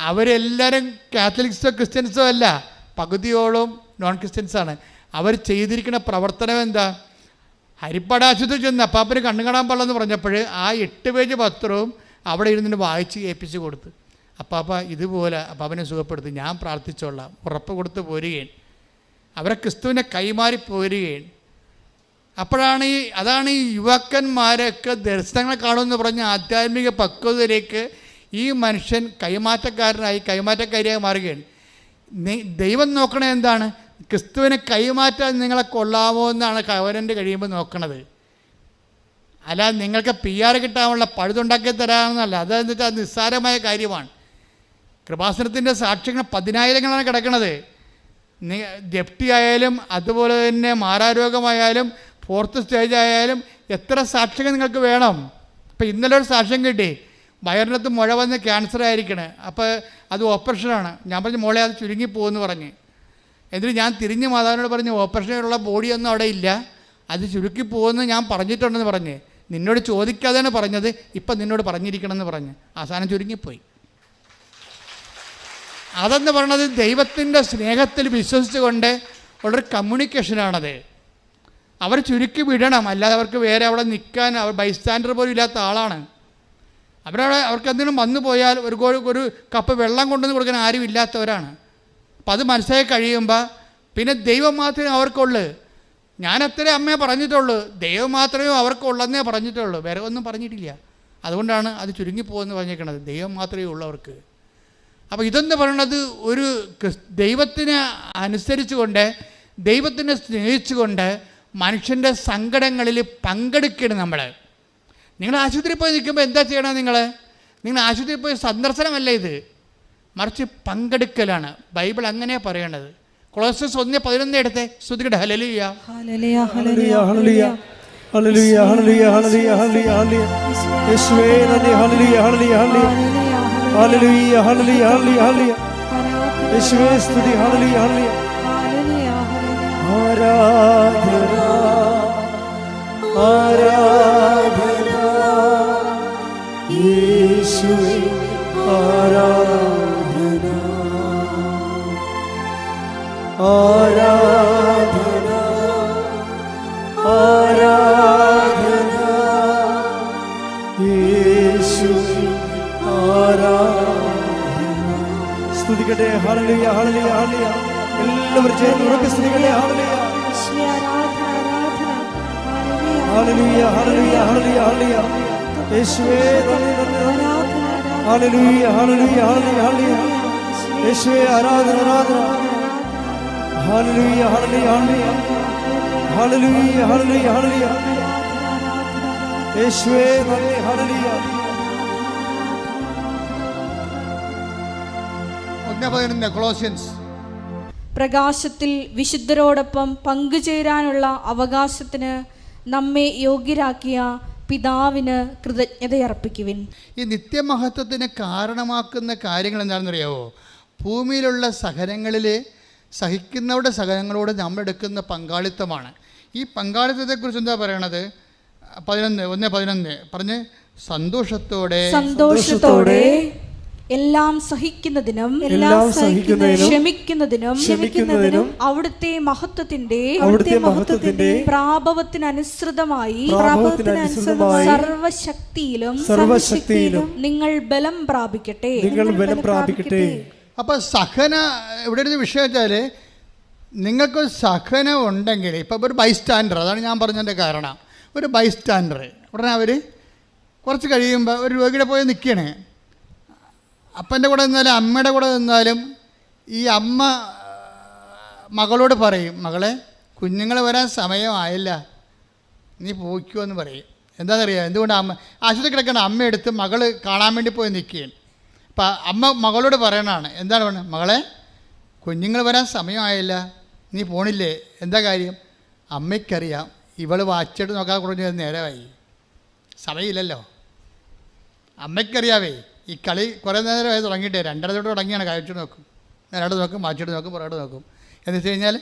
അവരെല്ലാവരും കാത്തലിക്സോ ക്രിസ്ത്യൻസോ അല്ല, പകുതിയോളം നോൺ ക്രിസ്ത്യൻസാണ്. അവർ ചെയ്തിരിക്കുന്ന പ്രവർത്തനം എന്താ? ഹരിപ്പാട് ആശുപത്രി ചെന്ന് അപ്പാപ്പന് കണ്ണു കാണാൻ പാടില്ലെന്ന് പറഞ്ഞപ്പോൾ ആ 8 പേജ് പത്രവും അവിടെ ഇരുന്നിട്ട് വായിച്ച് കേൾപ്പിച്ച് കൊടുത്ത്, അപ്പാപ്പ ഇതുപോലെ അപ്പാപ്പനെ സുഖപ്പെടുത്തി, ഞാൻ പ്രാർത്ഥിച്ചോളാം, ഉറപ്പ് കൊടുത്ത് പോരുകയാണ്. അവരെ ക്രിസ്തുവിനെ കൈമാറി പോരുകയാണ്. അപ്പോഴാണ് അതാണ് ഈ യുവാക്കന്മാരൊക്കെ ദർശനങ്ങൾ കാണുമെന്ന് പറഞ്ഞ ആധ്യാത്മിക പക്വതയിലേക്ക് ഈ മനുഷ്യൻ കൈമാറ്റക്കാരിയായി മാറുകയാണ്. ദൈവം നോക്കണത് എന്താണ്? ക്രിസ്തുവിനെ കൈമാറ്റാൻ നിങ്ങളെ കൊള്ളാമോ എന്നാണ് കവരൻ്റെ കഴിയുമ്പോൾ നോക്കണത്. അല്ലാതെ നിങ്ങൾക്ക് PR കിട്ടാനുള്ള പഴുതുണ്ടാക്കി തരാമെന്നല്ല. അതെന്ന് വെച്ചാൽ അത് നിസ്സാരമായ കാര്യമാണ്. കൃപാസനത്തിൻ്റെ സാക്ഷ്യങ്ങൾ 10,000-ങ്ങളാണ് കിടക്കുന്നത്. ജപ്തി ആയാലും അതുപോലെ തന്നെ മാറാരോഗമായാലും 4th സ്റ്റേജ് ആയാലും എത്ര സാക്ഷ്യങ്ങൾ നിങ്ങൾക്ക് വേണം? ഇപ്പോൾ ഇന്നലെ ഒരു സാക്ഷ്യം കിട്ടി, വയറിനകത്ത് മുഴ വന്ന് ക്യാൻസർ ആയിരിക്കണേ, അപ്പോൾ അത് ഓപ്പറേഷനാണ്. ഞാൻ പറഞ്ഞു മോളെ അത് ചുരുങ്ങിപ്പോകുമെന്ന് പറഞ്ഞ്. എന്നിട്ട് ഞാൻ തിരിഞ്ഞ് മാതാവിനോട് പറഞ്ഞു, ഓപ്പറേഷനുള്ള ബോഡിയൊന്നും അവിടെ ഇല്ല, അത് ചുരുക്കിപ്പോകുമെന്ന് ഞാൻ പറഞ്ഞിട്ടുണ്ടെന്ന് പറഞ്ഞ്. നിന്നോട് ചോദിക്കാതെയാണ് പറഞ്ഞത്, ഇപ്പം നിന്നോട് പറഞ്ഞിരിക്കണമെന്ന് പറഞ്ഞ് അവസാനം ചുരുങ്ങിപ്പോയി. അതെന്ന് പറയണത് ദൈവത്തിൻ്റെ സ്നേഹത്തിൽ വിശ്വസിച്ചുകൊണ്ട് ഉള്ളൊരു കമ്മ്യൂണിക്കേഷനാണത്. അവർ ചുരുക്കി വിടണം, അല്ലാതെ അവർക്ക് വേറെ അവിടെ നിൽക്കാൻ അവർ ബൈസ്റ്റാൻഡർ പോലും ഇല്ലാത്ത ആളാണ്. അവർക്ക് എന്തെങ്കിലും വന്നു പോയാൽ ഒരു കപ്പ് വെള്ളം കൊണ്ടുവന്ന് കൊടുക്കാൻ ആരും ഇല്ലാത്തവരാണ്. അപ്പം അത് മനസ്സിലാക്കി കഴിയുമ്പോൾ പിന്നെ ദൈവം മാത്രമേ അവർക്കുള്ളൂ. ഞാൻ അത്രേ അമ്മയെ പറഞ്ഞിട്ടുള്ളൂ, ദൈവം മാത്രമേ അവർക്കുള്ളെന്നേ പറഞ്ഞിട്ടുള്ളൂ, വേറെ ഒന്നും പറഞ്ഞിട്ടില്ല. അതുകൊണ്ടാണ് അത് ചുരുങ്ങിപ്പോകുമെന്ന് പറഞ്ഞേക്കണത്. ദൈവം മാത്രമേ ഉള്ളവർക്ക്. അപ്പോൾ ഇതെന്ന് പറയുന്നത് ഒരു ദൈവത്തിനെ അനുസരിച്ചുകൊണ്ട്, ദൈവത്തിനെ സ്നേഹിച്ചുകൊണ്ട് മനുഷ്യൻ്റെ സങ്കടങ്ങളിൽ പങ്കെടുക്കണം. നിങ്ങൾ ആശുപത്രിയിൽ പോയി നിൽക്കുമ്പോൾ എന്താ ചെയ്യണം? നിങ്ങൾ ആശുപത്രിയിൽ പോയി സന്ദർശനമല്ല ഇത്, മറിച്ച് പങ്കെടുക്കലാണ്. ബൈബിൾ അങ്ങനെ പറയണത്. കൊളോസ്യസ് 1:11 എടുത്തേ, സ്തുതിക്കട്ടെ. Hallelujah hallelujah hallelujah hallelujah hallelujah hallelujah ഹല്ലേലൂയ യേശുവേ നന്ദി. ഹല്ലേലൂയ ഹല്ലേലൂയ ഹല്ലേലൂയ ഹല്ലേലൂയ ഹല്ലേലൂയ യേശുവേ സ്തുതി. ഹല്ലേലൂയ ഹല്ലേലൂയ ആരാധന ആരാധന യേശുവേ ആരാധന ആരാധന ആരാധന യേശുവേ ആരാധന. സ്തുതിക്കട്ടെ. ഹല്ലേലൂയ ഹല്ലേലൂയ ഹല്ലേലൂയ. എല്ലാവരും ചേർന്ന് ഉറക്കെ സ്തുതിക്കട്ടെ. ഹല്ലേലൂയ ഹല്ലേലൂയ ഹല്ലേലൂയ ഹല്ലേലൂയ ഹല്ലേലൂയ യേശുവേ നന്ദി നന്ദി. ഹല്ലേലൂയ ഹല്ലേലൂയ ഹല്ലേലൂയ ഹല്ലേലൂയ. യേശുവേ ആരാധന ആരാധന. ഹല്ലേലൂയ ഹല്ലേലൂയ ഹല്ലേലൂയ ഹല്ലേലൂയ ഹല്ലേലൂയ ഹല്ലേലൂയ. യേശുവേ നന്ദി. ഹല്ലേലൂയ. 1:11 കൊളോസ്യൻസ്. പ്രകാശത്തിൽ വിശുദ്ധരോടൊപ്പം പങ്കുചേരാനുള്ള അവകാശത്തിന് നമ്മെ യോഗ്യരാക്കിയ പിതാവിന് കൃതജ്ഞതയർപ്പിക്കുവിൻ. ഈ നിത്യമഹത്വത്തിന് കാരണമാക്കുന്ന കാര്യങ്ങൾ എന്താണെന്നറിയാവോ? ഭൂമിയിലുള്ള സഹനങ്ങളിൽ സഹിക്കുന്നവരുടെ സഹനങ്ങളോട് നമ്മളെടുക്കുന്ന പങ്കാളിത്തമാണ്. ഈ പങ്കാളിത്തത്തെക്കുറിച്ച് എന്താ പറയണത്? 1:11 പറഞ്ഞ് സന്തോഷത്തോടെ എല്ലാം സഹിക്കുന്നതിനും ക്ഷമിക്കുന്നതിനും അവിടുത്തെ മഹത്വത്തിന്റെ പ്രാഭവത്തിനനുസൃതമായി സർവശക്തിയിലും നിങ്ങൾ ബലം പ്രാപിക്കട്ടെ. അപ്പോൾ സഹന ഇവിടെ ഒരു വിഷയം വെച്ചാൽ, നിങ്ങൾക്ക് സഹനം ഉണ്ടെങ്കിൽ, ഇപ്പം ഒരു ബൈസ്റ്റാൻഡർ, അതാണ് ഞാൻ പറഞ്ഞതിൻ്റെ കാരണം. ഒരു ബൈസ്റ്റാൻഡർ ഉടനെ അവർ കുറച്ച് കഴിയുമ്പോൾ ഒരു രോഗിയുടെ പോയി നിൽക്കുകയാണ്. അപ്പൻ്റെ കൂടെ നിന്നാലും അമ്മയുടെ കൂടെ നിന്നാലും ഈ അമ്മ മകളോട് പറയും, മകളെ കുഞ്ഞുങ്ങൾ വരാൻ സമയമായില്ല, നീ പോയിക്കോ എന്ന് പറയും. എന്താണെന്നറിയാം? എന്തുകൊണ്ട്? ആശുപത്രി കിടക്കുന്ന അമ്മയെടുത്ത് മകൾ കാണാൻ വേണ്ടി പോയി നിൽക്കുകയാണ്. അപ്പം അമ്മ മകളോട് പറയണതാണ്, എന്താണ് പറയുന്നത്? മകളെ കുഞ്ഞുങ്ങൾ വരാൻ സമയമായില്ല, നീ പോണില്ലേ? എന്താ കാര്യം? അമ്മയ്ക്കറിയാം ഇവൾ വാച്ചിട്ട് നോക്കാൻ കുറഞ്ഞ നേരമായി, സമയമില്ലല്ലോ. അമ്മയ്ക്കറിയാവേ ഈ കളി കുറേ നേരമായി തുടങ്ങിയിട്ടേ, 2:30 തൊട്ട് തുടങ്ങിയാണ്. കഴിച്ചിട്ട് നോക്കും, നേരോട്ട് നോക്കും, മാച്ചിട്ട് നോക്കും, പുറകോട്ട് നോക്കും. എന്ന് വെച്ച് കഴിഞ്ഞാൽ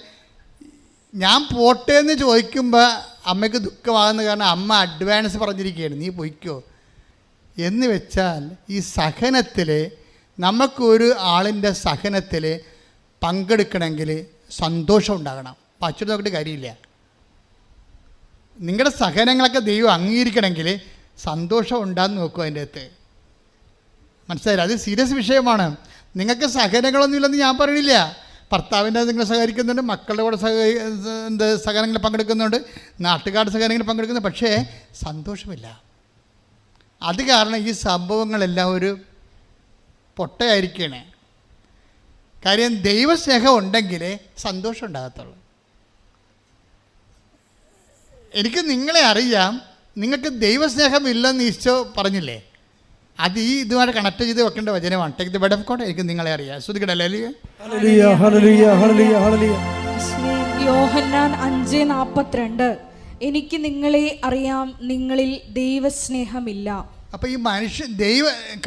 ഞാൻ പോട്ടെ എന്ന് ചോദിക്കുമ്പോൾ അമ്മയ്ക്ക് ദുഃഖമാകുന്ന കാരണം അമ്മ അഡ്വാൻസ് പറഞ്ഞിരിക്കുകയാണ്, നീ പൊയ്ക്കോ എന്ന് വെച്ചാൽ. ഈ സഹനത്തിൽ നമുക്കൊരു ആളിൻ്റെ സഹനത്തിൽ പങ്കെടുക്കണമെങ്കിൽ സന്തോഷം ഉണ്ടാകണം. പച്ചിട്ട് നോക്കിയിട്ട് കാര്യമില്ല. നിങ്ങളുടെ സഹനങ്ങളൊക്കെ ദൈവം അംഗീകരിക്കണമെങ്കിൽ സന്തോഷം ഉണ്ടാകുന്ന നോക്കും. അതിൻ്റെ അകത്ത് മനസ്സിലായില്ല? അത് സീരിയസ് വിഷയമാണ്. നിങ്ങൾക്ക് സഹനങ്ങളൊന്നുമില്ലെന്ന് ഞാൻ പറയണില്ല. ഭർത്താവിൻ്റെ നിങ്ങൾ സഹകരിക്കുന്നുണ്ട്, മക്കളുടെ കൂടെ സഹനങ്ങളിൽ പങ്കെടുക്കുന്നുണ്ട്, നാട്ടുകാരുടെ സഹനങ്ങളിൽ പങ്കെടുക്കുന്നുണ്ട്, പക്ഷേ സന്തോഷമില്ല. അത് കാരണം ഈ സംഭവങ്ങളെല്ലാം ഒരു പൊട്ടയായിരിക്കുകയാണ്. കാര്യം ദൈവസ്നേഹം ഉണ്ടെങ്കിലേ സന്തോഷം ഉണ്ടാകത്തുള്ളൂ. എനിക്ക് നിങ്ങളെ അറിയാം, നിങ്ങൾക്ക് ദൈവസ്നേഹം ഇല്ലെന്ന് ഈശോ പറഞ്ഞില്ലേ? അത് ഈ ഇതുമായിട്ട് കണക്ട് ചെയ്ത് വെക്കേണ്ട വചനമാണ്. Take the word of God. എനിക്ക് നിങ്ങളെ അറിയാം. ശ്രദ്ധിക്കട്ടെ. യോഹന്നാൻ 5:42 എനിക്ക് നിങ്ങളെ അറിയാം, നിങ്ങളിൽ ദൈവസ്നേഹമില്ല. അപ്പോൾ ഈ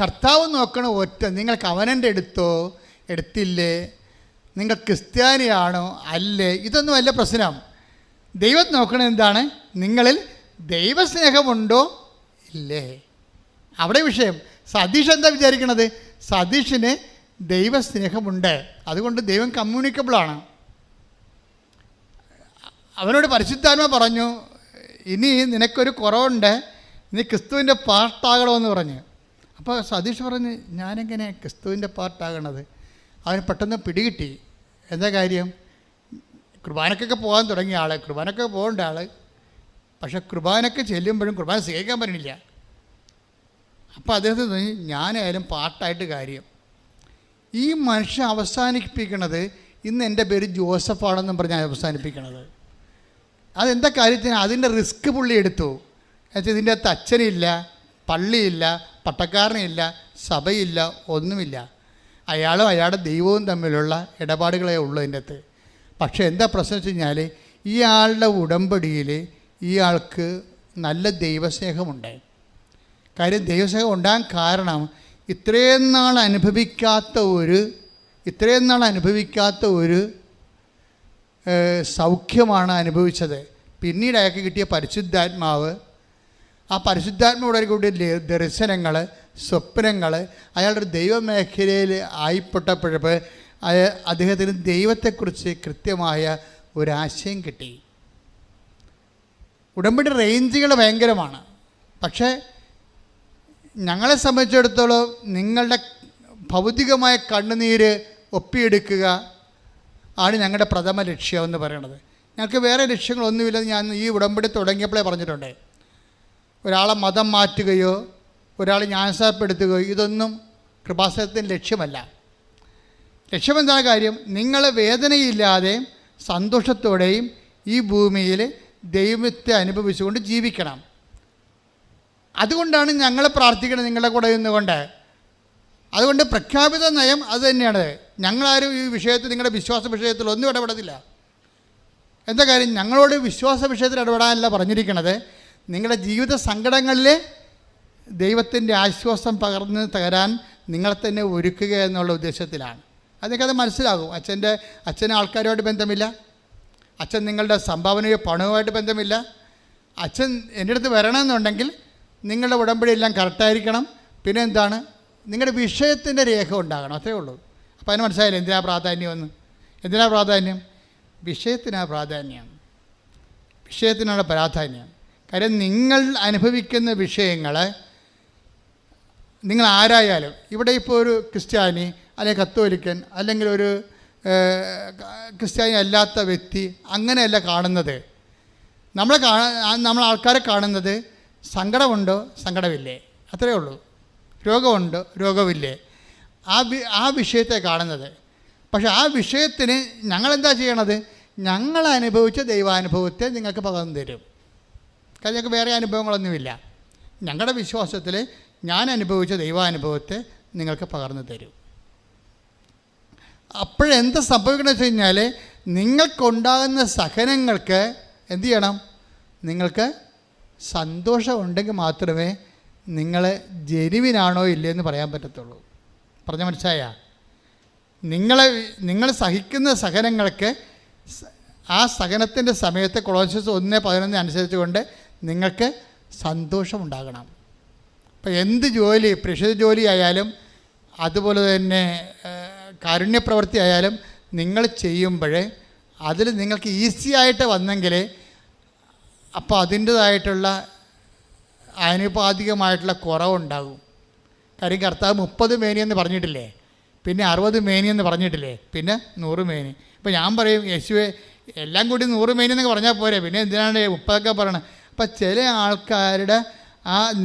കർത്താവ് നോക്കണ ഒറ്റ, നിങ്ങൾ കവനൻ്റ് എടുത്തോ എടുത്തില്ലേ, നിങ്ങൾ ക്രിസ്ത്യാനിയാണോ അല്ലേ, ഇതൊന്നും അല്ല പ്രശ്നം. ദൈവം നോക്കണത് എന്താണ്? നിങ്ങളിൽ ദൈവസ്നേഹമുണ്ടോ ഇല്ലേ, അവിടെ വിഷയം. സതീഷ് എന്താ വിചാരിക്കണത്? സതീഷിന് ദൈവസ്നേഹമുണ്ട്, അതുകൊണ്ട് ദൈവം കമ്മ്യൂണിക്കബിളാണ്. അവനോട് പരിശുദ്ധാത്മ പറഞ്ഞു, ഇനി നിനക്കൊരു കുറവുണ്ട്, നീ ക്രിസ്തുവിൻ്റെ പാർട്ടാകണമെന്ന് പറഞ്ഞു. അപ്പോൾ സതീഷ് പറഞ്ഞ്, ഞാനെങ്ങനെ ക്രിസ്തുവിൻ്റെ പാർട്ടാകണത്? അവന് പെട്ടെന്ന് പിടികിട്ടി. എന്താ കാര്യം? കുർബാനക്കൊക്കെ പോകാൻ തുടങ്ങിയ ആൾ, കുർബാനക്കൊക്കെ പോകേണ്ട ആൾ, പക്ഷെ കുർബാനക്ക് ചെല്ലുമ്പോഴും കുർബാന സ്വീകരിക്കാൻ പറ്റണില്ല. അപ്പോൾ അദ്ദേഹത്തിന് തോന്നി, ഞാനായാലും പാർട്ടായിട്ട് കാര്യം. ഈ മനുഷ്യൻ അവസാനിപ്പിക്കണത്, ഇന്ന് എൻ്റെ പേര് ജോസഫാണെന്നും പറഞ്ഞാൽ അവസാനിപ്പിക്കണത്. അതെന്താ കാര്യത്തിന്? അതിൻ്റെ റിസ്ക് പുള്ളി എടുത്തു. എന്നുവെച്ചാൽ ഇതിൻ്റെ അകത്ത് അച്ഛനില്ല, പള്ളിയില്ല, പട്ടക്കാരനില്ല, സഭയില്ല, ഒന്നുമില്ല. അയാളും അയാളുടെ ദൈവവും തമ്മിലുള്ള ഇടപാടുകളേ ഉള്ളൂ അതിൻ്റെ അകത്ത്. പക്ഷേ എന്താ പ്രശ്നം വെച്ച് കഴിഞ്ഞാൽ, ഈ ആളുടെ ഉടമ്പടിയിൽ ഈ ആൾക്ക് നല്ല ദൈവസ്നേഹമുണ്ട്. കാര്യം ദൈവസ്നേഹം ഉണ്ടാകാൻ കാരണം ഇത്രയും നാൾ അനുഭവിക്കാത്ത ഒരു സൗഖ്യമാണ് അനുഭവിച്ചത്. പിന്നീട് അയാൾക്ക് കിട്ടിയ പരിശുദ്ധാത്മാവ്, ആ പരിശുദ്ധാത്മാവോടെ കൂടിയ ദർശനങ്ങൾ, സ്വപ്നങ്ങൾ, അയാളുടെ ദൈവമേഖലയിൽ ആയിപ്പെട്ടപ്പോഴപ്പോൾ അദ്ദേഹത്തിന് ദൈവത്തെക്കുറിച്ച് കൃത്യമായ ഒരാശയം കിട്ടി. ഉടമ്പടി റേഞ്ചുകൾ ഭയങ്കരമാണ്. പക്ഷേ ഞങ്ങളെ സംബന്ധിച്ചിടത്തോളം നിങ്ങളുടെ ഭൗതികമായ കണ്ണുനീര് ഒപ്പിയെടുക്കുക ആണ് ഞങ്ങളുടെ പ്രഥമ ലക്ഷ്യമെന്ന് പറയണത്. ഞങ്ങൾക്ക് വേറെ ലക്ഷ്യങ്ങളൊന്നുമില്ലെന്ന് ഞാൻ ഈ ഉടമ്പടി തുടങ്ങിയപ്പോഴേ പറഞ്ഞിട്ടുണ്ട്. ഒരാളെ മതം മാറ്റുകയോ ഒരാൾ ജ്ഞാനസ്നാനപ്പെടുത്തുകയോ ഇതൊന്നും കൃപാസനത്തിൻ്റെ ലക്ഷ്യമല്ല. ലക്ഷ്യമെന്താണ് കാര്യം? നിങ്ങൾ വേദനയില്ലാതെയും സന്തോഷത്തോടെയും ഈ ഭൂമിയിൽ ദൈവത്തെ അനുഭവിച്ചുകൊണ്ട് ജീവിക്കണം. അതുകൊണ്ടാണ് ഞങ്ങൾ പ്രാർത്ഥിക്കുന്നത് നിങ്ങളുടെ കൂടെ നിന്നുകൊണ്ട്. അതുകൊണ്ട് പ്രഖ്യാപിത നയം അത് തന്നെയാണ്. ഞങ്ങളാരും ഈ വിഷയത്തിൽ, നിങ്ങളുടെ വിശ്വാസ വിഷയത്തിൽ ഒന്നും ഇടപെടത്തില്ല. എന്താ കാര്യം? ഞങ്ങളോട് വിശ്വാസ വിഷയത്തിൽ ഇടപെടാനല്ല പറഞ്ഞിരിക്കുന്നത്, നിങ്ങളുടെ ജീവിത സങ്കടങ്ങളിൽ ദൈവത്തിൻ്റെ ആശ്വാസം പകർന്ന് തരാൻ നിങ്ങളെ തന്നെ ഒരുക്കുക എന്നുള്ള ഉദ്ദേശത്തിലാണ്. അതൊക്കെ മനസ്സിലാകും. അച്ഛന് ആൾക്കാരുമായിട്ട് ബന്ധമില്ല, അച്ഛൻ നിങ്ങളുടെ സംഭാവനയോ പണവുമായിട്ട് ബന്ധമില്ല. അച്ഛൻ എൻ്റെ അടുത്ത് വരണമെന്നുണ്ടെങ്കിൽ നിങ്ങളുടെ ഉടമ്പടി എല്ലാം കറക്റ്റായിരിക്കണം. പിന്നെ എന്താണ്? നിങ്ങളുടെ വിഷയത്തിൻ്റെ രേഖ ഉണ്ടാകണം, അത്രേ ഉള്ളൂ. അപ്പോൾ അതിന് മനസ്സിലായില്ല എന്തിനാ പ്രാധാന്യമെന്ന്. എന്തിനാ പ്രാധാന്യം? വിഷയത്തിനാണ് പ്രാധാന്യം, വിഷയത്തിനാണ് പ്രാധാന്യം. കാര്യം നിങ്ങൾ അനുഭവിക്കുന്ന വിഷയങ്ങൾ നിങ്ങൾ ആരായാലും, ഇവിടെ ഇപ്പോൾ ഒരു ക്രിസ്ത്യാനി അല്ലെങ്കിൽ കത്തോലിക്കൻ അല്ലെങ്കിൽ ഒരു ക്രിസ്ത്യാനി അല്ലാത്ത വ്യക്തി അങ്ങനെയല്ല കാണുന്നത്. നമ്മൾ ആൾക്കാരെ കാണുന്നത് സങ്കടമുണ്ടോ സങ്കടമില്ലേ, അത്രയേ ഉള്ളൂ. രോഗമുണ്ടോ രോഗമില്ലേ, ആ വിഷയത്തെ കാണുന്നത്. പക്ഷെ ആ വിഷയത്തിന് ഞങ്ങളെന്താ ചെയ്യണത്? ഞങ്ങൾ അനുഭവിച്ച ദൈവാനുഭവത്തെ നിങ്ങൾക്ക് പകർന്നു തരും. കാരണം ഞങ്ങൾക്ക് വേറെ അനുഭവങ്ങളൊന്നുമില്ല. ഞങ്ങളുടെ വിശ്വാസത്തിൽ ഞാൻ അനുഭവിച്ച ദൈവാനുഭവത്തെ നിങ്ങൾക്ക് പകർന്നു തരും. അപ്പോഴെന്ത് സംഭവിക്കണമെന്ന് വെച്ച് കഴിഞ്ഞാൽ, നിങ്ങൾക്കുണ്ടാകുന്ന സഹനങ്ങൾക്ക് എന്തു ചെയ്യണം? നിങ്ങൾക്ക് സന്തോഷമുണ്ടെങ്കിൽ മാത്രമേ നിങ്ങൾ ജെനുവിനാണോ ഇല്ലയെന്ന് പറയാൻ പറ്റത്തുള്ളൂ. പറഞ്ഞാൽ മനസ്സിലായ? നിങ്ങൾ സഹിക്കുന്ന സഹനങ്ങൾക്ക് ആ സഹനത്തിൻ്റെ സമയത്ത് കൊളോസ്യസ് 1:11 അനുസരിച്ചുകൊണ്ട് നിങ്ങൾക്ക് സന്തോഷമുണ്ടാകണം. അപ്പോൾ എന്ത് ജോലി, പ്രേക്ഷിത ജോലി ആയാലും അതുപോലെ തന്നെ കാരുണ്യപ്രവൃത്തി ആയാലും നിങ്ങൾ ചെയ്യുമ്പോൾ അതിൽ നിങ്ങൾക്ക് ഈസി ആയിട്ട് വന്നെങ്കിൽ അപ്പോൾ അതിൻ്റേതായിട്ടുള്ള ആനുപാതികമായിട്ടുള്ള കുറവുണ്ടാകും. കാര്യം കർത്താവ് 30 മേനിയെന്ന് പറഞ്ഞിട്ടില്ലേ, പിന്നെ 60 മേനിയെന്ന് പറഞ്ഞിട്ടില്ലേ, പിന്നെ 100 മേനി. ഇപ്പോൾ ഞാൻ പറയും, യേശുവേ എല്ലാം കൂടി 100 മേനിയെന്നൊക്കെ പറഞ്ഞാൽ പോരെ, പിന്നെ എന്തിനാണ് 30 പറയണത്? അപ്പം ചില ആൾക്കാരുടെ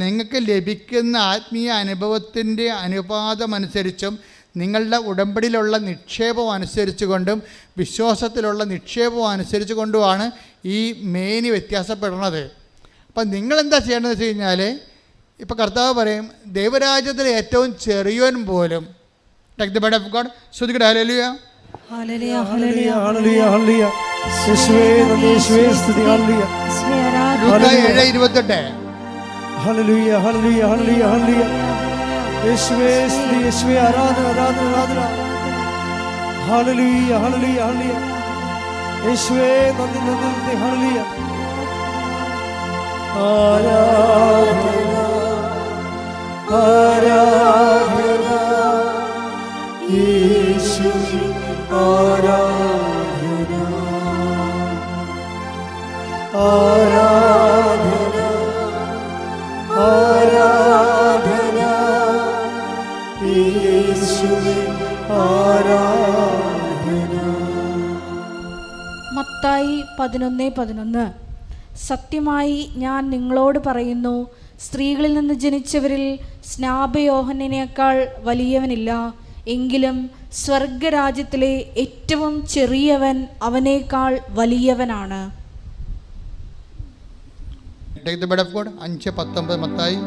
നിങ്ങൾക്ക് ലഭിക്കുന്ന ആത്മീയ അനുഭവത്തിൻ്റെ അനുപാതമനുസരിച്ചും നിങ്ങളുടെ ഉടമ്പടിയിലുള്ള നിക്ഷേപം അനുസരിച്ച് കൊണ്ടും വിശ്വാസത്തിലുള്ള നിക്ഷേപം അനുസരിച്ച് കൊണ്ടുമാണ് ഈ മേനി വ്യത്യാസപ്പെടുന്നത്. അപ്പം നിങ്ങളെന്താ ചെയ്യേണ്ടതെന്ന് വെച്ച് കഴിഞ്ഞാൽ, ഇപ്പോൾ കർത്താവ് പറയും ദൈവരാജ്യത്തിലെ ഏറ്റവും ചെറിയവൻ പോലും take the bread of God. ശ്രുതിക്കട്ടെ ഹല്ലേലൂയ, ഹല്ലേലൂയ, ഹല്ലേലൂയ, ഹല്ലേലൂയ, ഹല്ലേലൂയ. യേശുവേ നന്ദി, യേശുവേ സ്തുതി. ഹല്ലേലൂയ. ലൂക്കാ 7:28. ഹല്ലേലൂയ, ഹല്ലേലൂയ, ഹല്ലേലൂയ, ഹല്ലേലൂയ. യേശുവേ സ്തുതി, യേശുവേ ആരാധന, ആരാധന, ആരാധന. ഹല്ലേലൂയ, ഹല്ലേലൂയ, ഹല്ലേലൂയ. യേശുവേ നന്ദി, നന്ദി, നന്ദി. ഹല്ലേലൂയ. ആരാധന, ആരാധന യേശുവേ, ആരാധന, ആരാധന, ആരാധന യേശുവേ, ആരാധന. മത്തായി 11:11. സത്യമായി ഞാൻ നിങ്ങളോട് പറയുന്നു, സ്ത്രീകളിൽ നിന്ന് ജനിച്ചവരിൽ സ്നാപയോഹന്നേക്കാൾ വലിയവനില്ല. എങ്കിലും സ്വർഗരാജ്യത്തിലെ ഏറ്റവും ചെറിയവൻ അവനേക്കാൾ വലിയവനാണ്. Take the bread of God. 5:19 Mathai.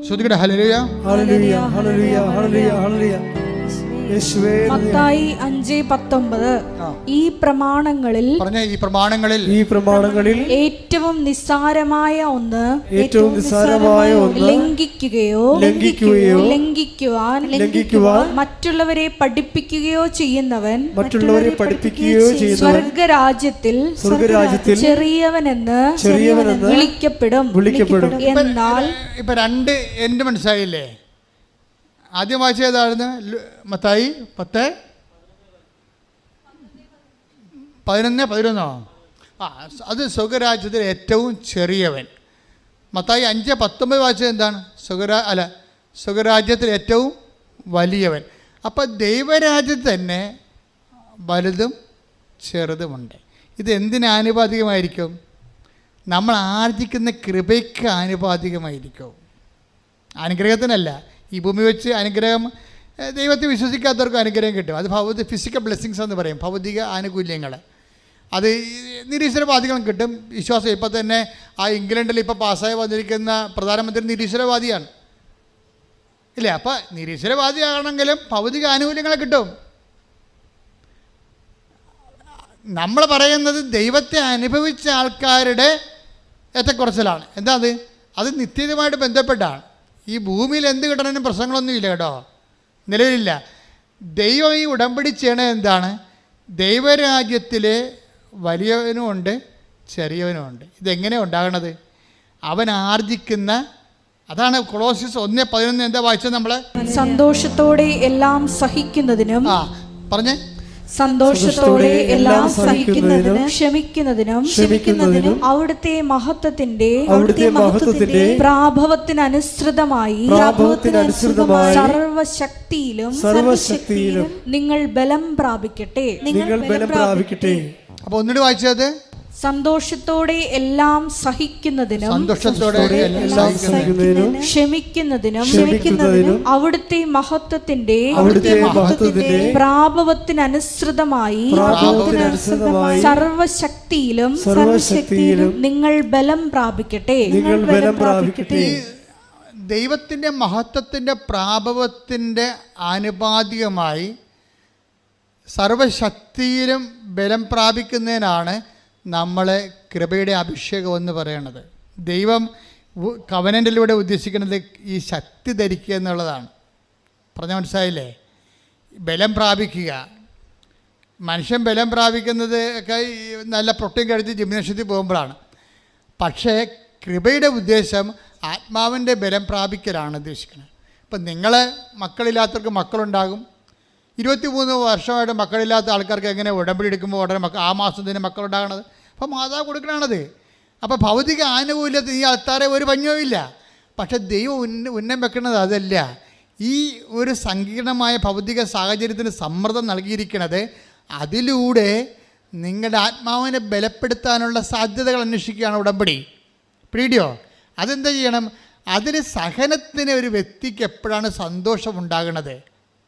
ശ്രുതിക്കട്ടെ ഹല്ലേലൂയ, ഹല്ലേലൂയ, ഹല്ലേലൂയ, ഹല്ലേലൂയ, ഹല്ലേലൂയ. യേശുവേ മത്തായി 5:19. ഈ പ്രമാണങ്ങളിൽ ഏറ്റവും നിസ്സാരമായ ഒന്ന് ലംഘിക്കുവാൻ മറ്റുള്ളവരെ പഠിപ്പിക്കുകയോ ചെയ്യുന്നവൻ സ്വർഗരാജ്യത്തിൽ ചെറിയവനെന്ന് വിളിക്കപ്പെടും. എന്നാൽ ഇപ്പൊ രണ്ട് എന്ത് മനസ്സിലായില്ലേ? ആദ്യം വായിച്ച ഏതായിരുന്നു? മത്തായി 10:11. അത് സ്വർഗരാജ്യത്തിൽ ഏറ്റവും ചെറിയവൻ. മത്തായി 5:19 വായിച്ചത് എന്താണ്? സ്വർഗരാജ്യത്തിൽ ഏറ്റവും വലിയവൻ. അപ്പം ദൈവരാജ്യത്തിൽ തന്നെ വലുതും ചെറുതുമുണ്ട്. ഇത് എന്തിനാനുപാതികമായിരിക്കും? നമ്മൾ ആർജിക്കുന്ന കൃപയ്ക്ക് ആനുപാതികമായിരിക്കും. അനുഗ്രഹത്തിനല്ല. ഈ ഭൂമി വെച്ച് അനുഗ്രഹം, ദൈവത്തെ വിശ്വസിക്കാത്തവർക്ക് അനുഗ്രഹം കിട്ടും. അത് ഫിസിക്കൽ ബ്ലെസ്സിങ്സ് എന്ന് പറയും, ഭൗതിക ആനുകൂല്യങ്ങൾ. അത് നിരീശ്വരവാദികളും കിട്ടും. വിശ്വാസം ഇപ്പോൾ തന്നെ ആ ഇംഗ്ലണ്ടിൽ ഇപ്പോൾ പാസ്സായി വന്നിരിക്കുന്ന പ്രധാനമന്ത്രി നിരീശ്വരവാദിയാണ് ഇല്ലേ? അപ്പോൾ നിരീശ്വരവാദിയാണെങ്കിലും ഭൗതിക ആനുകൂല്യങ്ങൾ കിട്ടും. നമ്മൾ പറയുന്നത് ദൈവത്തെ അനുഭവിച്ച ആൾക്കാരുടെ ഏറ്റക്കുറച്ചിലാണ്. എന്താ അത് നിത്യതയുമായിട്ട് ബന്ധപ്പെട്ടാണ്. ഈ ഭൂമിയിൽ എന്ത് കിട്ടണമെന്നും പ്രശ്നങ്ങളൊന്നുമില്ല കേട്ടോ, നിലവിലില്ല. ദൈവം ഈ ഉടമ്പടി ചെയ്യണത് എന്താണ്? ദൈവരാജ്യത്തിൽ വലിയവനുമുണ്ട് ചെറിയവനുമുണ്ട്. ഇതെങ്ങനെയാണ് ഉണ്ടാകണത്? അവൻ ആർജിക്കുന്ന, അതാണ് കൊളോസ്യസ് 1:11 എന്താ വായിച്ചത് നമ്മൾ? സന്തോഷത്തോടെ എല്ലാം സഹിക്കുന്നതിനും, പറഞ്ഞേ, സന്തോഷത്തോടെ എല്ലാം സഹിക്കുന്നതിനും ക്ഷമിക്കുന്നതിനും അവിടുത്തെ മഹത്വത്തിന്റെ പ്രാഭവത്തിനനുസൃതമായി സർവശക്തിയിലും നിങ്ങൾ ബലം പ്രാപിക്കട്ടെ. അപ്പോൾ ഒന്നുകൂടി വായിച്ചത്, സന്തോഷത്തോടെ എല്ലാം സഹിക്കുന്നതിനും ക്ഷമിക്കുന്നതിനും അവിടുത്തെ മഹത്വത്തിന്റെ പ്രാഭവത്തിനനുസൃതമായി സർവശക്തിയിലും നിങ്ങൾ ബലം പ്രാപിക്കട്ടെ. ദൈവത്തിൻ്റെ മഹത്വത്തിൻ്റെ പ്രാഭവത്തിൻ്റെ ആനുപാതികമായി സർവശക്തിയിലും ബലം പ്രാപിക്കുന്നതിനാണ് നമ്മളെ കൃപയുടെ അഭിഷേകം എന്ന് പറയണത്. ദൈവം കവനൻ്റിലൂടെ ഉദ്ദേശിക്കുന്നത് ഈ ശക്തി ധരിക്കുക എന്നുള്ളതാണ്. പറഞ്ഞാൽ മനസ്സിലായില്ലേ? ബലം പ്രാപിക്കുക. മനുഷ്യൻ ബലം പ്രാപിക്കുന്നത് ഒക്കെ നല്ല പ്രോട്ടീൻ കഴിച്ച് ജിംനേഷ്യത്തിൽ പോകുമ്പോഴാണ്. പക്ഷേ കൃപയുടെ ഉദ്ദേശം ആത്മാവിൻ്റെ ബലം പ്രാപിക്കലാണ് ഉദ്ദേശിക്കുന്നത്. ഇപ്പം നിങ്ങൾ മക്കളില്ലാത്തവർക്ക് മക്കളുണ്ടാകും. 23 വർഷമായിട്ട് മക്കളില്ലാത്ത ആൾക്കാർക്ക് എങ്ങനെ ഉടമ്പടി എടുക്കുമ്പോൾ ഉടനെ ആ മാസം തന്നെ മക്കളുണ്ടാകണത്? അപ്പോൾ മാതാവ് കൊടുക്കണത്. അപ്പോൾ ഭൗതിക ആനുകൂല്യത്തിൽ ഈ ആൾക്കാരെ ഒരു പഞ്ഞവുമില്ല. പക്ഷെ ദൈവം ഉന്നം വെക്കുന്നത് അതല്ല. ഈ ഒരു സങ്കീർണമായ ഭൗതിക സാഹചര്യത്തിന് സമ്മർദ്ദം നൽകിയിരിക്കുന്നത് അതിലൂടെ നിങ്ങളുടെ ആത്മാവിനെ ബലപ്പെടുത്താനുള്ള സാധ്യതകൾ അന്വേഷിക്കുകയാണ് ഉടമ്പടി. പിടിയോ? അതെന്താ ചെയ്യണം? അതിന് സഹനത്തിന് ഒരു വ്യക്തിക്ക് എപ്പോഴാണ് സന്തോഷം ഉണ്ടാകുന്നത്?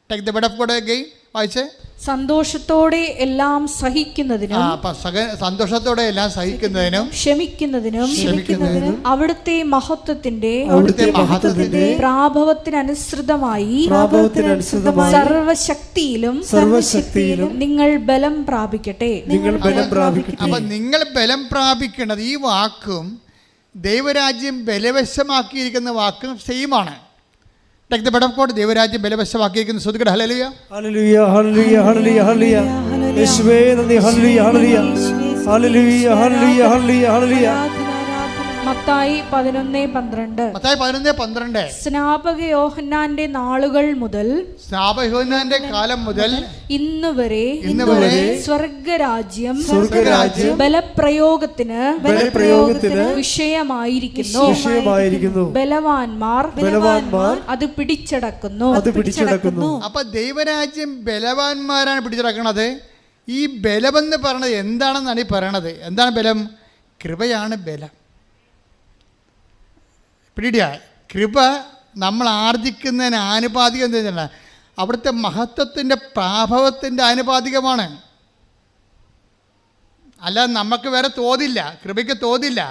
Take the bread of God again വായിച്ചേ. സന്തോഷത്തോടെ എല്ലാം സഹിക്കുന്നതിനും സന്തോഷത്തോടെ എല്ലാം സഹിക്കുന്നതിനും ക്ഷമിക്കുന്നതിനും അവിടുത്തെ മഹത്വത്തിന്റെ പ്രാഭവത്തിനനുസൃതമായി സർവശക്തിയിലും നിങ്ങൾ ബലം പ്രാപിക്കട്ടെ. അപ്പൊ നിങ്ങൾ ബലം പ്രാപിക്കുന്നത്, ഈ വാക്കും ദൈവരാജ്യം ബലവശമാക്കിയിരിക്കുന്ന വാക്കും സെയിമാണ്. Take the bread of God. ദൈവരാജ്യം ബലവശമാക്കിയിരിക്കുന്ന ശ്രുതികട. ഹല്ലേലൂയ ഹല്ലേലൂയ ഹല്ലേലൂയ ഹല്ലേലൂയ ഹല്ലേലൂയ. യേശുവേ നന്ദി. ഹല്ലേലൂയ ഹല്ലേലൂയ ഹല്ലേലൂയ ഹല്ലേലൂയ ഹല്ലേലൂയ ഹല്ലേലൂയ. മത്തായി 11:12. സ്നാപക യോഹന്നാന്റെ നാളുകൾ മുതൽ, സ്നാപകയോഹന്നാന്റെ കാലം മുതൽ ഇന്ന് വരെ സ്വർഗരാജ്യം ബലപ്രയോഗത്തിന് വിഷയമായിരിക്കുന്നു. ബലവാന്മാർ അത് പിടിച്ചടക്കുന്നു. അപ്പൊ ദൈവരാജ്യം ബലവാന്മാരാണ് പിടിച്ചടക്കുന്നത്. ഈ ബലമെന്ന് പറയണത് എന്താണെന്നാണ് ഈ പറയണത്. എന്താണ് ബലം? കൃപയാണ് ബലം. പിടിയാ. കൃപ നമ്മൾ ആർജിക്കുന്നതിന് ആനുപാതികം എന്താണ്? അവിടുത്തെ മഹത്വത്തിൻ്റെ പ്രാഭവത്തിൻ്റെ ആനുപാതികമാണ്. അല്ലാതെ നമുക്ക് വേറെ തോതില്ല. കൃപയ്ക്ക് തോതില്ല.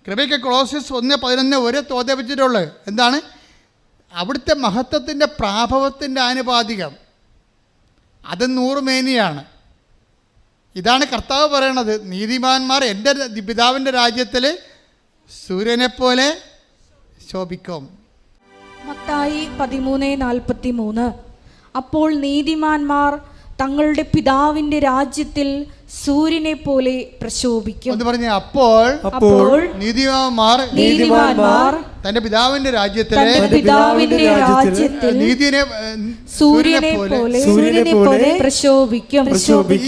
കൃപയ്ക്ക് കൊളോസ്യസ് 1:11 ഒരേ തോതേ വെച്ചിട്ടുള്ളൂ. എന്താണ്? അവിടുത്തെ മഹത്വത്തിൻ്റെ പ്രാഭവത്തിൻ്റെ ആനുപാതികം. അത് 100 മേനിയാണ്. ഇതാണ് കർത്താവ് പറയണത്. നീതിമാന്മാർ എൻ്റെ പിതാവിൻ്റെ രാജ്യത്തിൽ സൂര്യനെപ്പോലെ ശോഭിക്കും. മത്തായി 13:43. അപ്പോൾ നീതിമാന്മാർ തങ്ങളുടെ പിതാവിന്റെ രാജ്യത്തിൽ സൂര്യനെ പോലെ പ്രശോഭിക്കും എന്ന് പറഞ്ഞ. അപ്പോൾ നീതിമാന്മാർ തന്റെ പിതാവിന്റെ രാജ്യത്തിൽ നീതിനെ സൂര്യനെ പോലെ പ്രശോഭിക്കും.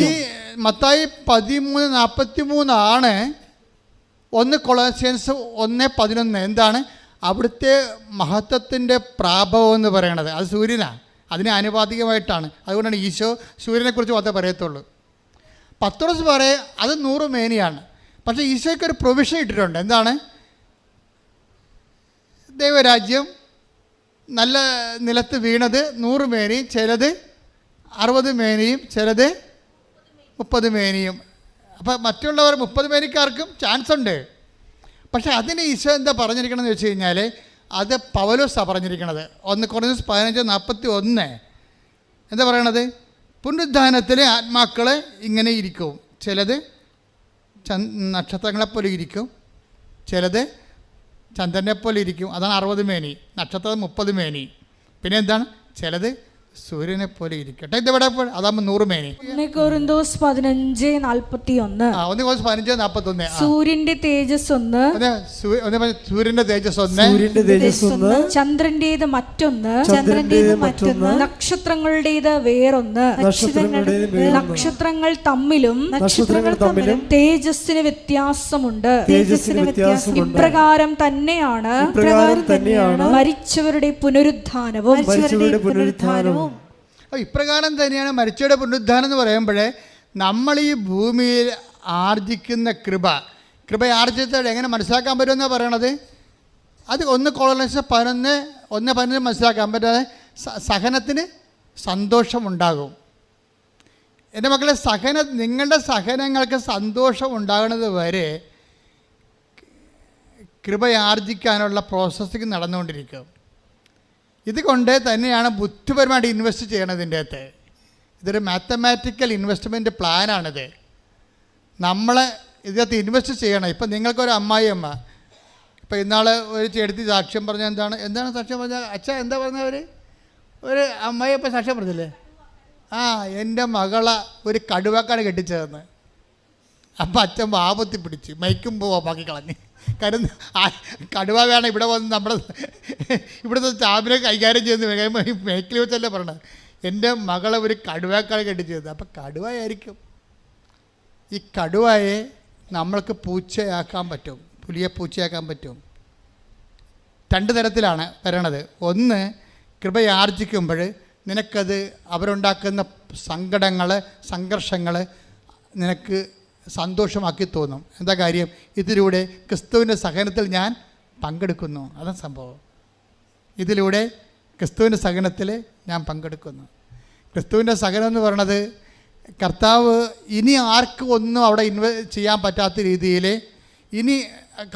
ഈ മത്തായി 13:43 ആണ് 1 കൊളോസ്യൻസ് 1:11. എന്താണ്? അവിടുത്തെ മഹത്വത്തിൻ്റെ പ്രാഭവം എന്ന് പറയണത് അത് സൂര്യനാണ്. അതിന് ആനുപാതികമായിട്ടാണ്. അതുകൊണ്ടാണ് ഈശോ സൂര്യനെക്കുറിച്ച് മാത്രമേ പറയത്തുള്ളൂ. പത്രോസ് അത് 100 മേനിയാണ്. പക്ഷേ ഈശോയ്ക്ക് ഒരു പ്രൊവിഷൻ ഇട്ടിട്ടുണ്ട്. എന്താണ്? ദൈവരാജ്യം നല്ല നിലത്ത് വീണത് 100 മേനിയും ചിലത് 60 മേനിയും ചിലത് 30 മേനിയും. അപ്പോൾ മറ്റുള്ളവർ 30 മേനിക്കാർക്കും ചാൻസ് ഉണ്ട്. പക്ഷേ അതിന് ഈശോ എന്താ പറഞ്ഞിരിക്കണമെന്ന് വെച്ച് കഴിഞ്ഞാൽ അത് പൗലോസാണ് പറഞ്ഞിരിക്കണത്. 1 കൊരിന്ത്യർ 15:41 എന്താ പറയണത്? പുനരുദ്ധാനത്തിലെ ആത്മാക്കൾ ഇങ്ങനെ ഇരിക്കും, ചിലത് നക്ഷത്രങ്ങളെപ്പോലെ ഇരിക്കും, ചിലത് ചന്ദ്രനെപ്പോലെ ഇരിക്കും. അതാണ് 60 മേനി. നക്ഷത്രം 30 മേനി. പിന്നെ എന്താണ്? ചിലത് സൂര്യനെ പോലെ ഇരിക്കട്ടെ. ഇതെവിടെ? അതാകുമ്പോൾ 100 മേനി. 1 കൊരിന്ത്യർ 15:41. 1 കൊരിന്ത്യർ 15:41. സൂര്യന്റെ തേജസ് ഒന്ന്, സൂര്യന്റെ തേജസ് ഒന്ന്, സൂര്യന്റെ തേജസ് ഒന്ന്, ചന്ദ്രന്റേത് മറ്റൊന്ന്, നക്ഷത്രങ്ങളുടേത് വേറൊന്ന്, നക്ഷത്രങ്ങൾ തമ്മിലും തേജസ്സിന് വ്യത്യാസമുണ്ട്. ഇപ്രകാരം തന്നെയാണ് മരിച്ചവരുടെ പുനരുദ്ധാനവും. ഇപ്രകാരം തന്നെയാണ് മരിച്ചവരുടെ പുനരുദ്ധാനം എന്ന് പറയുമ്പോഴേ നമ്മൾ ഈ ഭൂമിയിൽ ആർജിക്കുന്ന കൃപ ആർജിച്ചത് എങ്ങനെ മനസ്സിലാക്കാൻ പറ്റുമെന്നാണ് പറയണത്. അത് 1 കൊരിന്ത്യർ 11:15 മനസ്സിലാക്കാൻ പറ്റാതെ സഹനത്തിന് സന്തോഷമുണ്ടാകും. എൻ്റെ മക്കളെ, നിങ്ങളുടെ സഹനങ്ങൾക്ക് സന്തോഷം ഉണ്ടാകുന്നത് വരെ കൃപ ആർജിക്കാനുള്ള പ്രോസസ്സിങ് നടന്നുകൊണ്ടിരിക്കും. ഇതുകൊണ്ട് തന്നെയാണ് ബുദ്ധിപരമായിട്ട് ഇൻവെസ്റ്റ് ചെയ്യണതിൻ്റെ അകത്ത്. ഇതൊരു മാത്തമാറ്റിക്കൽ ഇൻവെസ്റ്റ്മെൻറ്റ് പ്ലാനാണിത്. നമ്മൾ ഇതിനകത്ത് ഇൻവെസ്റ്റ് ചെയ്യണം. ഇപ്പം നിങ്ങൾക്കൊരു അമ്മായിയമ്മ, ഇപ്പം ഇന്നാൾ ഒരു ചേട്ടത്തി സാക്ഷ്യം പറഞ്ഞാൽ എന്താണ് സാക്ഷ്യം പറഞ്ഞാൽ? അച്ഛാ എന്താ പറഞ്ഞവർ? ഒരു അമ്മായിയപ്പം സാക്ഷ്യം പറഞ്ഞില്ലേ? എൻ്റെ മകളെ ഒരു കടുവാക്കാണ് കെട്ടിച്ചതെന്ന്. അപ്പം അച്ഛൻ വാപത്തി പിടിച്ച് മൈക്കും ബാക്കി കളഞ്ഞ്. കാരണം കടുവ വേണം ഇവിടെ വന്ന് നമ്മുടെ ഇവിടുത്തെ സ്റ്റാമ്പിനെ കൈകാര്യം ചെയ്യുന്ന മേക്കിൽ വെച്ചല്ലേ പറഞ്ഞത്. എൻ്റെ മകളെ ഒരു കടുവാക്കാണ് കെട്ടിച്ചത്. അപ്പം കടുവയായിരിക്കും. ഈ കടുവയെ നമ്മൾക്ക് പൂച്ചയാക്കാൻ പറ്റും, പുലിയെ പൂച്ചയാക്കാൻ പറ്റും. 2 തരത്തിലാണ് വരണത്. ഒന്ന്, കൃപയാർജിക്കുമ്പോൾ നിനക്കത് അവരുണ്ടാക്കുന്ന സങ്കടങ്ങൾ, സംഘർഷങ്ങൾ നിനക്ക് സന്തോഷമാക്കി തോന്നും. എന്താ കാര്യം? ഇതിലൂടെ ക്രിസ്തുവിൻ്റെ സഹനത്തിൽ ഞാൻ പങ്കെടുക്കുന്നു. അതാണ് സംഭവം. ഇതിലൂടെ ക്രിസ്തുവിൻ്റെ സഹനത്തിൽ ഞാൻ പങ്കെടുക്കുന്നു. ക്രിസ്തുവിൻ്റെ സഹനം എന്ന് പറയണത് കർത്താവ് ഇനി ആർക്കും ഒന്നും അവിടെ ചെയ്യാൻ പറ്റാത്ത രീതിയിൽ ഇനി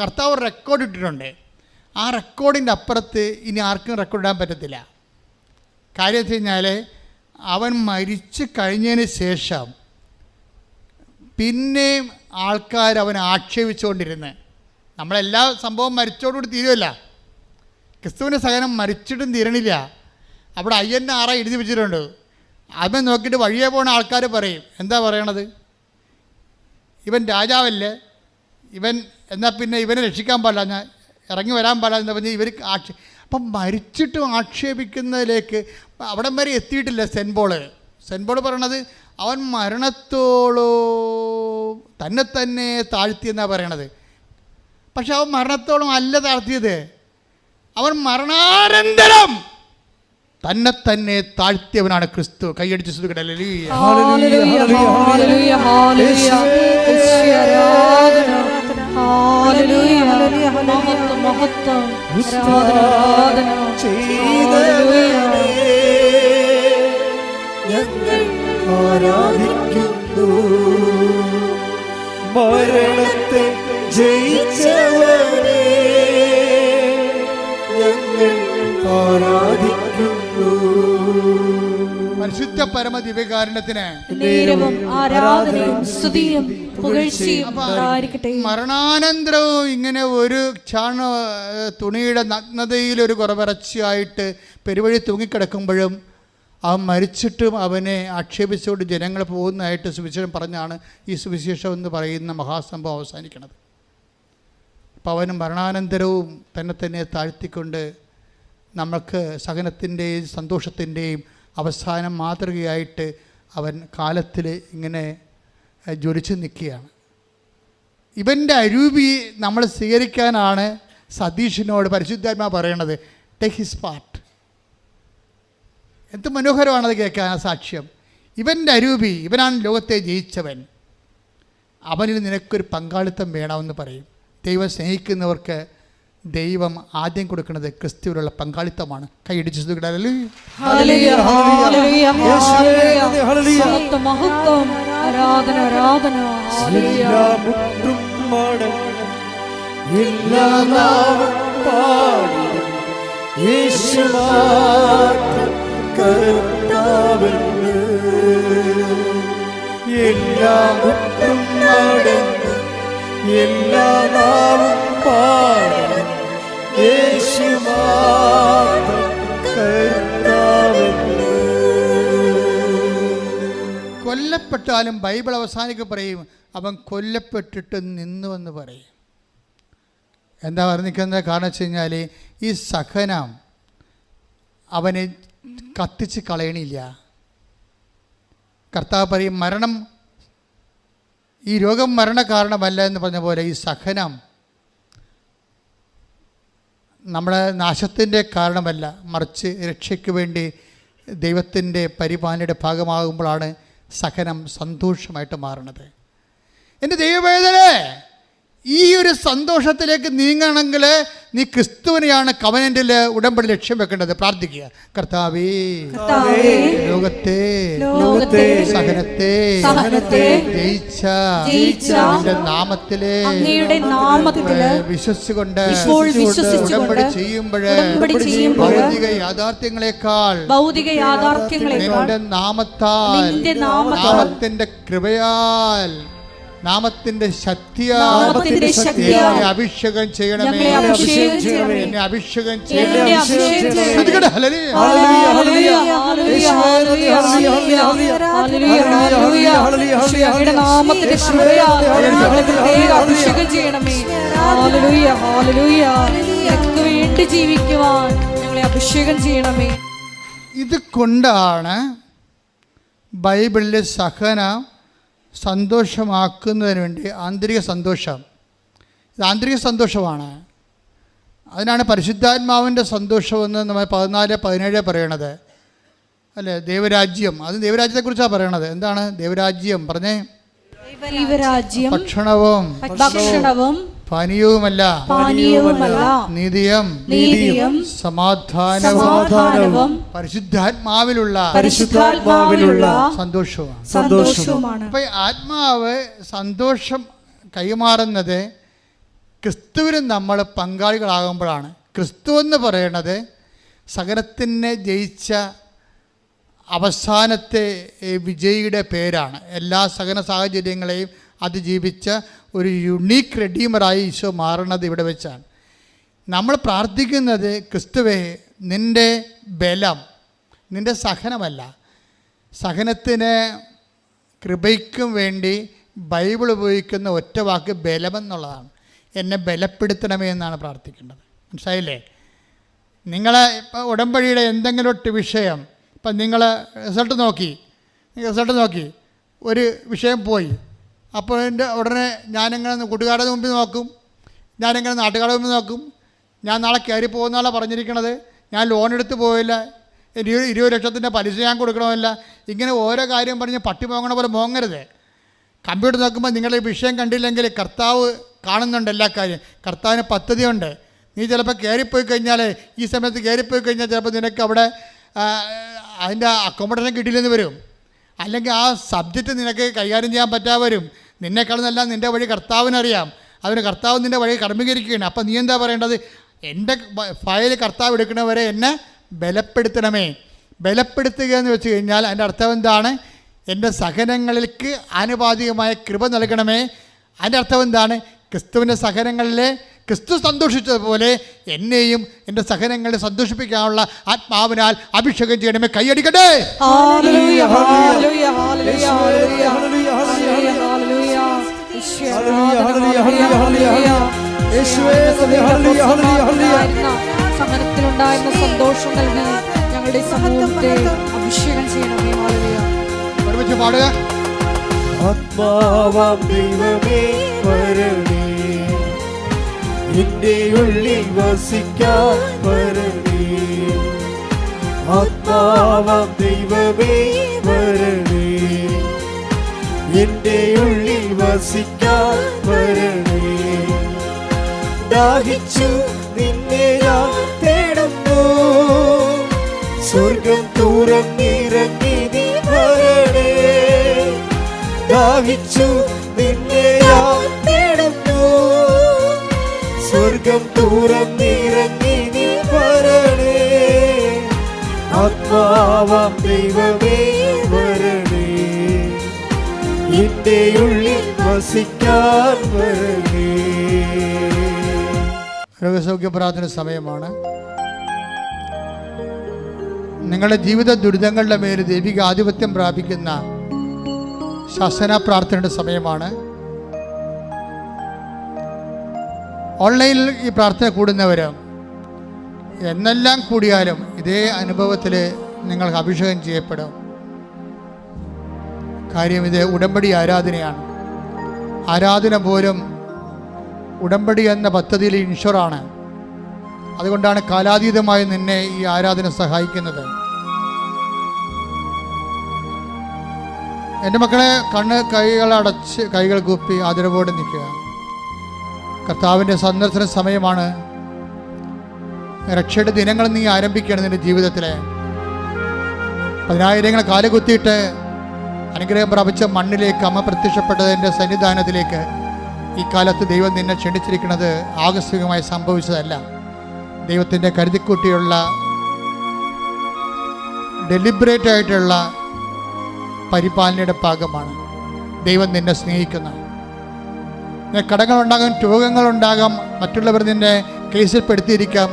കർത്താവ് റെക്കോർഡ് ഇട്ടിട്ടുണ്ട്. ആ റെക്കോർഡിൻ്റെ അപ്പുറത്ത് ഇനി ആർക്കും റെക്കോർഡ് ഇടാൻ പറ്റത്തില്ല. കാര്യം വെച്ച് കഴിഞ്ഞാൽ അവൻ മരിച്ചു കഴിഞ്ഞതിന് ശേഷം പിന്നെയും ആൾക്കാർ അവനെ ആക്ഷേപിച്ചുകൊണ്ടിരുന്ന്, നമ്മളെല്ലാ സംഭവം മരിച്ചോടുകൂടി തീരുമല്ല. ക്രിസ്തുവിൻ്റെ സഹനം മരിച്ചിട്ടും തീരണില്ല. അവിടെ അയ്യൻ്റെ 6 എഴുതി വെച്ചിട്ടുണ്ട്. അവൻ നോക്കിയിട്ട് വഴിയെ പോകുന്ന ആൾക്കാർ പറയും, എന്താ പറയണത്? ഇവൻ രാജാവല്ലേ, ഇവൻ എന്നാൽ പിന്നെ ഇവനെ രക്ഷിക്കാൻ പാടില്ല, ഞാൻ ഇറങ്ങി വരാൻ പാടില്ല എന്ന് പറഞ്ഞ് ഇവർ അപ്പം മരിച്ചിട്ടും ആക്ഷേപിക്കുന്നതിലേക്ക് അവിടം വരെ എത്തിയിട്ടില്ല സെൻറ്റ് പോൾ പറയണത്. അവൻ മരണത്തോളോ തന്നെ താഴ്ത്തിയെന്നാണ് പറയണത്. പക്ഷെ അവൻ മരണത്തോളം അല്ല താഴ്ത്തിയത്, അവൻ മരണാനന്തരം തന്നെ താഴ്ത്തിയവനാണ് ക്രിസ്തു. കൈയടിച്ച് സുഖിക്കട്ടെ. ആരാധിക്കുന്നു മരണത്തെ ജയിച്ചവനെ, ഞങ്ങൾ ആരാധിക്കുന്നു. പരിശുദ്ധ പരമ ദിവ്യകാരുണ്യത്തിന് ആരാധനയും സ്തുതിയും പുകഴ്ചയും ഉണ്ടായിരിക്കട്ടെ. മരണാനന്തരവും ഇങ്ങനെ ഒരു തുണിയുടെ നഗ്നതയിൽ ഒരു കുറവിറച്ചിയായിട്ട് പെരുവഴി തൂങ്ങിക്കിടക്കുമ്പോഴും അവൻ മരിച്ചിട്ടും അവനെ ആക്ഷേപിച്ചുകൊണ്ട് ജനങ്ങൾ പോകുന്നതായിട്ട് സുവിശേഷം പറഞ്ഞാണ് ഈ സുവിശേഷം എന്ന് പറയുന്ന മഹാസംഭവം അവസാനിക്കുന്നത്. അപ്പോൾ അവനും മരണാനന്തരവും തന്നെ താഴ്ത്തിക്കൊണ്ട് നമുക്ക് സഹനത്തിൻ്റെയും സന്തോഷത്തിൻ്റെയും അവസാനം മാതൃകയായിട്ട് അവൻ കാലത്തിൽ ഇങ്ങനെ ജ്വലിച്ച് നിൽക്കുകയാണ്. ഇവൻ്റെ അരൂപി നമ്മൾ സ്വീകരിക്കാനാണ് സതീഷിനോട് പരിശുദ്ധാത്മാ പറയണത്, ടേക്ക് ഹിസ് പാർട്ട്. എന്ത് മനോഹരമാണത് കേൾക്കാൻ ആ സാക്ഷ്യം. ഇവൻ്റെ അരൂപി, ഇവനാണ് ലോകത്തെ ജയിച്ചവൻ. അവനിൽ നിനക്കൊരു പങ്കാളിത്തം വേണമെന്ന് പറയും. ദൈവം സ്നേഹിക്കുന്നവർക്ക് ദൈവം ആദ്യം കൊടുക്കുന്നത് ക്രിസ്തുവിലുള്ള പങ്കാളിത്തമാണ്. കൈയടിച്ച് കൊല്ലപ്പെട്ടാലും ബൈബിൾ അവസാനിക്ക് പറയും അവൻ കൊല്ലപ്പെട്ടിട്ട് നിന്നുവെന്ന് പറയും. എന്താ പറഞ്ഞിരിക്കുന്നത്? കാരണം വെച്ച് കഴിഞ്ഞാൽ ഈ സഹനം അവനെ കത്തിച്ച് കളയണില്ല. കർത്താവ് പറയും മരണം, ഈ രോഗം മരണ കാരണമല്ല എന്ന് പറഞ്ഞ പോലെ ഈ സഹനം നമ്മുടെ നാശത്തിൻ്റെ കാരണമല്ല, മറിച്ച് രക്ഷയ്ക്ക് വേണ്ടി ദൈവത്തിൻ്റെ പരിപാലനയുടെ ഭാഗമാകുമ്പോഴാണ് സഹനം സന്തോഷമായിട്ട് മാറുന്നത്. എൻ്റെ ദൈവവേദനേ, ഈ ഒരു സന്തോഷത്തിലേക്ക് നീങ്ങണമെങ്കിൽ നീ ക്രിസ്തുവിനെയാണ് കവനന്റിൽ ഉടമ്പടി ലക്ഷ്യം വെക്കേണ്ടത്. പ്രാർത്ഥിക്കുക. കർത്താവേ, ലോകത്തെ സഹനത്തെ ജയിച്ച നിന്റെ നാമത്തിലെ വിശ്വസിച്ചുകൊണ്ട് ഉടമ്പടി ചെയ്യുമ്പോൾ ഭൗതിക യാഥാർത്ഥ്യങ്ങളെക്കാൾ നിന്റെ നാമത്താൽ, നാമത്തിന്റെ കൃപയാൽ, നാമത്തിന്റെ ശക്തിയാൽ അഭിഷേകം ചെയ്യണമേ. എന്നെ അഭിഷേകം ചെയ്യണമേ. ജീവിക്കുവാൻ ഞങ്ങളെ അഭിഷേകം ചെയ്യണമേ. ഇത് കൊണ്ടാണ് ബൈബിളിലെ സഹനം സന്തോഷമാക്കുന്നതിന് വേണ്ടി ആന്തരിക സന്തോഷം, ഇത് ആന്തരിക സന്തോഷമാണ്. അതിനാണ് പരിശുദ്ധാത്മാവിൻ്റെ സന്തോഷമെന്ന് നമ്മൾ 14-17 പറയണത് അല്ലേ. ദൈവരാജ്യം, അത് ദൈവരാജ്യത്തെക്കുറിച്ചാണ് പറയണത്. എന്താണ് ദൈവരാജ്യം? പറഞ്ഞേ. ഭക്ഷണവും പാനീയവുമല്ല, നീതിയും സമാധാനവും പരിശുദ്ധാത്മാവിലുള്ള സന്തോഷവുമാണ്. അപ്പൊ ആത്മാവ് സന്തോഷം കൈമാറുന്നത് ക്രിസ്തുവിന് നമ്മൾ പങ്കാളികളാകുമ്പോഴാണ്. ക്രിസ്തു എന്ന് പറയുന്നത് സകലത്തിനെ ജയിച്ച അവസാനത്തെ വിജയിയുടെ പേരാണ്. എല്ലാ സകല സാഹചര്യങ്ങളെയും അതിജീവിച്ച ഒരു യുണീക്ക് റെഡീമറായി ഈശോ മാറുന്നത് ഇവിടെ വെച്ചാണ്. നമ്മൾ പ്രാർത്ഥിക്കുന്നത് ക്രിസ്തുവേ, നിൻ്റെ ബലം, നിൻ്റെ സഹനമല്ല. സഹനത്തിന് കൃപയ്ക്കും വേണ്ടി ബൈബിൾ ഉപയോഗിക്കുന്ന ഒറ്റ വാക്ക് ബലമെന്നുള്ളതാണ്. എന്നെ ബലപ്പെടുത്തണമേ എന്നാണ് പ്രാർത്ഥിക്കേണ്ടത്. മനസ്സിലായില്ലേ? നിങ്ങളെ ഇപ്പോൾ ഉടമ്പടിയുടെ എന്തെങ്കിലും ഒരു വിഷയം, ഇപ്പം നിങ്ങൾ റിസൾട്ട് നോക്കി ഒരു വിഷയം പോയി, അപ്പോൾ എൻ്റെ ഉടനെ ഞാനെങ്ങനെ കൂട്ടുകാരുടെ മുമ്പിൽ നോക്കും, ഞാനെങ്ങനെ നാട്ടുകാരുടെ മുമ്പിൽ നോക്കും, ഞാൻ നാളെ കയറി പോകുന്നതാണ് പറഞ്ഞിരിക്കണത്, ഞാൻ ലോൺ എടുത്ത് പോയില്ല, 20 ലക്ഷത്തിൻ്റെ പലിശ ഞാൻ കൊടുക്കണമില്ല, ഇങ്ങനെ ഓരോ കാര്യം പറഞ്ഞ് പട്ടി പോകണ പോലെ മോങ്ങരുത്. കമ്പ്യൂട്ടർ നോക്കുമ്പോൾ നിങ്ങളുടെ വിഷയം കണ്ടില്ലെങ്കിൽ കർത്താവ് കാണുന്നുണ്ട് എല്ലാ കാര്യം. കർത്താവിന് പദ്ധതിയുണ്ട്. നീ ചിലപ്പോൾ കയറിപ്പോയി കഴിഞ്ഞാൽ, ഈ സമയത്ത് കയറിപ്പോയി കഴിഞ്ഞാൽ ചിലപ്പോൾ നിനക്ക് അവിടെ അതിൻ്റെ അക്കോമഡേഷൻ കിട്ടിയില്ലെന്ന് വരും, അല്ലെങ്കിൽ ആ സബ്ജക്റ്റ് നിനക്ക് കൈകാര്യം ചെയ്യാൻ പറ്റാതെ വരും. നിന്നെക്കാളുന്നെല്ലാം നിൻ്റെ വഴി കർത്താവിനറിയാം. അതിന് കർത്താവ് നിൻ്റെ വഴി കർമ്മീകരിക്കുകയാണ്. അപ്പം നീ എന്താ പറയേണ്ടത്? എൻ്റെ ഫയൽ കർത്താവ് എടുക്കണവരെ എന്നെ ബലപ്പെടുത്തണമേ. ബലപ്പെടുത്തുക എന്ന് വെച്ച് കഴിഞ്ഞാൽ അതിൻ്റെ അർത്ഥം എന്താണ്? എൻ്റെ സഹനങ്ങൾക്ക് ആനുപാതികമായ കൃപ നൽകണമേ. അതിൻ്റെ അർത്ഥം എന്താണ്? ക്രിസ്തുവിൻ്റെ സഹനങ്ങളിലെ ക്രിസ്തു സന്തോഷിച്ചതുപോലെ എന്നെയും എൻ്റെ സഹനങ്ങളെ സന്തോഷിപ്പിക്കാനുള്ള ആത്മാവിനാൽ അഭിഷേകം ചെയ്യണമേ. കൈയടിക്കട്ടെ. സഹനത്തിലുണ്ടായിരുന്ന സന്തോഷം നൽകി ഞങ്ങളുടെ സമൂഹത്തെ അഭിഷേകം ചെയ്യണമേ. ഒരുമിച്ച് പാടുക. ആത്മാവാം ദൈവമേ വരണേ, എന്റെ ഉള്ളിൽ വസിക്കാൻ വരണേ. ആത്മാവാം ദൈവമേ വരണേ, എന്റെ ഉള്ളിൽ വസിക്കാൻ വരണേ. ദാഹിച്ചു നിന്നെ ഞാൻ തേടുന്നു, സ്വർഗം തുറന്നിറങ്ങി നീ വരണേ. ദാഹിച്ചു നിന്നെ ഞാൻ തേടുന്നു, സ്വർഗം തുറന്നിറങ്ങി നീ വരണേ. ആത്മാവാം ദൈവമേ വരണേ, എന്റെ ഉള്ളിൽ വസിക്കാൻ വരണേ. രോഗസൗഖ്യ പ്രാർത്ഥന സമയമാണ്. നിങ്ങളുടെ ജീവിത ദുരിതങ്ങളുടെ മേൽ ദൈവിക ആധിപത്യം പ്രാപിക്കുന്ന ശാസന പ്രാർത്ഥനയുടെ സമയമാണ്. ഓൺലൈനിൽ ഈ പ്രാർത്ഥന കൂടുന്നവർ എന്നെല്ലാം കൂടിയാലും ഇതേ അനുഭവത്തിൽ നിങ്ങൾക്ക് അഭിഷേകം ചെയ്യപ്പെടും. കാര്യം ഇത് ഉടമ്പടി ആരാധനയാണ്. ആരാധന പോലും ഉടമ്പടി എന്ന പദ്ധതിയിൽ ഇൻഷുറാണ്. അതുകൊണ്ടാണ് കാലാതീതമായി നിന്നെ ഈ ആരാധന സഹായിക്കുന്നത്. എൻ്റെ മക്കളെ, കൈകളടച്ച് കൈകൾ കൂപ്പി ആദരവോടെ നിൽക്കുക. കർത്താവിൻ്റെ സന്ദർശന സമയമാണ്. രക്ഷയുടെ ദിനങ്ങൾ നീ ആരംഭിക്കുകയാണ്. നിൻ്റെ ജീവിതത്തിലെ 10,000 കാലുകുത്തിയിട്ട് അനുഗ്രഹം പ്രാപിച്ച മണ്ണിലേക്ക് അമ്മ പ്രത്യക്ഷപ്പെട്ടതിൻ്റെ സന്നിധാനത്തിലേക്ക് ഈ കാലത്ത് ദൈവം നിന്നെ ക്ഷണിച്ചിരിക്കുന്നത് ആകസ്മികമായി സംഭവിച്ചതല്ല. ദൈവത്തിൻ്റെ കരുതിക്കൂട്ടിയുള്ള ഡെലിബറേറ്റ് ആയിട്ടുള്ള പരിപാലനയുടെ ഭാഗമാണ്. ദൈവം നിന്നെ സ്നേഹിക്കുന്നു. കടങ്ങളുണ്ടാകാം, രോഗങ്ങളുണ്ടാകാം, മറ്റുള്ളവർ നിന്നെ കേസിൽ പെടുത്തിയിരിക്കാം.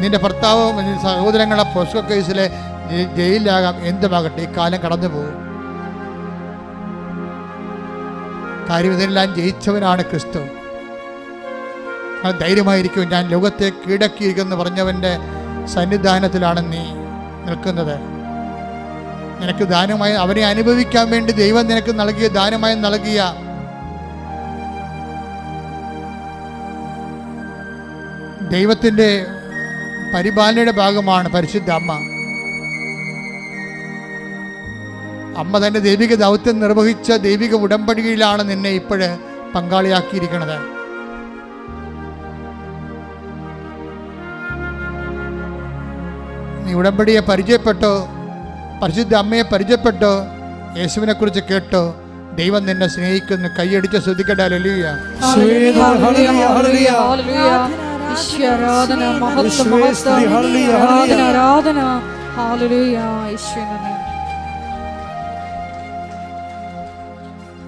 നിന്റെ ഭർത്താവ്, നിന്റെ സഹോദരങ്ങളെ പോസ്കോ കേസിൽ ജയിലിലാകാം. എന്തുമാകട്ടെ, ഈ കാലം കടന്നു പോകും. കാര്യം ഇതെല്ലാം ജയിച്ചവനാണ് ക്രിസ്തു. ധൈര്യമായിരിക്കും. ഞാൻ ലോകത്തെ കീഴടക്കിയിരിക്കുമെന്ന് പറഞ്ഞവൻ്റെ സന്നിധാനത്തിലാണ് നീ നിൽക്കുന്നത്. നിനക്ക് ദാനമായി അവനെ അനുഭവിക്കാൻ വേണ്ടി ദൈവം നിനക്ക് നൽകിയ ദാനമായി നൽകിയ ദൈവത്തിൻ്റെ പരിപാലനയുടെ ഭാഗമാണ് പരിശുദ്ധ അമ്മ. അമ്മ തൻ്റെ ദൈവിക ദൗത്യം നിർവഹിച്ച ദൈവിക ഉടമ്പടിയിലാണ് നിന്നെ ഇപ്പോഴ് പങ്കാളിയാക്കിയിരിക്കുന്നത്. നീ ഉടമ്പടിയെ പരിചയപ്പെട്ടോ, പരിശുദ്ധ അമ്മയെ പരിചയപ്പെട്ടോ, യേശുവിനെ കുറിച്ച് കേട്ടോ. ദൈവം നിന്നെ സ്നേഹിക്കുന്നു. കൈയടിച്ച് ശ്രദ്ധിക്കട്ടെ. ഹല്ലേലൂയ.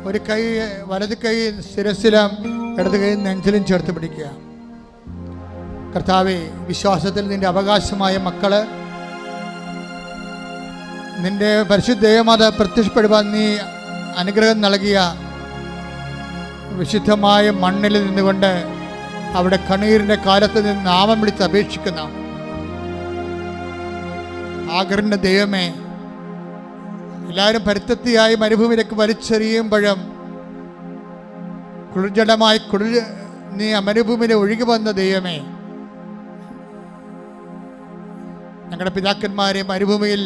ഒരു കൈ വലത് കൈ ശിരസിലും ഇടത് കൈ നെഞ്ചിലും ചേർത്ത് പിടിക്കുക. കർത്താവേ, വിശ്വാസത്തിൽ നിന്റെ അവകാശമായ മക്കള് നിന്റെ പരിശുദ്ധ ദൈവമാത പ്രത്യക്ഷപ്പെടുവാൻ നീ അനുഗ്രഹം നൽകിയ വിശുദ്ധമായ മണ്ണിൽ നിന്നുകൊണ്ട് അവിടെ കണ്ണീരിൻ്റെ കാലത്ത് നിന്ന് നാമം വിളിച്ച് അപേക്ഷിക്കുന്ന ആഗ്രഹിന്റെ ദൈവമേ, എല്ലാവരും പരിത്തത്തിയായി മരുഭൂമിയിലേക്ക് വലിച്ചെറിയുമ്പോഴും കുളിർജലമായി നീ മരുഭൂമിയിൽ ഒഴുകി വന്ന ദൈവമേ, ഞങ്ങളുടെ പിതാക്കന്മാരെ മരുഭൂമിയിൽ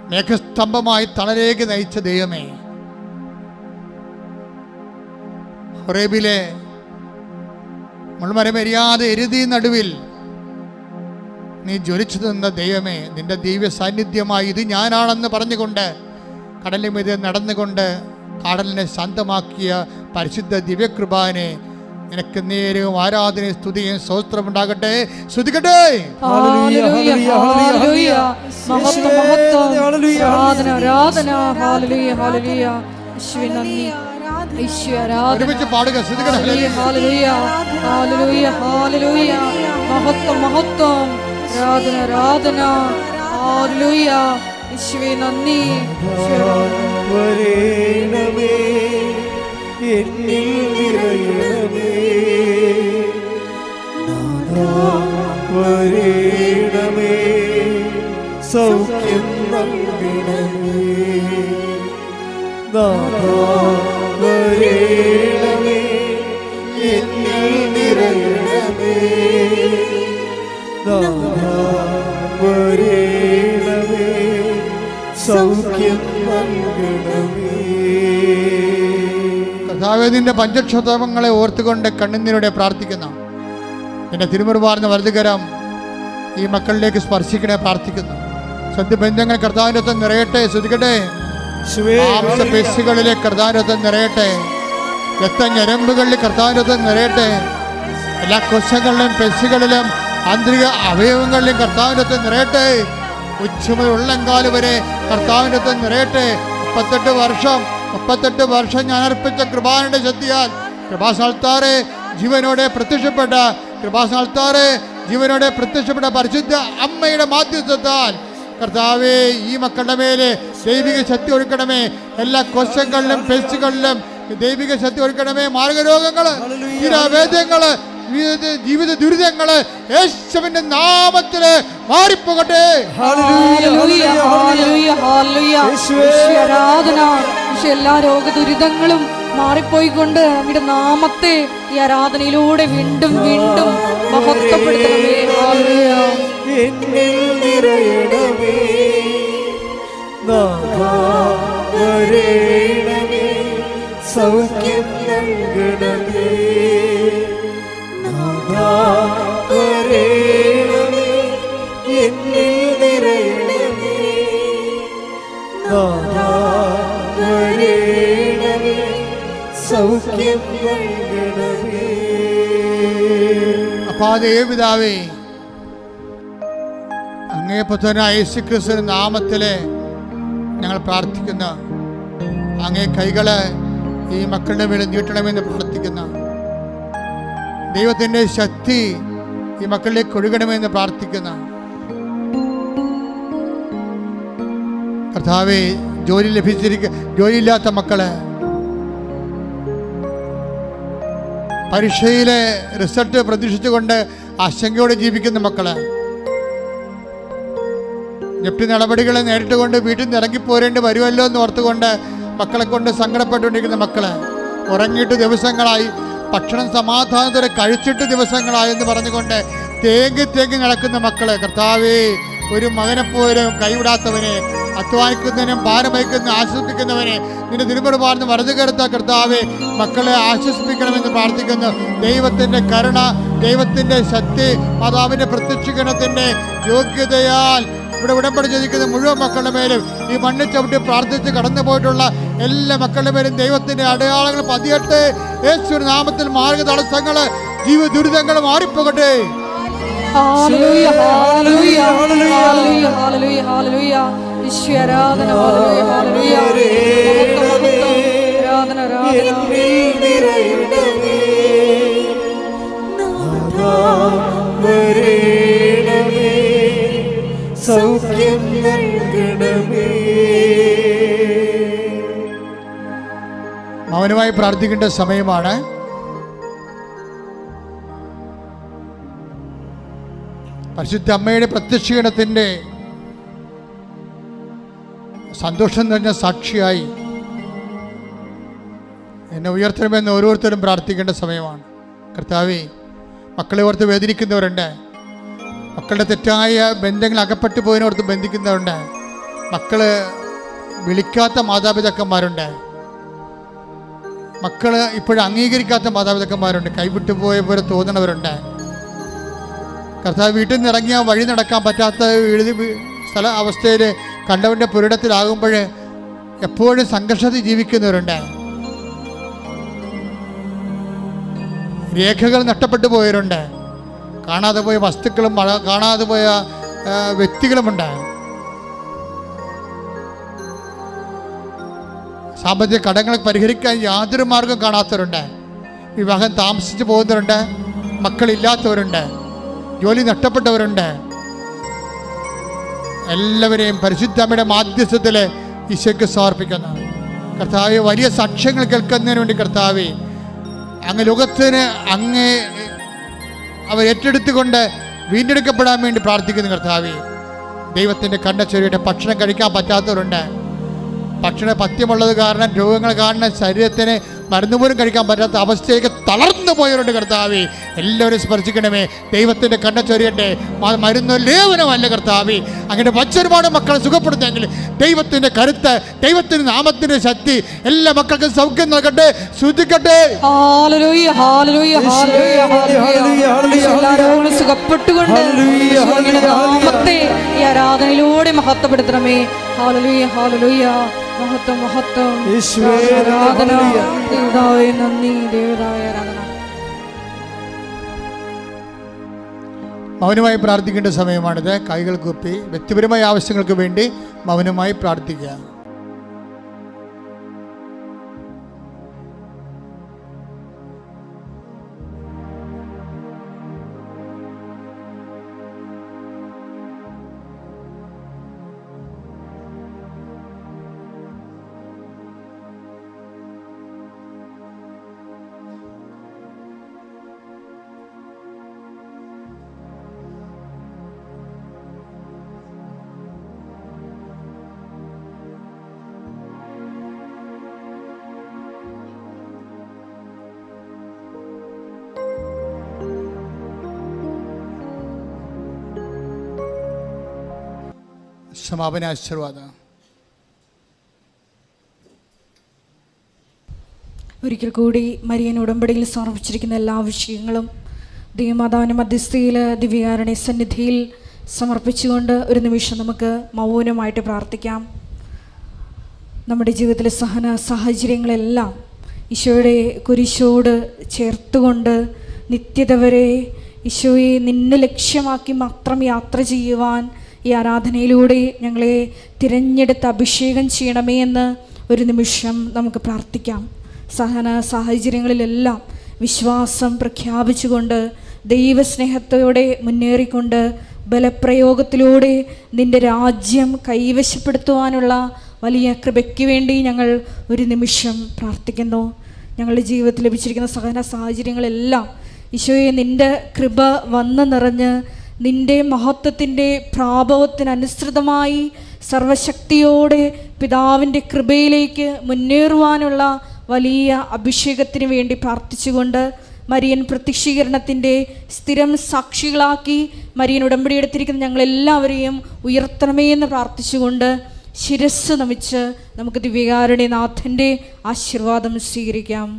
മേഘസ്തംഭമായി തണലേക്ക് നയിച്ച ദൈവമേ, ഹൊറേബിലെ മുൾമരമെരിയാതെ എരുതി നടുവിൽ നീ ജ്വലിച്ചു നിന്ന ദൈവമേ, നിന്റെ ദിവ്യ സാന്നിധ്യമായി ഇത് ഞാനാണെന്ന് പറഞ്ഞുകൊണ്ട് കടലിന് മീതെ നടന്നുകൊണ്ട് കടലിനെ ശാന്തമാക്കിയ പരിശുദ്ധ ദിവ്യകൃപാനെ നിനക്ക് നേരവും ആരാധനയും സ്തുതിയും സ്തോത്രമുണ്ടാകട്ടെ. സ്തുതിക്കട്ടെ. ഒരുമിച്ച് പാടുക. മഹത്വം മഹത്വം, ആരാധന ആരാധന. ഹല്ലേലൂയ. യേശുവേ നന്ദി. വരേണമേ എന്നിൽ നിറയണമേ, നാഥാ വരേണമേ സൗഖ്യം നൽകണമേ, നാഥാ വരേണമേ എന്നിൽ നിറയണമേ, നാഥാ വരേണമേ സൗഖ്യം നൽകണമേ. നിന്റെ പഞ്ചക്ഷതങ്ങളെ ഓർത്തുകൊണ്ട് കണ്ണുനീരോടെ പ്രാർത്ഥിക്കുന്നു. നിന്റെ തിരുമുറുപാർന്ന വലതുകരം ഈ മക്കളിലേക്ക് സ്പർശിക്കണേ പ്രാർത്ഥിക്കുന്നു. സത്യബന്ധങ്ങൾ കർത്താവിനൊപ്പം നിറയട്ടെ. ശ്രദ്ധിക്കട്ടെ, മാംസപേശികളിലെ കർത്താവിനൊപ്പം നിറയട്ടെ. രക്തഞരമ്പുകളിൽ കർത്താവിനൊപ്പം നിറയട്ടെ. എല്ലാ കോശങ്ങളിലും പേശികളിലും ആന്തരിക അവയവങ്ങളിലും കർത്താവിനൊപ്പം നിറയട്ടെ. ഉച്ചമുതൽ ഉള്ളങ്കാല് വരെ കർത്താവിനൊപ്പം നിറയട്ടെ. 38 വർഷം ഞാൻ അർപ്പിച്ച കൃപാസനയുടെ ശക്തിയാൽ കൃപാസനത്താറെ ജീവനോടെ പ്രത്യക്ഷപ്പെട്ട പരിശുദ്ധ അമ്മയുടെ മാധ്യസ്ഥത്താൽ കർത്താവേ, ഈ മക്കളുടെ മേലെ ദൈവിക ശക്തി ഒരുക്കണമേ. എല്ലാ കോശങ്ങളിലും പേശികളിലും ദൈവിക ശക്തി ഒരുക്കണമേ. മാർഗരോഗങ്ങള്, തീരാവേദ്യങ്ങള്, ജീവിത ദുരിതങ്ങള് യേശുവിന്റെ നാമത്തില് മാറിപ്പോകട്ടെ. എല്ലാ രോഗദുരിതങ്ങളും മാറിപ്പോയിക്കൊണ്ട് അങ്ങയുടെ നാമത്തെ ഈ ആരാധനയിലൂടെ വീണ്ടും വീണ്ടും മഹത്വപ്പെടുത്തണമേ. എന്നിൽ നിറയണമേ നാഥാ, വരേണമേ സൗഖ്യം നൽകണമേ നാഥാ, വരേണമേ എന്നിൽ നിറയണമേ നാഥാ, വരേണമേ സൗഖ്യം നൽകണമേ. അപ്പാ ദേവപിതാവേ, അങ്ങേ പുത്രനായ യേശുക്രിസ്തുവിന്റെ നാമത്തില് ഞങ്ങൾ പ്രാർത്ഥിക്കുന്നു. അങ്ങേ കൈകള് ഈ മക്കളുടെ മേലെ നീട്ടണമെന്ന് പ്രാർത്ഥിക്കുന്നു. ദൈവത്തിൻ്റെ ശക്തി ഈ മക്കളിലേക്ക് ഒഴുകണമെന്ന് പ്രാർത്ഥിക്കുന്നു. കർത്താവേ, ജോലിയില്ലാത്ത മക്കള്, പരീക്ഷയിലെ റിസൾട്ട് പ്രതീക്ഷിച്ചുകൊണ്ട് ആശങ്കയോടെ ജീവിക്കുന്ന മക്കള്, ജപ്തി നടപടികളെ നേരിട്ടുകൊണ്ട് വീട്ടിൽ നിന്ന് ഇറങ്ങിപ്പോരേണ്ടി വരുമല്ലോ എന്ന് ഓർത്തുകൊണ്ട് മക്കളെ കൊണ്ട് സങ്കടപ്പെട്ടുകൊണ്ടിരിക്കുന്ന മക്കള്, ഉറങ്ങിയിട്ട് ദിവസങ്ങളായി, ഭക്ഷണം സമാധാനത്തോടെ കഴിച്ചിട്ട് ദിവസങ്ങളായി എന്ന് പറഞ്ഞുകൊണ്ട് തേങ്ങി നടക്കുന്ന മക്കള്, കർത്താവേ, ഒരു മകനെപ്പോലും കൈവിടാത്തവനെ, അധ്വാനിക്കുന്നതിനും ഭാരമയക്കുന്ന ആശ്വസിപ്പിക്കുന്നവനെ നിന്റെ തിരുമുറുപാർന്ന് വലതു കരുത്ത കർത്താവേ, മക്കളെ ആശ്വസിപ്പിക്കണമെന്ന് പ്രാർത്ഥിക്കുന്നു. ദൈവത്തിൻ്റെ കരുണ, ദൈവത്തിൻ്റെ ശക്തി, മാതാവിൻ്റെ പ്രത്യക്ഷീകരണത്തിൻ്റെ യോഗ്യതയാൽ ഇവിടെ ഉടമ്പടി ചെയ്തിരിക്കുന്ന മുഴുവൻ മക്കളുടെ മേലും ഈ മണ്ണിൽ ചവിട്ടി പ്രാർത്ഥിച്ച് കടന്നു പോയിട്ടുള്ള എല്ലാ മക്കളുടെ മേലും ദൈവത്തിൻ്റെ അടയാളങ്ങൾ പതിയട്ടെ. യേശുവിന്റെ നാമത്തിൽ മാർഗ തടസ്സങ്ങൾ, ജീവ ദുരിതങ്ങൾ മാറിപ്പോകട്ടെ. സൗഖ്യം നൽകണമേ. മൗനമായി പ്രാർത്ഥിക്കേണ്ട സമയമാണ്. പരിശുദ്ധ അമ്മയുടെ പ്രത്യക്ഷീകരണത്തിൻ്റെ സന്തോഷം നിറഞ്ഞ സാക്ഷിയായി എന്നെ ഉയർത്തണമെന്ന് ഓരോരുത്തരും പ്രാർത്ഥിക്കേണ്ട സമയമാണ്. കർത്താവേ, മക്കളെ ഓർത്ത് വേദനിക്കുന്നവരുണ്ട്, മക്കളുടെ തെറ്റായ ബന്ധങ്ങൾ അകപ്പെട്ടു പോയതിനോർത്ത് ബന്ധിക്കുന്നവരുണ്ട്, മക്കള് വിളിക്കാത്ത മാതാപിതാക്കന്മാരുണ്ട്, മക്കള് ഇപ്പോഴും അംഗീകരിക്കാത്ത മാതാപിതാക്കന്മാരുണ്ട്, കൈവിട്ടു പോയ പോലെ തോന്നണവരുണ്ട്. കർത്താവ് വീട്ടിൽ നിന്ന് ഇറങ്ങിയാൽ വഴി നടക്കാൻ പറ്റാത്ത സ്ഥല അവസ്ഥയിൽ കണ്ടവൻ്റെ പുരിടത്തിലാകുമ്പോൾ എപ്പോഴും സംഘർഷത്തിൽ ജീവിക്കുന്നവരുണ്ട്. രേഖകൾ നഷ്ടപ്പെട്ടു പോയവരുണ്ട്, കാണാതെ പോയ വസ്തുക്കളും കാണാതെ പോയ വ്യക്തികളുമുണ്ട്. സാമ്പത്തിക കടങ്ങൾ പരിഹരിക്കാൻ യാതൊരു മാർഗം കാണാത്തവരുണ്ട്, വിവാഹം താമസിച്ച് പോകുന്നവരുണ്ട്, മക്കളില്ലാത്തവരുണ്ട്, ജോലി നഷ്ടപ്പെട്ടവരുണ്ട്. എല്ലാവരെയും പരിശുദ്ധമ്മയുടെ മാധ്യസ്ഥത്തിൽ ഈശോയ്ക്ക് സമർപ്പിക്കുന്നു. കർത്താവെ, വലിയ സാക്ഷ്യങ്ങൾ കേൾക്കുന്നതിന് വേണ്ടി കർത്താവെ, അങ്ങ് ലോകത്തിന് അങ്ങേ അവർ ഏറ്റെടുത്തുകൊണ്ട് വീണ്ടെടുക്കപ്പെടാൻ വേണ്ടി പ്രാർത്ഥിക്കുന്നു. കർത്താവെ, ദൈവത്തിൻ്റെ കണ്ണച്ചൊരിയുടെ ഭക്ഷണം കഴിക്കാൻ പറ്റാത്തവരുണ്ട്, ഭക്ഷണ പഥ്യമുള്ളത് കാരണം രോഗങ്ങൾ കാരണം ശരീരത്തിന് മരുന്ന് പോലും കഴിക്കാൻ പറ്റാത്ത അവസ്ഥയൊക്കെ തളർന്നു പോയവരുണ്ട് കർത്താവേ. എല്ലാവരും സ്പർശിക്കണമേ. ദൈവത്തിൻ്റെ കണ്ണ ചൊരിയട്ടെ. മരുന്ന് ലേവനമല്ല കർത്താവേ. അങ്ങനെ ഒരുപാട് മക്കളെ സുഖപ്പെടുത്തെങ്കിൽ ദൈവത്തിൻ്റെ കരുത്ത്, ദൈവത്തിൻ്റെ നാമത്തിൻ്റെ ശക്തി എല്ലാ മക്കൾക്കും സൗഖ്യം നൽകട്ടെ. ശ്രദ്ധിക്കട്ടെ. സുഖപ്പെട്ടുകൊണ്ട് നാമത്തെ ഈ ആരാധനയിലൂടെ മഹത്വപ്പെടുത്തണമേ. Hallelujah, hallelujah. മഹത്വം, മഹത്വം. ആരാധന. ദൈവമേ നന്ദി. ദൈവമേ ആരാധന. മൗനമായി പ്രാർത്ഥിക്കേണ്ട സമയമാണിത്. കൈകൾ കൂപ്പി വ്യക്തിപരമായ ആവശ്യങ്ങൾക്ക് വേണ്ടി മൗനമായി പ്രാർത്ഥിക്കുക. സമാപന ആശീർവാദം. ഒരിക്കൽ കൂടി മരിയൻ ഉടമ്പടിയിൽ സമർപ്പിച്ചിരിക്കുന്ന എല്ലാ വിഷയങ്ങളും ദൈവമാതാവിൻ്റെ മധ്യസ്ഥയിൽ ദിവ്യകാരുണ്യ സന്നിധിയിൽ സമർപ്പിച്ചുകൊണ്ട് ഒരു നിമിഷം നമുക്ക് മൗനമായിട്ട് പ്രാർത്ഥിക്കാം. നമ്മുടെ ജീവിതത്തിലെ സഹന സാഹചര്യങ്ങളെല്ലാം ഈശോയുടെ കുരിശോട് ചേർത്തുകൊണ്ട് നിത്യത വരെ ഈശോയെ നിന്നെ ലക്ഷ്യമാക്കി മാത്രം യാത്ര ചെയ്യുവാൻ ഈ ആരാധനയിലൂടെ ഞങ്ങളെ തിരഞ്ഞെടുത്ത് അഭിഷേകം ചെയ്യണമേ എന്ന് ഒരു നിമിഷം നമുക്ക് പ്രാർത്ഥിക്കാം. സഹന സാഹചര്യങ്ങളിലെല്ലാം വിശ്വാസം പ്രഖ്യാപിച്ചുകൊണ്ട് ദൈവസ്നേഹത്തോടെ മുന്നേറിക്കൊണ്ട് ബലപ്രയോഗത്തിലൂടെ നിൻ്റെ രാജ്യം കൈവശപ്പെടുത്തുവാനുള്ള വലിയ കൃപയ്ക്ക് വേണ്ടി ഞങ്ങൾ ഒരു നിമിഷം പ്രാർത്ഥിക്കുന്നു. ഞങ്ങളുടെ ജീവിതത്തിൽ ലഭിച്ചിരിക്കുന്ന സഹന സാഹചര്യങ്ങളെല്ലാം ഈശോയെ നിൻ്റെ കൃപ വന്ന് നിറഞ്ഞ് നിൻ്റെ മഹത്വത്തിൻ്റെ പ്രാഭവത്തിനനുസൃതമായി സർവശക്തിയോടെ പിതാവിൻ്റെ കൃപയിലേക്ക് മുന്നേറുവാനുള്ള വലിയ അഭിഷേകത്തിന് വേണ്ടി പ്രാർത്ഥിച്ചുകൊണ്ട് മരിയൻ പ്രത്യക്ഷീകരണത്തിൻ്റെ സ്ഥിരം സാക്ഷികളാക്കി മരിയൻ ഉടമ്പടി എടുത്തിരിക്കുന്ന ഞങ്ങളെല്ലാവരെയും ഉയർത്തണമേ എന്ന് പ്രാർത്ഥിച്ചുകൊണ്ട് ശിരസ്സ് നമിച്ച് നമുക്ക് ദിവ്യകാരുണ്യ നാഥൻ്റെ ആശീർവാദം സ്വീകരിക്കാം.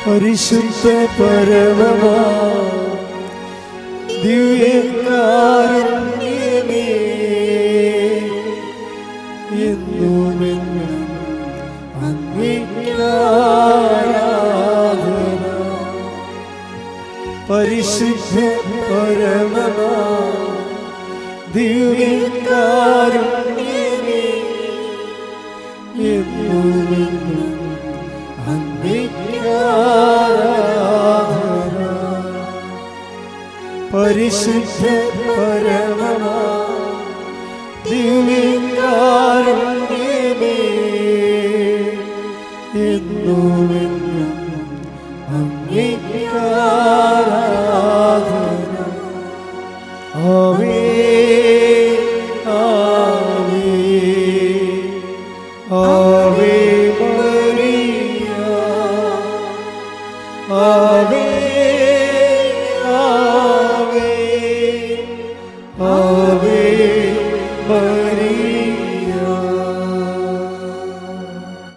പരിശുദ്ധ പരമമാ ദിവ്യകാരുണ്യമേ എന്നുമെന്നും അങ്ങേക്ക് ആരാധന. പരിശുദ്ധ പരമമാ ദിവ്യകാരുണ്യമേ എന്നുമെന്നും പരിശുദ്ധ പരമമാ ദിവ്യകാരുണ്യമേ എന്നുമെന്നും അങ്ങേക്ക് ആരാധന. ആവേ ആവേ ആവേ മരിയ ആവേ ആവേ ആവേ